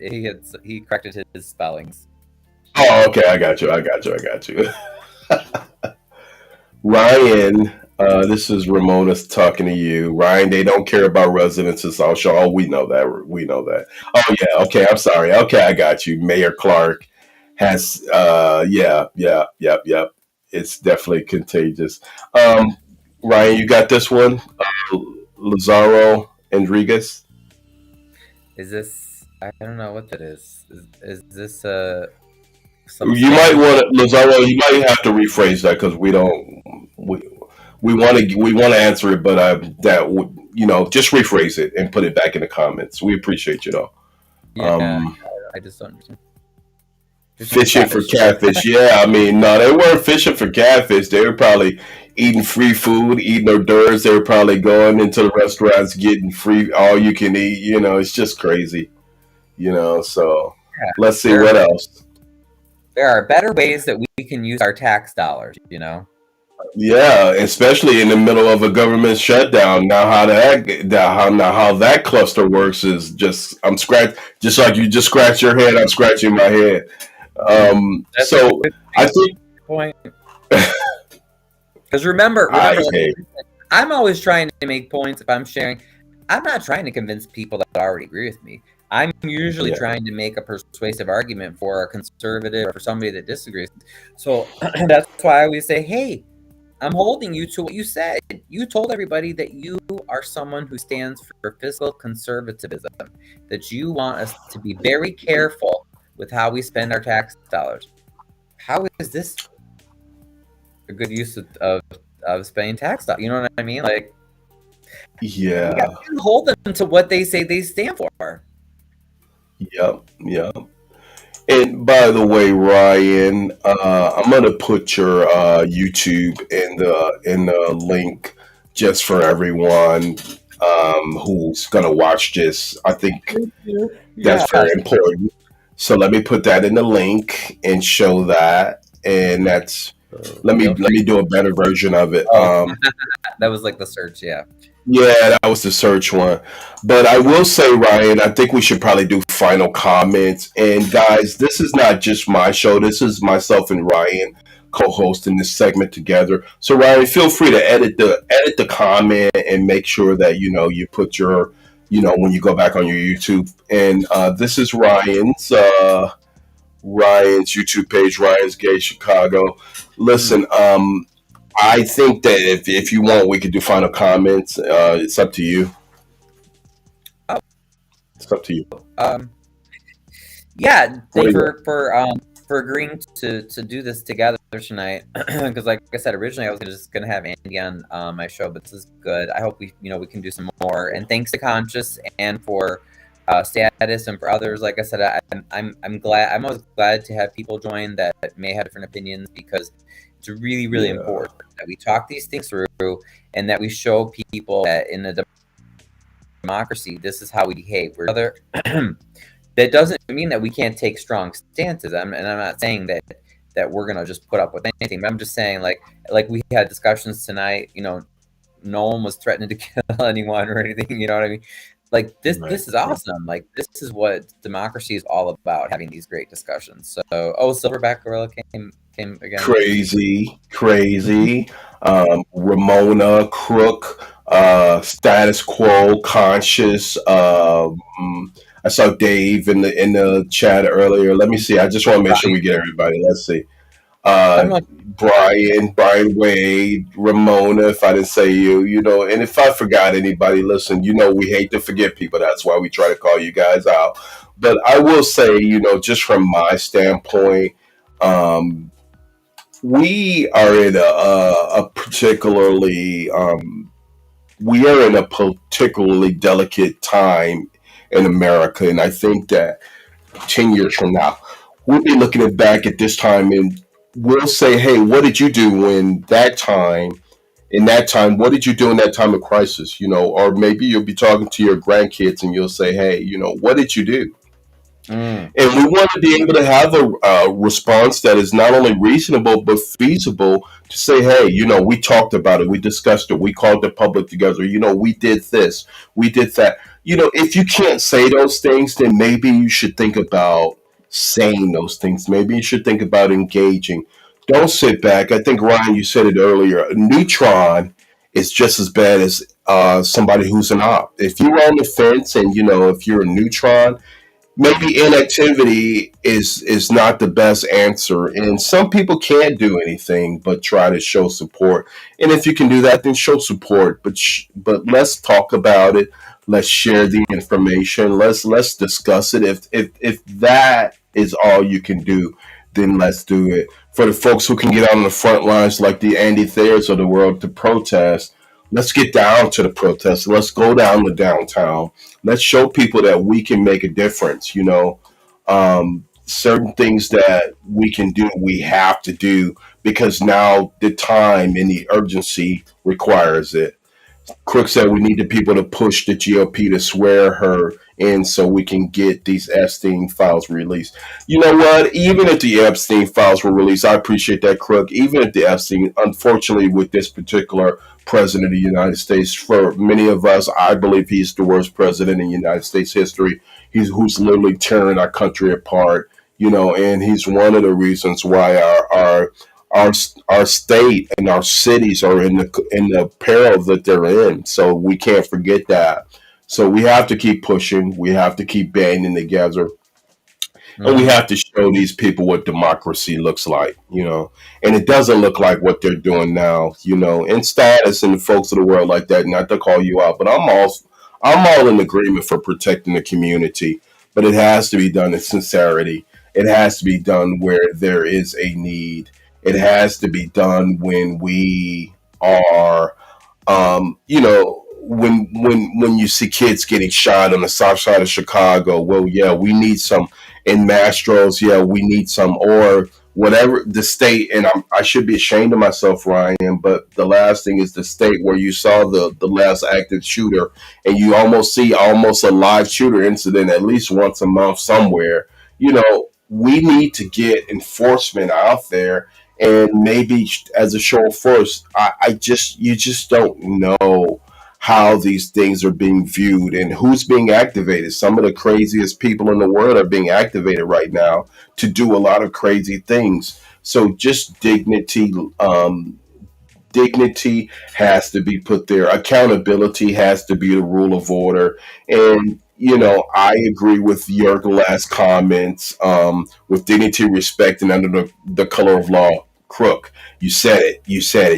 He corrected his spellings. Oh, okay. I got you. Ryan This is Ramona talking to you, Ryan. They don't care about residents in South Shore. Oh, we know that. We know that. Oh yeah. Okay. I'm sorry. Okay, I got you. Mayor Clark has. Yeah. Yeah. Yep. Yep. It's definitely contagious. Um, Ryan, you got this one. Lazaro Enriquez. Is this? I don't know what that is. Is this some You might Spanish? want to, Lazaro. You might have to rephrase that because we don't. We want to answer it, but just rephrase it and put it back in the comments. We appreciate you though. Yeah, I just don't understand. Fishing for catfish. Yeah, I mean, no, they weren't fishing for catfish. They were probably eating free food, eating hors d'oeuvres. They were probably going into the restaurants, getting free, all you can eat. It's just crazy. So Yeah, let's see there what else. there are better ways that we can use our tax dollars. Yeah, especially in the middle of a government shutdown. Now, how that cluster works is just like you just scratch your head. I'm scratching my head. That's a So good I think point. Because remember, I I'm always trying to make points if I'm sharing. I'm not trying to convince people that already agree with me. I'm usually yeah. trying to make a persuasive argument for a conservative or for somebody that disagrees. So that's why I always say, hey, I'm holding you to what you said. You told everybody that you are someone who stands for fiscal conservatism, that you want us to be very careful with how we spend our tax dollars. How is this a good use of spending tax dollars? You know what I mean? Like, Yeah. you hold them to what they say they stand for. Yep. Yep. And by the way, Ryan, I'm gonna put your YouTube in the link just for everyone who's gonna watch this. I think Yeah. that's very important. So let me put that in the link and show that. And that's let me do a better version of it. Oh, that was like the search, yeah. Yeah, that was the search one. But I will say, Ryan, I think we should probably do final comments. And guys, this is not just my show. This is myself and Ryan co-hosting this segment together. So Ryan, feel free to edit the comment and make sure that you put your when you go back on your YouTube. And this is Ryan's YouTube page, Ryan's Gay Chicago. Listen, I think that if you want, we could do final comments. It's up to you. Oh. It's up to you. Yeah, What do thank you you for agreeing to do this together tonight. Because, like I said, originally I was just gonna have Andy on my show, but this is good. I hope we can do some more. And thanks to Conscious and for Status and for others. Like I said, I'm glad. I'm always glad to have people join that may have different opinions because it's really, really important that we talk these things through and that we show people that in a democracy, this is how we behave. We're other. That doesn't mean that we can't take strong stances. And I'm not saying that we're gonna just put up with anything. But I'm just saying, like we had discussions tonight. No one was threatening to kill anyone or anything. You know what I mean? Like this is awesome. Like this is what democracy is all about. Having these great discussions. So, Silverback Gorilla came again. Crazy. Ramona, Crook, Status Quo, Conscious. I saw Dave in the chat earlier. Let me see. I just want to make sure we get everybody. Let's see. Brian Wade, Ramona, if I didn't say and if I forgot anybody, listen, we hate to forget people. That's why we try to call you guys out. But I will say, just from my standpoint, we are in a particularly delicate time in America, and I think that 10 years from now, we'll be looking back at this time and we'll say, hey, what did you do in that time? What did you do in that time of crisis? Or maybe you'll be talking to your grandkids and you'll say, hey, what did you do? And we want to be able to have a response that is not only reasonable but feasible to say, hey, we talked about it, we discussed it, we called the public together, we did this, we did that. If you can't say those things, then maybe you should think about saying those things. Maybe you should think about engaging. Don't sit back. I think, Ryan, you said it earlier. Neutron is just as bad as somebody who's an op. If you're on the fence and if you're a neutron, maybe inactivity is not the best answer, and some people can't do anything but try to show support. And if you can do that, then show support. But let's talk about it. Let's share the information. Let's discuss it. If that is all you can do, then let's do it. For the folks who can get out on the front lines, like the Andy Thayers of the world, to protest, let's get down to the protest. Let's go down to downtown. Let's show people that we can make a difference. Certain things that we can do, we have to do, because now the time and the urgency requires it. Crook said we need the people to push the GOP to swear her in so we can get these Epstein files released. You know what? Even if the Epstein files were released, I appreciate that, Crook. Even if the Epstein, unfortunately, with this particular president of the United States, for many of us, I believe he's the worst president in United States history. Who's literally tearing our country apart, and he's one of the reasons why our state and our cities are in the peril that they're in. So we can't forget that. So we have to keep pushing. We have to keep banding together. And we have to show these people what democracy looks like, and it doesn't look like what they're doing now, and status and the folks of the world like that, not to call you out, but I'm all in agreement for protecting the community, but it has to be done in sincerity. It has to be done where there is a need. It has to be done when we are, when you see kids getting shot on the south side of Chicago. Well, yeah, we need some in Mastro's. Yeah, we need some, or whatever the state. And I should be ashamed of myself, Ryan, but the last thing is the state where you saw the last active shooter, and you almost see a live shooter incident at least once a month somewhere. We need to get enforcement out there. And maybe as a show of force, you just don't know how these things are being viewed and who's being activated. Some of the craziest people in the world are being activated right now to do a lot of crazy things. So just dignity has to be put there. Accountability has to be the rule of order. And I agree with your last comments, with dignity, respect, and under the color of law. Crook, you said it.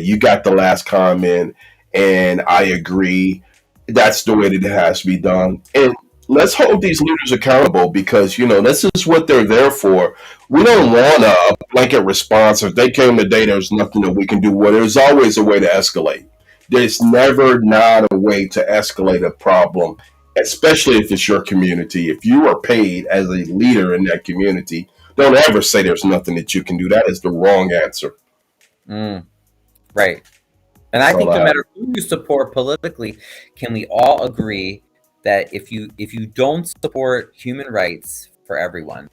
You got the last comment, and I agree. That's the way that it has to be done. And let's hold these leaders accountable, because this is what they're there for. We don't want a blanket response. If they came today, there's nothing that we can do. Well, there's always a way to escalate. There's never not a way to escalate a problem, especially if it's your community. If you are paid as a leader in that community, don't ever say there's nothing that you can do. That is the wrong answer. Right. And I think no matter who you support politically, can we all agree that if you don't support human rights for everyone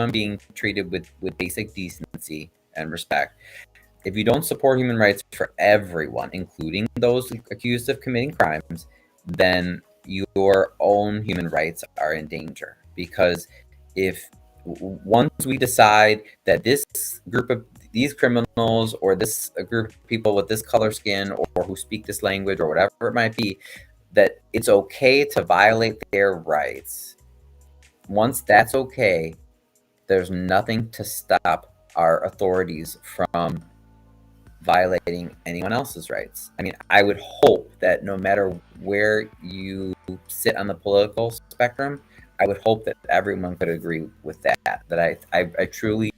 being treated with basic decency and respect, if you don't support human rights for everyone, including those accused of committing crimes, then your own human rights are in danger. Because if once we decide that this group of these criminals, or this group of people with this color skin, or who speak this language, or whatever it might be, that it's okay to violate their rights, once that's okay, there's nothing to stop our authorities from violating anyone else's rights. I mean, I would hope that no matter where you sit on the political spectrum, I would hope that everyone could agree with that. That I truly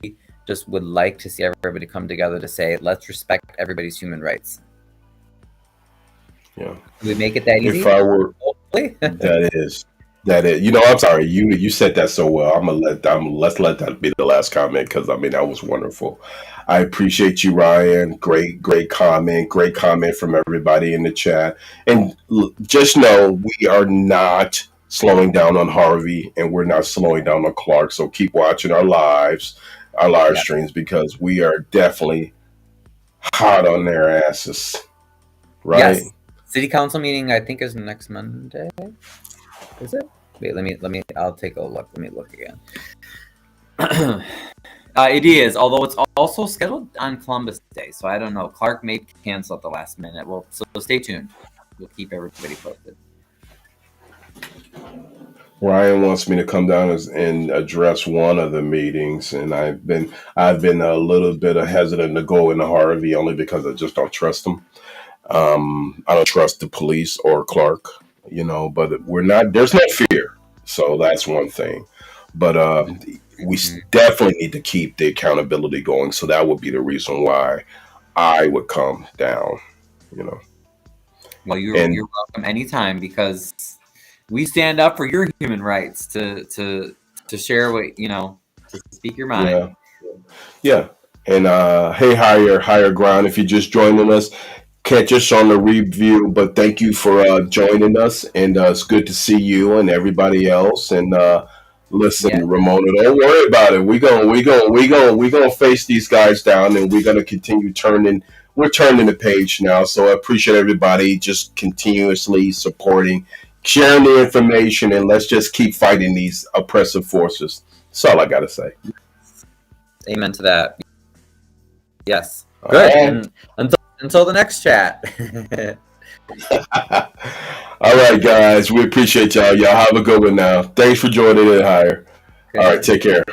just would like to see everybody come together to say, let's respect everybody's human rights. Yeah. Can we make it that easy? If I were, that is. I'm sorry. You said that so well. Let's let that be the last comment, because that was wonderful. I appreciate you, Ryan. Great comment. Great comment from everybody in the chat. And just know we are not slowing down on Harvey, and we're not slowing down on Clark. So keep watching our live streams, because we are definitely hot on their asses. Right? Yes. City council meeting, I think, is next Monday. Is it? Wait, let me I'll take a look. Let me look again. It is, although it's also scheduled on Columbus Day, so I don't know. Clark may cancel at the last minute. Well, so stay tuned. We'll keep everybody posted. Ryan wants me to come down and address one of the meetings, and I've been a little bit hesitant to go into Harvey only because I just don't trust him. I don't trust the police or Clark, but there's no fear. So that's one thing. But we definitely need to keep the accountability going. So that would be the reason why I would come down, Well, you're welcome anytime, because we stand up for your human rights to share what, to speak your mind. Yeah. And hey, higher ground, if you're just joining us, catch us on the review, but thank you for joining us, and it's good to see you and everybody else. And listen, Ramona, don't worry about it. We gonna face these guys down, and we're gonna continue turning. We're turning the page now, so I appreciate everybody just continuously supporting, sharing the information, and let's just keep fighting these oppressive forces. That's all I gotta say. Amen to that. Yes. Good. And until the next chat. All right, guys. We appreciate y'all. Y'all have a good one now. Thanks for joining in, Higher. All right, take care.